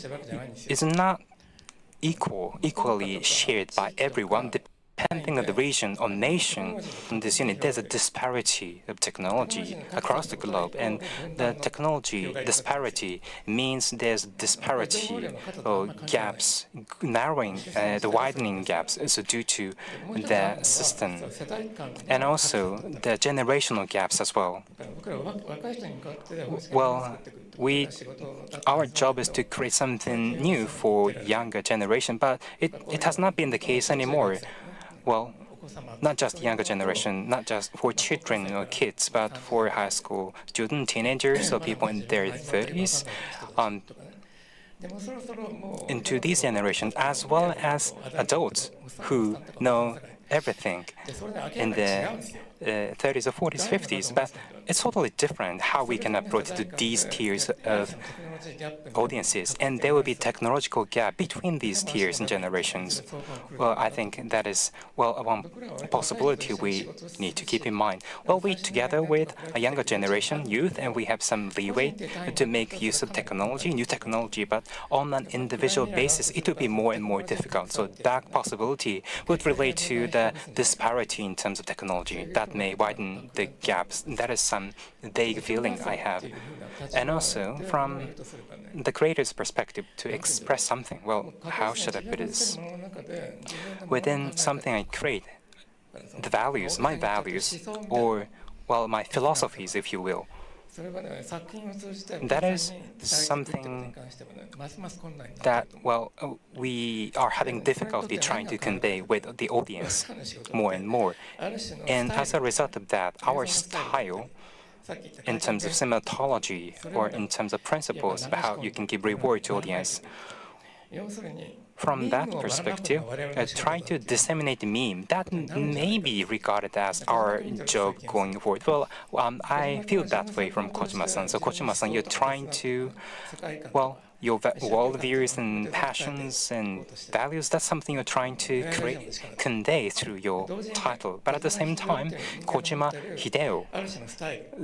is not equally shared by everyone. Depending on the region or nation in this unit, there's a disparity of technology across the globe, and the technology disparity means there's disparity or gaps, narrowing, the widening gaps is due to the system, and also the generational gaps as well. Well, our job is to create something new for younger generation, but it has not been the case anymore. Well, not just younger generation, not just for children or kids, but for high school students, teenagers, or people in their 30s. Into these generations, as well as adults who know everything in the 30s or 40s, 50s, but it's totally different how we can approach these tiers of audiences, and there will be technological gap between these tiers and generations. Well, I think that is, well, one possibility we need to keep in mind. Well, we together with a younger generation, youth, and we have some leeway to make use of technology, new technology, but on an individual basis, it will be more and more difficult. So that possibility would relate to the disparity in terms of technology that may widen the gaps. That is some vague feeling I have. And also, from the creator's perspective, to express something, well, how should I put this? Within something I create, the values, my values, or, well, my philosophies, if you will, that is something that, well, we are having difficulty trying to convey with the audience more and more. And as a result of that, our style, in terms of semiology or in terms of principles of how you can give reward to audience, from that perspective, trying to disseminate the meme, that may be regarded as our job going forward. Well, I feel that way from Kojima-san. So Kojima-san, you're trying to, well, your worldviews and passions and values, that's something you're trying to convey through your title. But at the same time, Kojima Hideo,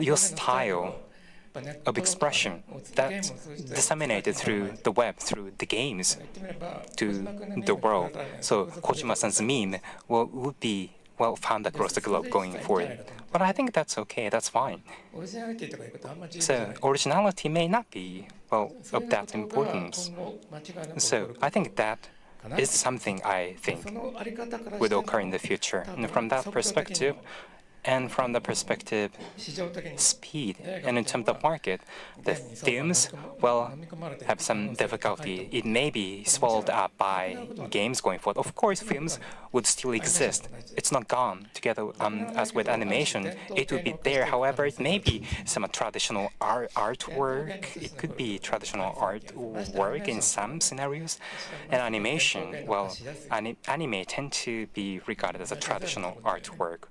your style of expression that's disseminated through the web, through the games, to the world. So Kojima-san's meme would be, well, found across the globe going forward. But I think that's okay, that's fine. So originality may not be, well, of that importance. So I think that is something I think would occur in the future. And from that perspective, and from the perspective speed, and in terms of market, the films, well, have some difficulty. It may be swallowed up by games going forward. Of course, films would still exist. It's not gone. Together, as with animation, it would be there. However, it may be some traditional artwork. It could be traditional artwork in some scenarios. And animation, well, anime tend to be regarded as a traditional artwork.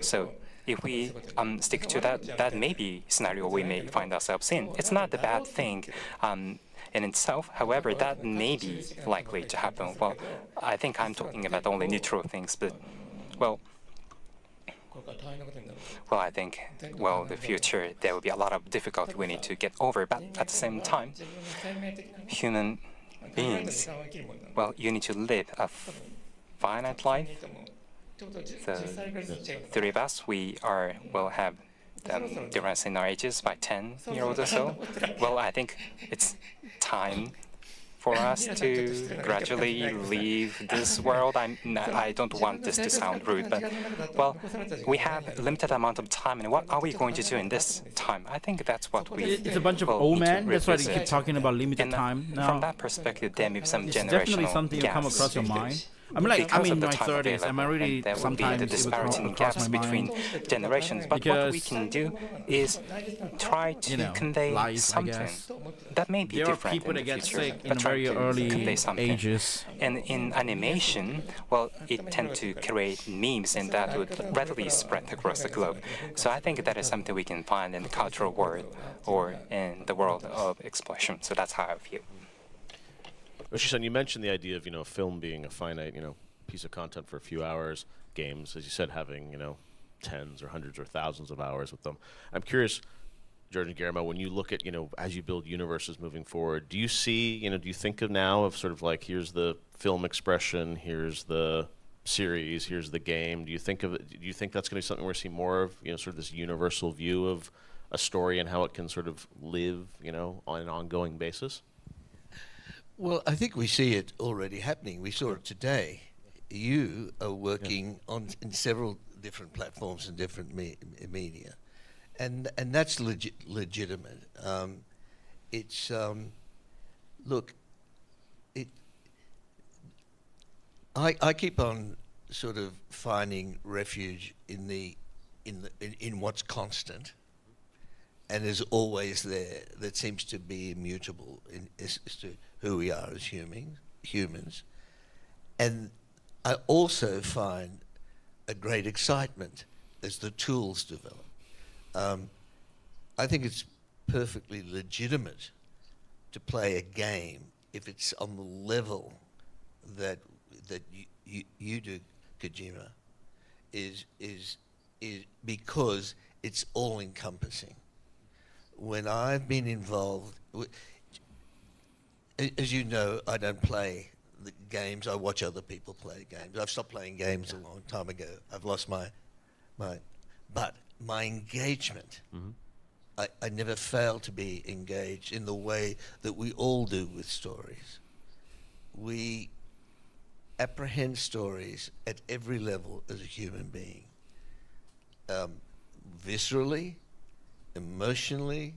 So if we stick to that, that may be a scenario we may find ourselves in. It's not a bad thing in itself. However, that may be likely to happen. Well, I think I'm talking about only neutral things, but, well, I think, well, the future, there will be a lot of difficulty we need to get over. But at the same time, human beings, well, you need to live a finite life. The three of us, we are, well, have difference in our ages by 10 years old or so. Well, I think it's time for us to gradually leave this world. I don't want this to sound rude, but, well, we have a limited amount of time, and what are we going to do in this time? I think that's what we It's a bunch of old men. That's why they keep talking about limited time now. From that perspective, there may be some generational definitely something will come across your mind. I'm like, I'm in my 30s. Am I really sometimes the disparity in gaps between generations? But what we can do is try to convey something that may be different in the future, but try to convey something. And in animation, well, it tends to create memes, and that would readily spread across the globe. So I think that is something we can find in the cultural world or in the world of exploration. So that's how I feel. Yoshi-san, you mentioned the idea of, film being a finite, piece of content for a few hours, games, as you said, having, tens or hundreds or thousands of hours with them. I'm curious, George and Guillermo, when you look at, as you build universes moving forward, do you see, do you think of now of sort of like, here's the film expression, here's the series, here's the game? Do you think that's going to be something we're seeing more of, sort of this universal view of a story and how it can sort of live, on an ongoing basis? Well, I think we see it already happening. We saw it today. You are working in several different platforms and different media, and that's legitimate. It's look, I keep on sort of finding refuge in what's constant, and is always there. That seems to be immutable as to who we are as humans. And I also find a great excitement as the tools develop. I think it's perfectly legitimate to play a game if it's on the level that you do, Kojima, is because it's all encompassing. When I've been involved, as you know, I don't play the games. I watch other people play games. I've stopped playing games a long time ago. I've lost but my engagement. I never fail to be engaged in the way that we all do with stories. We apprehend stories at every level as a human being. Viscerally, emotionally,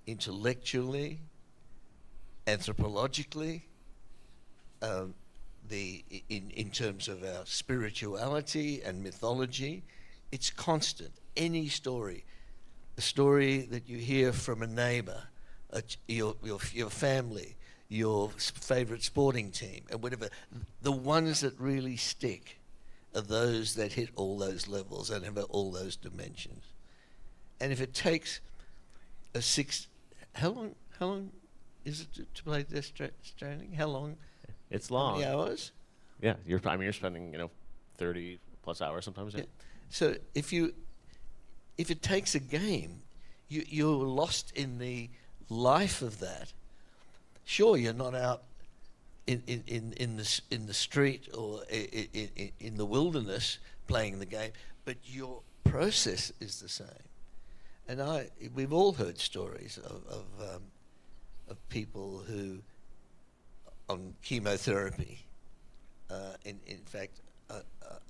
intellectually, anthropologically, in terms of our spirituality and mythology. It's constant. Any story, a story that you hear from a neighbor, your family, your favorite sporting team, and whatever, the ones that really stick are those that hit all those levels and have all those dimensions. And if it takes how long is it to play Death Stranding? How long? It's long. How many hours? Yeah, you're spending 30 plus hours sometimes. Yeah. So if it takes a game, you're lost in the life of that. Sure, you're not out in the street or in the wilderness playing the game, but your process is the same. And we've all heard stories of people who on chemotherapy. In fact,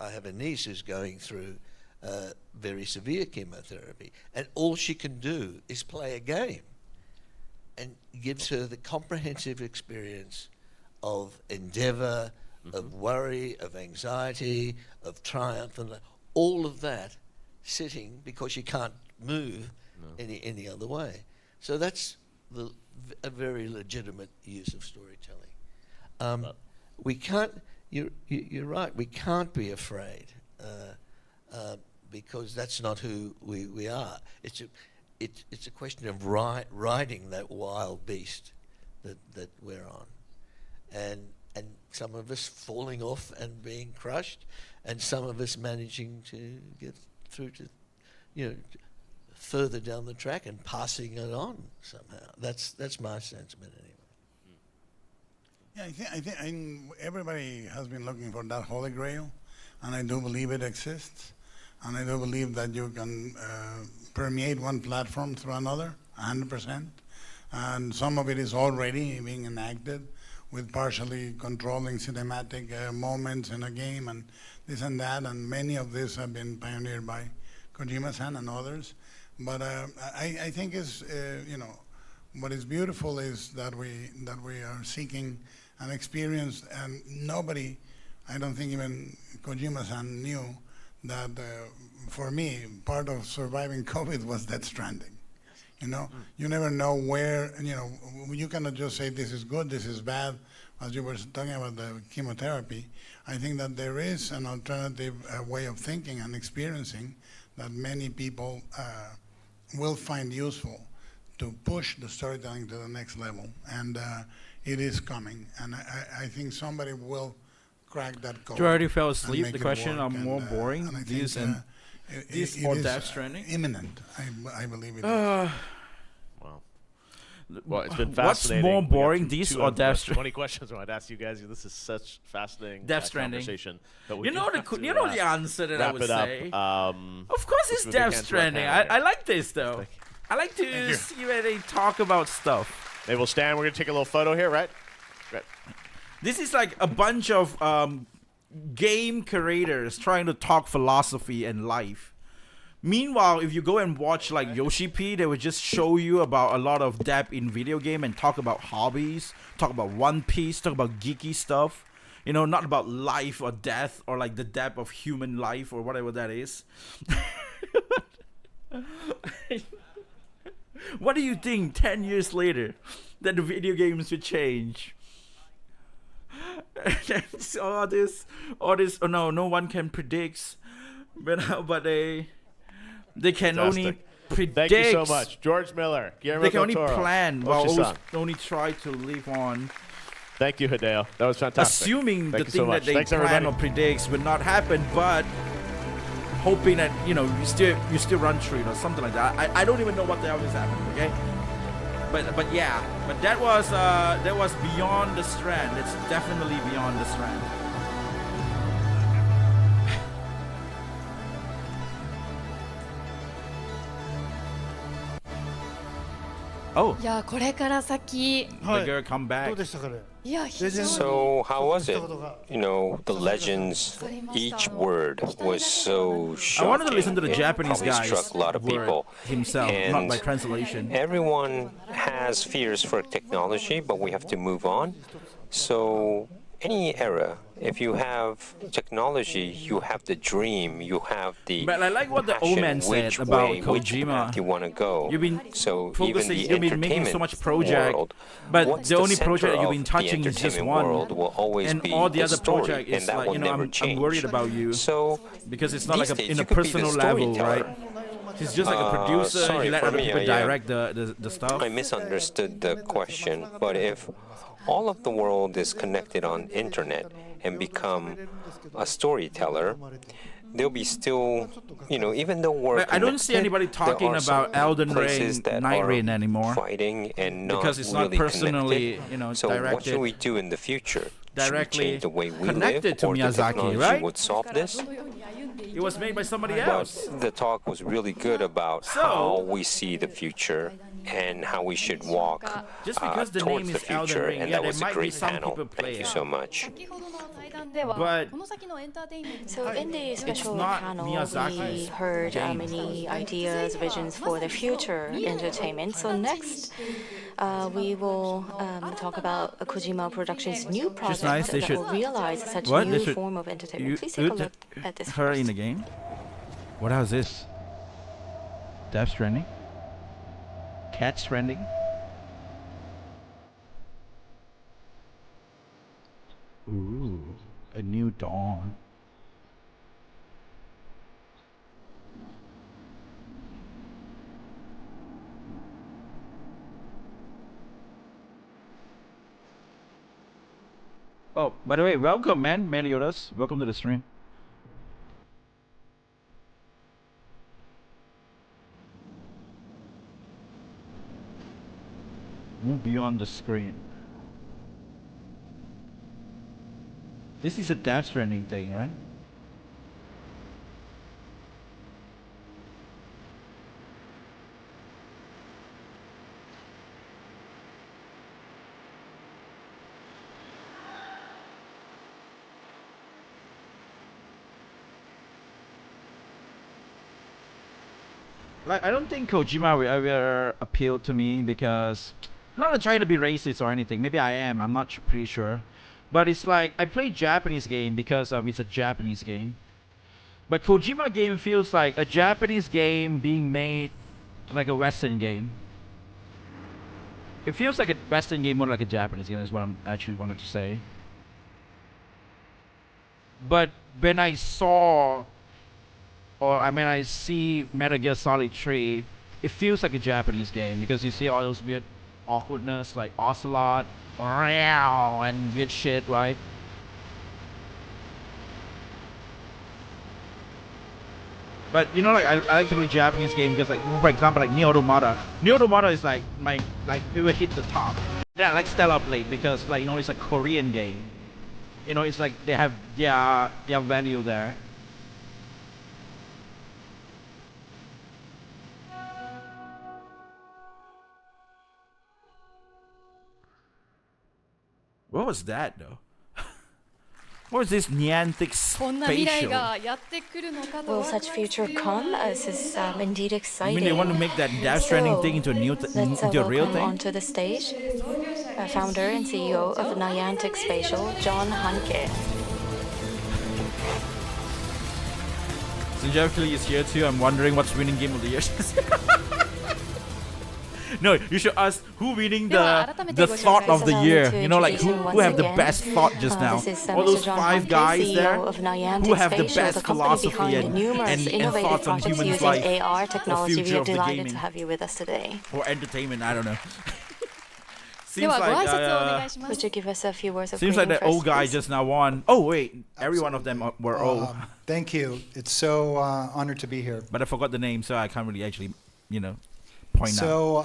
I have a niece who's going through very severe chemotherapy, and all she can do is play a game, and gives her the comprehensive experience of endeavor, of worry, of anxiety, of triumph, and all of that sitting because she can't move any other way. So that's a very legitimate use of storytelling. We can't. You're right. We can't be afraid because that's not who we are. It's a question of riding that wild beast that we're on, and some of us falling off and being crushed, and some of us managing to get through to further down the track and passing it on somehow. That's my sentiment anyway. Yeah, I think everybody has been looking for that Holy Grail, and I do believe it exists, and I do believe that you can permeate one platform through another, 100%, and some of it is already being enacted with partially controlling cinematic moments in a game and this and that, and many of these have been pioneered by Kojima-san and others. But I think what is beautiful is that we are seeking an experience, and nobody, I don't think even Kojima-san knew that for me, part of surviving COVID was Death Stranding. You never know where, you cannot just say this is good, this is bad. As you were talking about the chemotherapy, I think that there is an alternative way of thinking and experiencing that many people will find useful to push the storytelling to the next level. And it is coming. And I think somebody will crack that code. You already fell asleep. The question are more boring. These or Death Stranding? Imminent. I believe it is. Wow. Well, it's been fascinating. What's more boring, these or Death Stranding? 20 questions I wanted to ask you guys. This is such fascinating Death Stranding conversation. You know the answer that I would say. Of course, it's Death Stranding. I like this though. I like to see where they talk about stuff. Maybe we'll stand. We're gonna take a little photo here, right? Right. This is like a bunch of game creators trying to talk philosophy and life. Meanwhile, if you go and watch like Yoshi P, they would just show you about a lot of depth in video game and talk about hobbies, talk about One Piece, talk about geeky stuff. Not about life or death or like the depth of human life or whatever that is. What do you think 10 years later that the video games would change? all this, no one can predict. But They can only predict. Thank you so much. George Miller, Guillermo They can only del Toro, plan while Oshi-san. only try to live on. Thank you, Hideo. That was fantastic. Assuming Thank the you so thing that much. they Thanks, plan everybody. or predicts will not happen, but hoping that you still run through it or something like that. I don't even know what the hell is happening. Okay, but that was beyond the Strand. It's definitely beyond the Strand. Oh, いやこれから先 the girl come back. いや非常に So how was it? You know, the legends, each word was so I shocking. wanted to listen to the It Japanese probably guy's struck a lot of word people. himself, not And by translation. Everyone has fears for technology, but we have to move on. So any era, if you have technology, you have the dream, you have the But I like what the old passion, man said which about way, which Kojima. path you want to go. You've been so even focusing, the you've been making so entertainment much project, world, but what's the only center project that you've been of touching the is just entertainment one, world will always and be all the other story, project and is that like will never I'm change. worried about you. So because it's not like these days in a you could be the personal level, storyteller. right? He's just like a producer. Sorry, He let for other me, people I, direct the stuff. I misunderstood the question, but if all of the world is connected on internet and become a storyteller, there'll be still, even though we're But I don't see anybody talking there are some about Elden places Ring, that Night are Rain anymore. fighting and not Because it's not really personally, connected. So what directed. should we do in the future? Directly should we change the way we connected live, to or the Miyazaki, technology right? would solve this? It was made by somebody else. But the talk was really good about how we see the future and how we should walk Just because the towards name the is Elden future, Ring, and yeah, that there was a might be great some panel. people play Thank you it. so much. But So in the special not panel, Miyazaki's we heard game. many ideas, visions for the future entertainment. So next, we will talk about Kojima Productions' new project nice. They that should- will realize such What? new They should- form of entertainment. You- Please take a look at this her first. in the game. What else is this? Death Stranding. Cat Stranding. Ooh, a new dawn. Oh, by the way, welcome, man, Meliodas. Welcome to the stream. Move beyond the screen. This is a Death Stranding thing, right? Like, I don't think Kojima will ever appeal to me because I'm not trying to be racist or anything. Maybe I am. I'm not pretty sure. But it's like I play Japanese game because it's a Japanese game. But Kojima game feels like a Japanese game being made like a Western game. It feels like a Western game more like a Japanese game is what I'm actually wanted to say. But when I saw I see Metal Gear Solid 3, it feels like a Japanese game because you see all those weird awkwardness like Ocelot and weird shit, right? But like I like to play Japanese game because for example Nier Automata. Nier Automata is like it will hit the top. Yeah, I like Stellar Blade because it's a Korean game. It's like they have their value there. What was that though? What was this Niantic こんな未来 spatial? がやってくるのかと Will ワクワ such ク future するよう come? な This is indeed I exciting. mean, they want to make that Death Stranding thing into a Let's into a real welcome thing. onto the stage founder and CEO of Niantic Spatial, John Hanke. Since Jeffu is here too, I'm wondering what's winning game of the year. No, you should ask who winning the では改めてご紹介 thought of the year. to You know, like introduce who you have the once best again. thought just now. This is All Mr. those John 5 Humphrey, guys CEO there of Niantic who have the Spatial, best the company philosophy behind numerous and innovative thoughts on projects human using life AR or technology. We future are of the delighted gaming to have you with us today. or entertainment. I don't know. で Seems はご挨 like 拶をお願いします Would you give us a few words of seems like greeting that old first, guy please? just now won. Oh wait, every one of them were old. Thank you. It's so honored to be here. But I forgot the name, so I can't really actually, point out. So,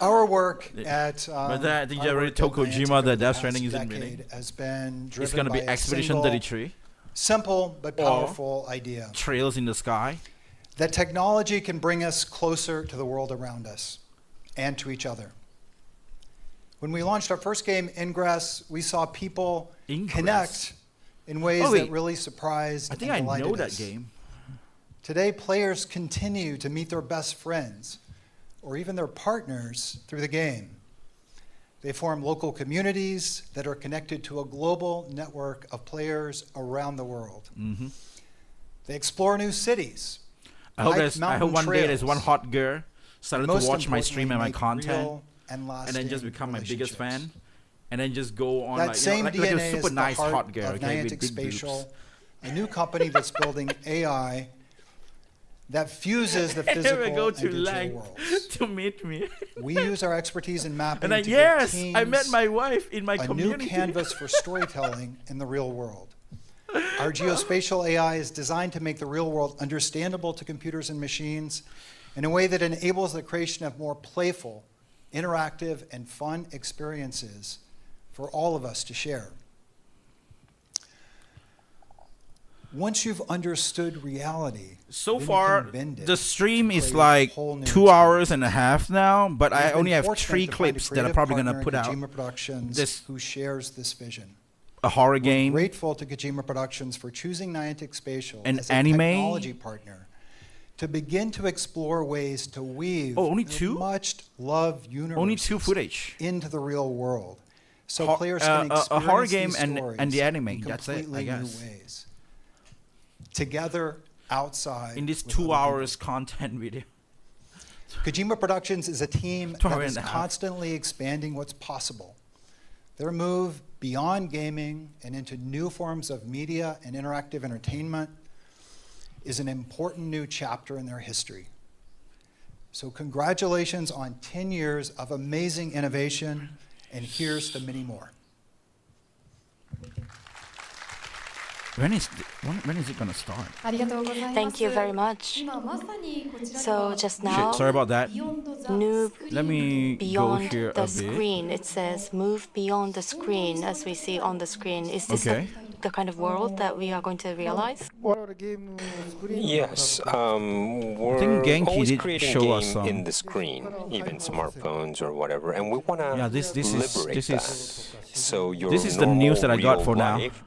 our work at But I think you our already work told at Niantic Kojima over that the Death past Stranding isn't decade winning. has been It's driven gonna be by a Expedition single, 33 simple but or powerful idea Trails in the Sky. that technology can bring us closer to the world around us and to each other. When we launched our first game, Ingress, we saw people connect in ways Oh, wait. that really surprised I think and I delighted know that us. game. Today, players continue to meet their best friends or even their partners through the game. They form local communities that are connected to a global network of players around the world. Mhm. They explore new cities. I hope hike mountain one day there's trails, one hot girl started to most watch my stream and my importantly, make content, real and and then just lasting become my biggest relationships. fan, and then just go on That like, same like DNA a super is nice the heart hot girl, of okay, with Niantic big boobs. Spatial, a new company that's building AI that fuses the I never physical go and to digital like worlds. to meet me. We use our expertise in mapping And I, to yes, give I met teams my wife in my a community. new canvas for storytelling in the real world. Our geospatial AI is designed to make the real world understandable to computers and machines in a way that enables the creation of more playful, interactive, and fun experiences for all of us to share. Once you've understood reality, So then you far, can bend it the stream to is create a like whole new 2 hours and a half now, but We've I been only have fortunate 3 to find a clips that I'm creative probably gonna partner in put out. Kojima Productions This who shares this vision. a horror We're game, grateful to Kojima Productions for choosing Niantic Spatial An as a anime? technology partner to begin to explore ways to weave only the 2? much-loved universe Only 2 footage. into the real world, so Ho- players can a experience horror game these and stories the anime. in That's it, I completely guess. new ways. Together, outside. In this with 2 other hours content video. Kojima Productions is a team 2 that hours is and a half. constantly expanding what's possible. Their move beyond gaming and into new forms of media and interactive entertainment is an important new chapter in their history. So congratulations on 10 years of amazing innovation, and here's to many more. When is it gonna start? ありがとうございます Thank you very much. 今まさにこちらで So は just now, Shit, sorry about that. move Let me go beyond here the a bit. screen. It says move beyond the screen as we see on the screen. Is this Okay. the kind of world that we are going to realize? Yes, think we're Genki always did creating show us game some. in the screen, even smartphones or whatever, and we want to Yeah, this liberate is that. So your this is the news that I got normal for now. life,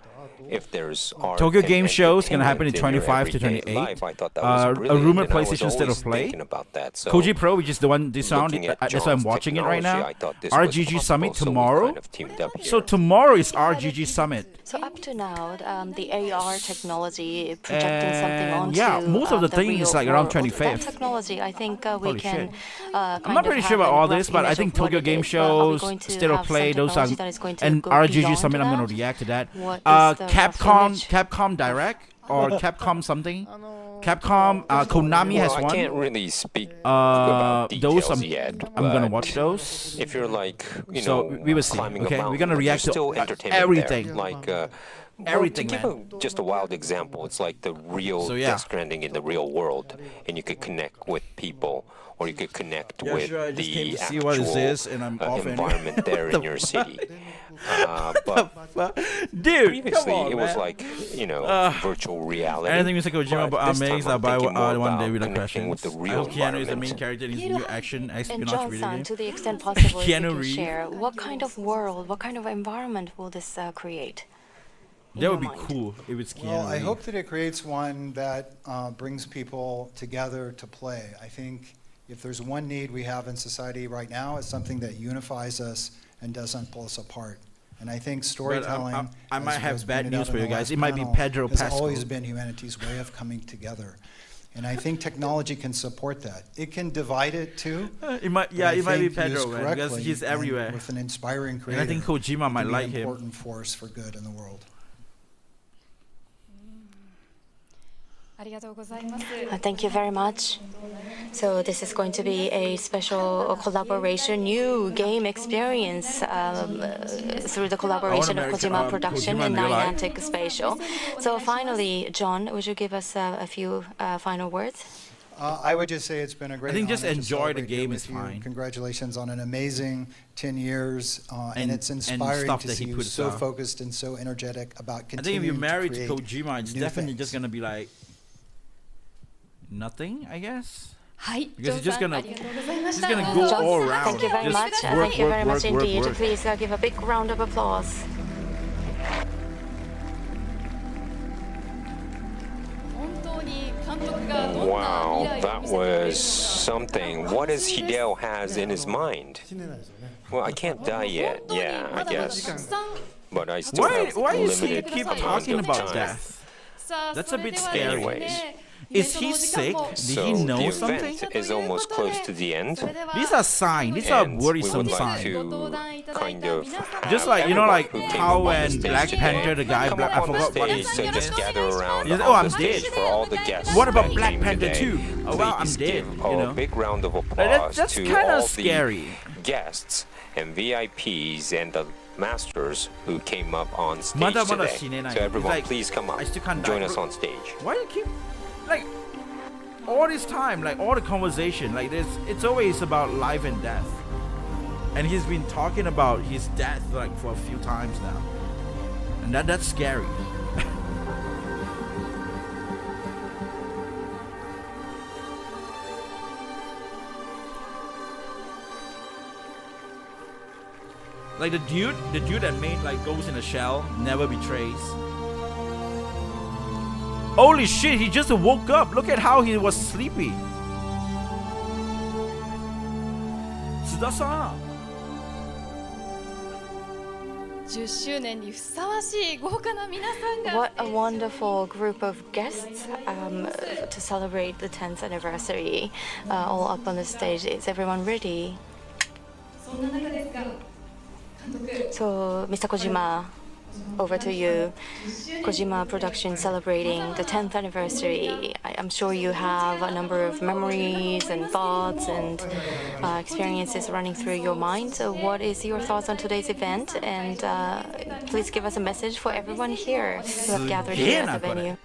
if there's art Tokyo and Game Show is gonna happen in entertainment 25 to everyday 28. life, I thought that was A brilliant, rumored and I was PlayStation State of always Play. thinking about that. So Koji Pro, which is the one this round. looking at That's why I'm John's watching it right now. technology, I thought this was RGG possible, Summit so we tomorrow. kind of teamed up So here. tomorrow is RGG Summit. So up to now, the AR technology projecting something And onto yeah, most of the thing real is like around world. That 25th. technology, I think we Holy can. shit. I'm I'm not pretty sure about all this, but I think Tokyo Game Shows, State of Play, those are, and RGG Summit. I'm gonna react to that. What is the Capcom Direct or Capcom something. Capcom, Konami has Well, I one. can't really speak about those details yet. I'm gonna but watch those. If you're like, So we will see. climbing a Okay, we're mountain, gonna but react there's to still entertainment everything. there. Like, Everything, to give just a wild example, it's like the real So, yeah. Death Stranding in the real world, and you could connect with people, or you could connect Yeah, with sure, I just came the to see what this actual is, and I'm off anyway. environment there in your city. But Dude, previously come on, it was man. like, virtual reality. Anything Mr. Kojima but this time makes, I'm I'll buy thinking more one day about with a connecting question. with the I real hope Keanu is the main environment. character in his new action And espionage video John-san, game. to the extent possible, if you Keanu can Reeves. share, what kind of world, what kind of environment will this create? That would be cool if it's Keanu Well, I Reeves. hope that it creates one that brings people together to play. I think if there's one need we have in society right now, it's something that unifies us and doesn't pull us apart. And I think storytelling, I might as have was bad pointed news out for in you the guys. last It might be panel, Pedro has Pascal. always been humanity's way of coming together. And I think technology can support that. It can divide it too. It might, but I it might be think Pedro, used man, because correctly he's and everywhere. with an inspiring creator, And I think Kojima it might can be like an him. important force for good in the world. Thank you very much. So this is going to be a special collaboration, new game experience through the collaboration of Kojima Production Kojima and in real life. Niantic Spatial. So finally, John, would you give us a few final words? I would just say it's been a great think just honor to enjoy the celebrate here game with is you. fine. Congratulations on an amazing 10 years, and And- it's and inspiring stuff to that see he you puts so out. focused and so energetic about I think if continuing you're married to create Kojima, it's new definitely things. just gonna be like nothing, I guess. はい、 Because he's just ジョンさん gonna, ありがとうございまし he's た。 gonna go John, all around. thank you very Just much. work, Thank you work, very much work, work, indeed. work. Please give a big round of applause. 本当に監督がどんな Wow, 未来を that 見せてくれる was something. What does Hideo has in his mind? Well, I can't die yet. Yeah, I guess. But I still Why, have why is he limited keep amount talking of about time. death? さあ That's そ a れ bit では scary. ですね Is he sick? Did So he know the something? event is almost close to the end. These are signs. These are And we worrisome would like signs. to kind of Just like, you know, like everyone who came how up on when stage Black today Panther, the guy, come Black, up I on the forgot what stage, so just gather around Yes, on oh, the I'm stage dead. for all the guests. What about that Black came Panther today. 2? Oh, well, I'm Please dead, give you a know. big round of Like, applause that's to kind all of scary. the guests and VIPs and the masters who came up on stage まだまだ today. 死ねない。 So everyone, Like, please come up, I still can't join die. us on stage. Why do you keep, like, all this time, like all the conversation, like this, it's always about life and death. And he's been talking about his death like for a few times now, and that's scary. Like the dude that made like Ghost in a Shell never betrays. Holy shit, he just woke up. Look at how he was sleepy. Tsuda-san. 10周年にふさわしい豪華な皆さんが What a wonderful group of guests to celebrate the 10th anniversary, all up on the stage. Is everyone ready? そんな中ですが監督 So, Mr. Kojima, over to you. Kojima Production celebrating the 10th anniversary. I'm sure you have a number of memories and thoughts and experiences running through your mind. So what is your thoughts on today's event? And please give us a message for everyone here who have gathered here at the venue.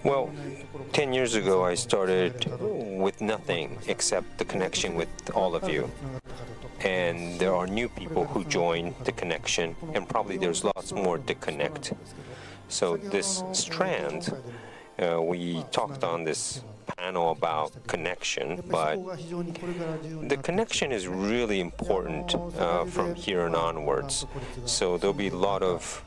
Well, 10 years ago, I started with nothing except the connection with all of you. And there are new people who join the connection, and probably there's lots more to connect. So this Strand, we talked on this panel about connection, but the connection is really important from here on onwards. So there'll be a lot of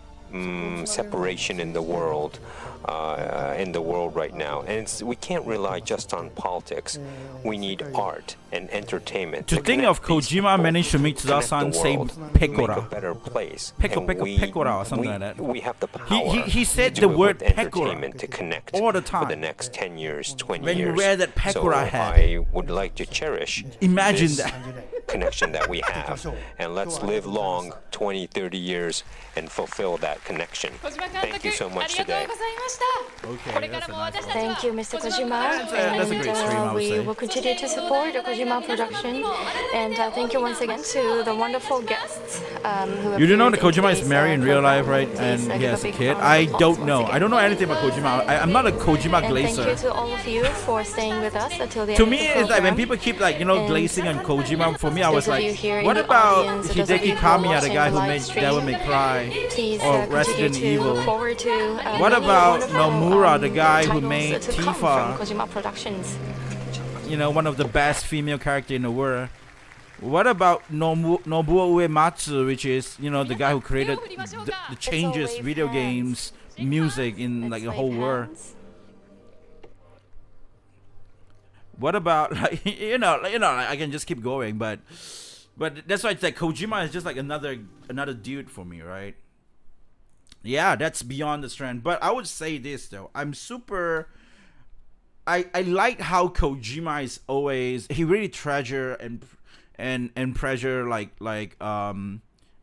separation in the world right now, and we can't rely just on politics. We need art and entertainment. To think of Kojima managed to make Tsuda-san save Make a Pecora. better place. Pecora or something like that. We have the power. He said to the do it word with Pecora entertainment to connect all the for the time. next 10 years, 20 When you years. wear that Pecora so hat. I would like to cherish Imagine this that. connection that we have, and let's live long, 20, 30 years, and fulfill that connection. 小島監 Thank you 督 so あ much りがとう today. ございました Okay, これからも私たちは Thank you, Mr. 小島 Kojima. プロダクション That's a great stream, I would we say. will continue to support Kojima Production. And thank you once again to the wonderful guests who have You do know that appeared in Kojima is today's, married in real life, right? program. And Please, he give has a big kid. round of I applause don't once know. again. I don't know anything about Kojima. I'm not a Kojima And thank you glazer. to all of you for staying with us until the To end me, of the it's like when program. people keep like, you know, glazing on Kojima. For me, I was Those of you like, here in what the about audience, those of you Hideki who are Kamiya, the watching guy the who live made stream, Devil May Cry Please or continue Resident to Evil? look forward to What many about wonderful, Nomura, the guy who titles made to come Tifa? from Kojima Productions. You know, one of the best female character in the world. What about Nobuo Uematsu, which is, you know, the guy who created the changes wave video hands. games, music in like the whole world? What about like you know, I can just keep going, but that's why it's like Kojima is just like another dude for me, right? Yeah, that's beyond the Strand. But I would say this though, I'm super I like how Kojima is always, he really treasure and pressure like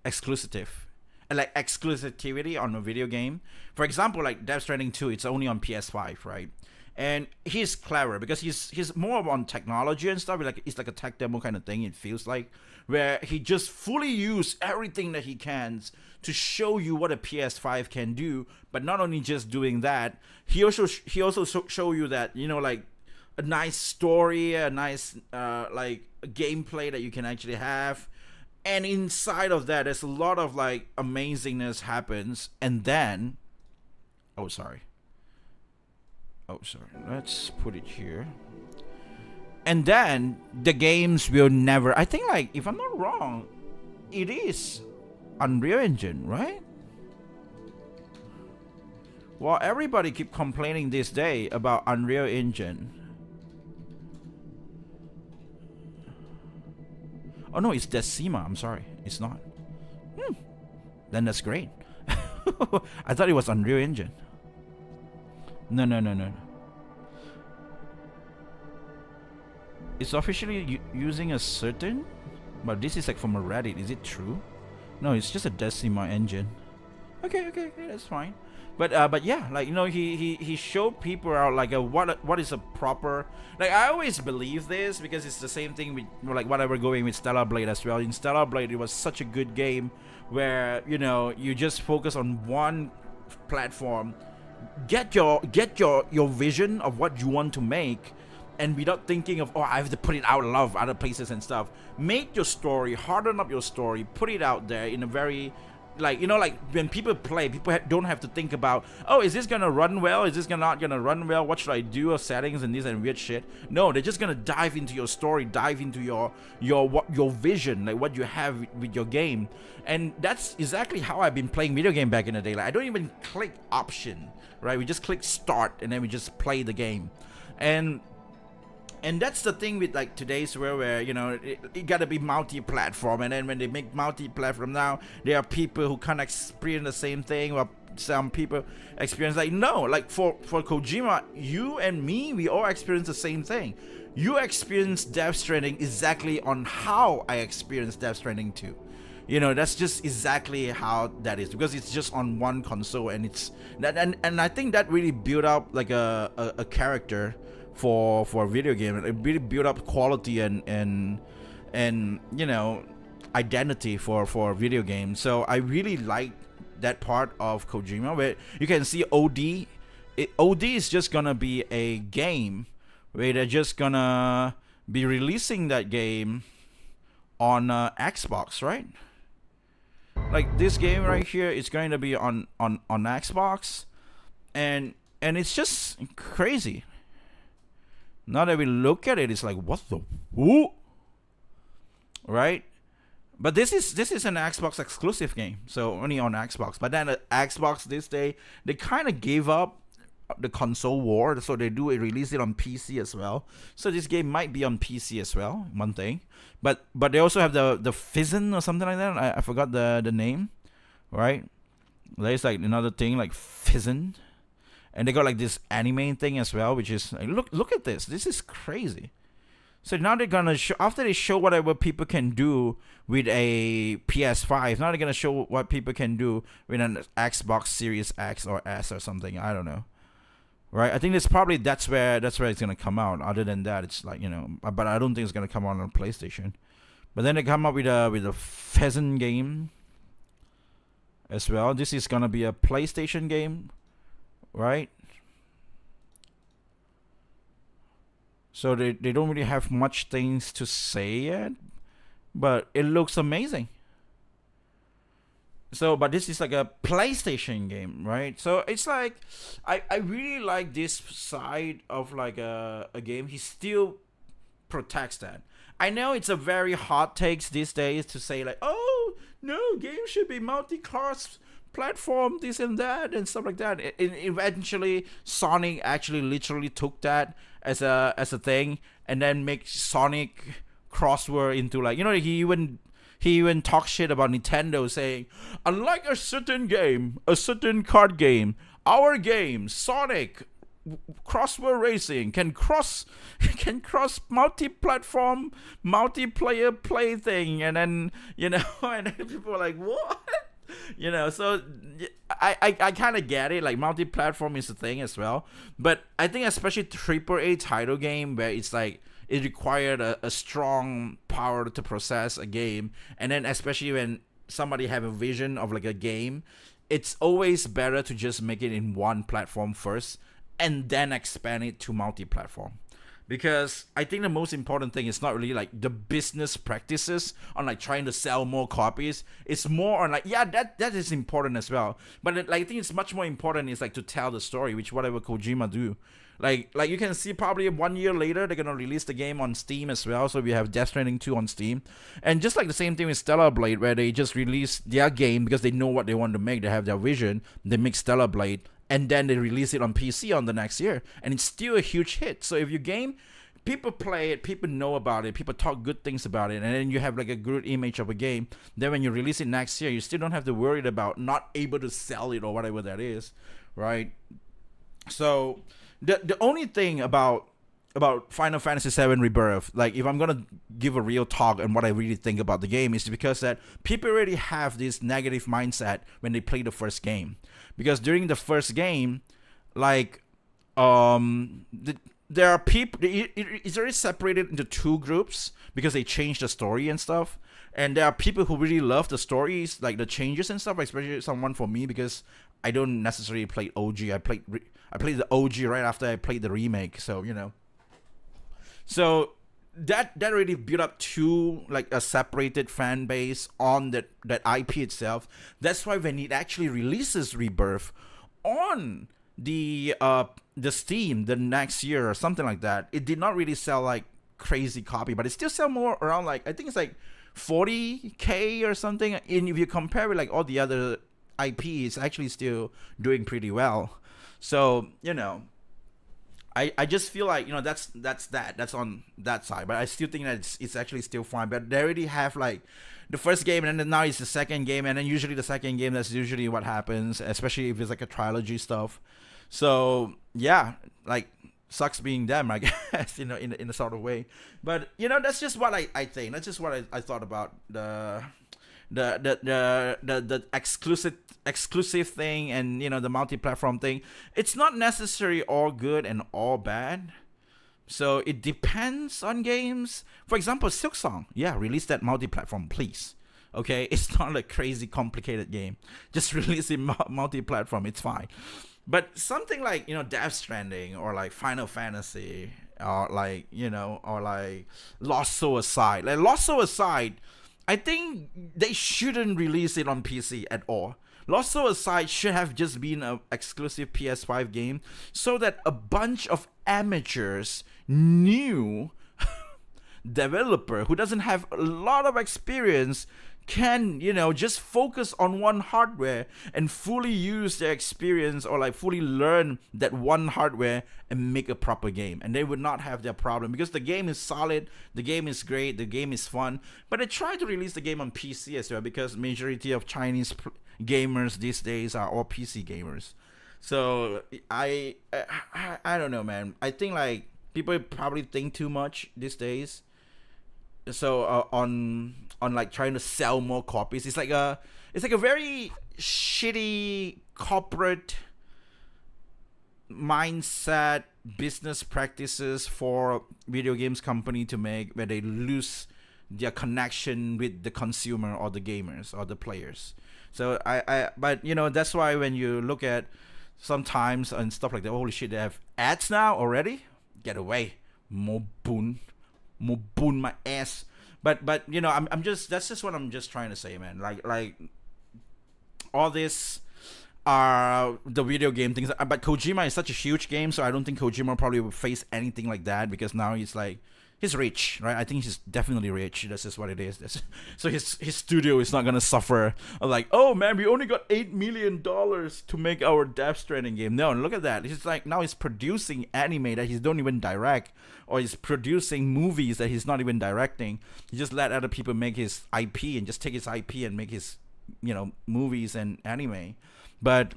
exclusivity on a video game. For example, like Death Stranding 2, it's only on PS5, right? And he's clever because he's more on technology and stuff. Like it's like a tech demo kind of thing. It feels like, where he just fully used everything that he can to show you what a PS5 can do. But not only just doing that, he also show you that, you know, like a nice story, a nice like gameplay that you can actually have. And inside of that, there's a lot of like amazingness happens. And then, let's put it here. And then the games will never, I think, like, if I'm not wrong, it is Unreal Engine, right? Well, everybody keep complaining this day about Unreal Engine. Oh no, it's Decima. I'm sorry, it's not. Then that's great. I thought it was Unreal Engine. No. It's officially using a certain, but this is like from a Reddit. Is it true? No, it's just a Decima engine. Okay, that's fine. But yeah, like, you know, he showed people out like what is a proper, like, I always believe this because it's the same thing with like whatever going with Stellar Blade as well. In Stellar Blade, it was such a good game where, you know, you just focus on one platform, get your vision of what you want to make, and without thinking of, I have to put it out a lot of other places and stuff. Make your story, harden up your story, put it out there in a very, like, you know, like when people play, people don't have to think about, is this gonna run well? Is this not gonna run well? What should I do? Or settings and this and weird shit. No, they're just gonna dive into your story, dive into your vision, like what you have with your game. And that's exactly how I've been playing video game back in the day. Like, I don't even click option, right? We just click start and then we just play the game. And that's the thing with like today's world, where, you know, it gotta be multi-platform, and then when they make multi-platform now, there are people who can't experience the same thing, or some people experience, like, no, like for Kojima, you and me, we all experience the same thing. You experience Death Stranding exactly on how I experienced Death Stranding 2. You know, that's just exactly how that is, because it's just on one console, and it's that, and I think that really built up like a character for a video game. It really built up quality and you know, identity for a video game. So I really like that part of Kojima, where you can see OD. OD is just gonna be a game where they're just gonna be releasing that game on Xbox, right? Like this game right here is going to be on Xbox, and it's just crazy. Now that we look at it, it's like, what the who? Right? But this is an Xbox exclusive game, so only on Xbox. But then Xbox this day, they kind of gave up the console war, so they release it on PC as well. So this game might be on PC as well, one thing. But they also have the Fizzin or something like that. I forgot the name, right? There's like another thing like Fizzin. And they got like this anime thing as well, which is like, look at this. This is crazy. So now they're gonna show, after they show whatever people can do with a PS5. Now they're gonna show what people can do with an Xbox Series X or S or something. I don't know, right? I think that's where it's gonna come out. Other than that, it's like, you know, but I don't think it's gonna come out on PlayStation. But then they come up with a Pheasant game as well. This is gonna be a PlayStation game, right? So they don't really have much things to say yet, but it looks amazing. So, but this is like a PlayStation game, right? So it's like, I really like this side of like a game. He still protects that. I know it's a very hot takes these days to say like, oh no, games should be multi-class platform, this and that and stuff like that. Eventually Sonic actually literally took that as a thing, and then make Sonic crossword into, like, you know, he even talks shit about Nintendo, saying, unlike a certain game, a certain card game, our game Sonic crossword racing, can cross multi-platform, multiplayer play thing, and then and then people are like, what? So I kind of get it. Like multi-platform is a thing as well, but I think especially AAA title game where it's like it required a strong power to process a game, and then especially when somebody have a vision of like a game, it's always better to just make it in one platform first and then expand it to multi-platform. Because I think the most important thing is not really like the business practices on like trying to sell more copies. It's more on like, that is important as well. But I think it's much more important is like to tell the story, which whatever Kojima do. Like you can see probably 1 year later, they're going to release the game on Steam as well. So we have Death Stranding 2 on Steam. And just like the same thing with Stellar Blade, where they just release their game because they know what they want to make. They have their vision. They make Stellar Blade. And then they release it on PC on the next year. And it's still a huge hit. So if your game, people play it, people know about it, people talk good things about it, and then you have like a good image of a game. Then when you release it next year, you still don't have to worry about not able to sell it or whatever that is, right? So the only thing about Final Fantasy VII Rebirth, like if I'm gonna give a real talk and what I really think about the game, is because that people already have this negative mindset when they play the first game. Because during the first game, like there are people, it's already separated into two groups because they changed the story and stuff. And there are people who really love the stories, like the changes and stuff, especially someone for me, because I don't necessarily play OG. I played the OG right after I played the remake. So, So that already built up to like a separated fan base on that IP itself. That's why when it actually releases Rebirth on the Steam the next year or something like that, it did not really sell like crazy copy, but it still sell more around like, I think it's like 40K or something. And if you compare with like all the other IP, it's actually still doing pretty well. So I just feel like that's on that side, but I still think that it's actually still fine. But they already have like the first game, and then now it's the second game, and then usually the second game, that's usually what happens, especially if it's like a trilogy stuff. So yeah, like sucks being them, I guess, in a sort of way. But that's just what I think. That's just what I thought about the exclusive thing and the multi-platform thing. It's not necessarily all good and all bad. So it depends on games. For example, Silksong, release that multi-platform, please. Okay, it's not a crazy complicated game. Just release it multi-platform. It's fine. But something like Death Stranding or like Final Fantasy or like or like Lost Soul Aside. Like Lost Soul Aside, I think they shouldn't release it on PC at all. Lost Soul Aside should have just been an exclusive PS5 game so that a bunch of amateurs, new developer who doesn't have a lot of experience can, just focus on one hardware and fully use their experience or like fully learn that one hardware and make a proper game. And they would not have their problem because the game is solid, the game is great, the game is fun. But they try to release the game on PC as well because majority of Chinese gamers these days are all PC gamers. So I don't know, man. I think like people probably think too much these days. So on like trying to sell more copies, it's like a very shitty corporate mindset business practices for video games company to make, where they lose their connection with the consumer or the gamers or the players. So but that's why when you look at sometimes and stuff like that, holy shit, they have ads now already. Get away, more boon my ass. But I'm just, that's just what I'm just trying to say, man. Like all this are the video game things. But Kojima is such a huge game, so I don't think Kojima probably will face anything like that because now he's rich, right? I think he's definitely rich. That's just what it is. So his studio is not gonna suffer. Like, oh man, we only got $8 million to make our Death Stranding game. No, look at that. He's like, now he's producing anime that he don't even direct, or he's producing movies that he's not even directing. He just let other people make his IP and just take his IP and make his movies and anime. But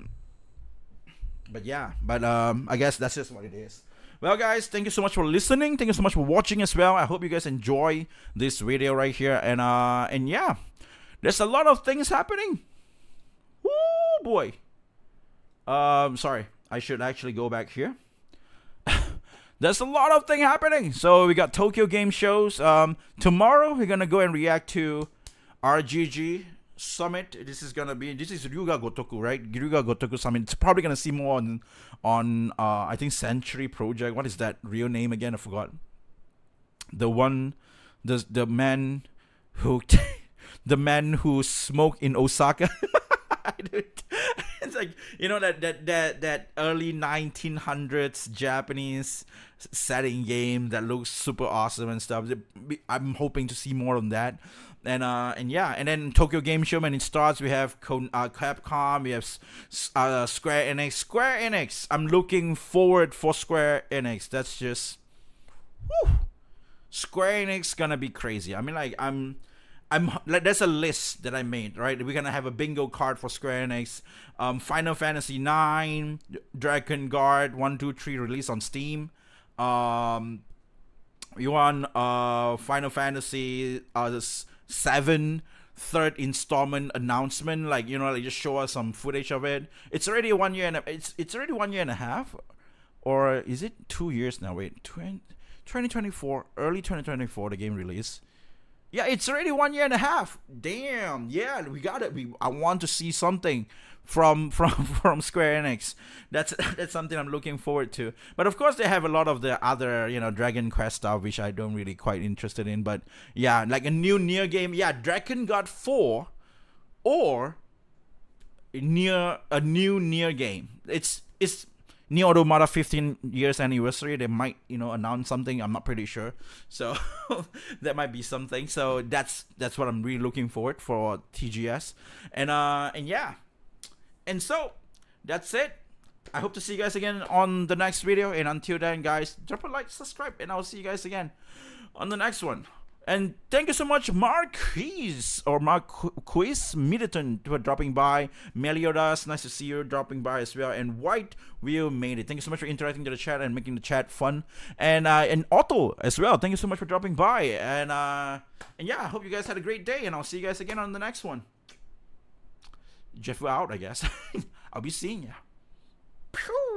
But yeah, I guess that's just what it is. Well, guys, thank you so much for listening. Thank you so much for watching as well. I hope you guys enjoy this video right here. And yeah, there's a lot of things happening. Woo, boy. Sorry, I should actually go back here. There's a lot of things happening. So we got Tokyo Game Shows. Tomorrow we're gonna go and react to RGG Summit. This is Ryuga Gotoku, right? Ryuga Gotoku Summit. It's probably gonna see more on I think Century Project. What is that real name again? I forgot. The man who the man who smoked in Osaka. It's like, you know, that early 1900s Japanese setting game that looks super awesome and stuff. I'm hoping to see more on that. And yeah, and then Tokyo Game Show, when it starts, we have Capcom, we have Square Enix. Square Enix, I'm looking forward for Square Enix. That's just, whew. Square Enix gonna be crazy. I mean, like, I'm like, there's a list that I made, right? We're gonna have a bingo card for Square Enix. Final Fantasy 9, Dragon Guard 1, 2, 3 release on Steam. You want Final Fantasy 7 third installment announcement, like, you know, like, just show us some footage of it. It's already 1 year and it's already 1 year and a half, or is it 2 years now? Wait, 2024, early 2024, the game release. Yeah, it's already 1 year and a half. Damn. Yeah, we got it. I want to see something from Square Enix. That's something I'm looking forward to. But of course, they have a lot of the other, you know, Dragon Quest stuff, which I don't really quite interested in. But yeah, like a new Nier game. Yeah, Dragon Guard 4 or a new Nier game. It's Nier Automata 15 years anniversary. They might, you know, announce something. I'm not pretty sure. So that might be something. So that's what I'm really looking forward for TGS. And yeah. And so that's it. I hope to see you guys again on the next video. And until then, guys, drop a like, subscribe, and I'll see you guys again on the next one. And thank you so much, Marquise Middleton, for dropping by. Meliodas, nice to see you dropping by as well. And White Wheel made it. Thank you so much for interacting to the chat and making the chat fun. And Otto as well. Thank you so much for dropping by. And yeah, I hope you guys had a great day. And I'll see you guys again on the next one. Jeffu out, I guess. I'll be seeing ya. Pew!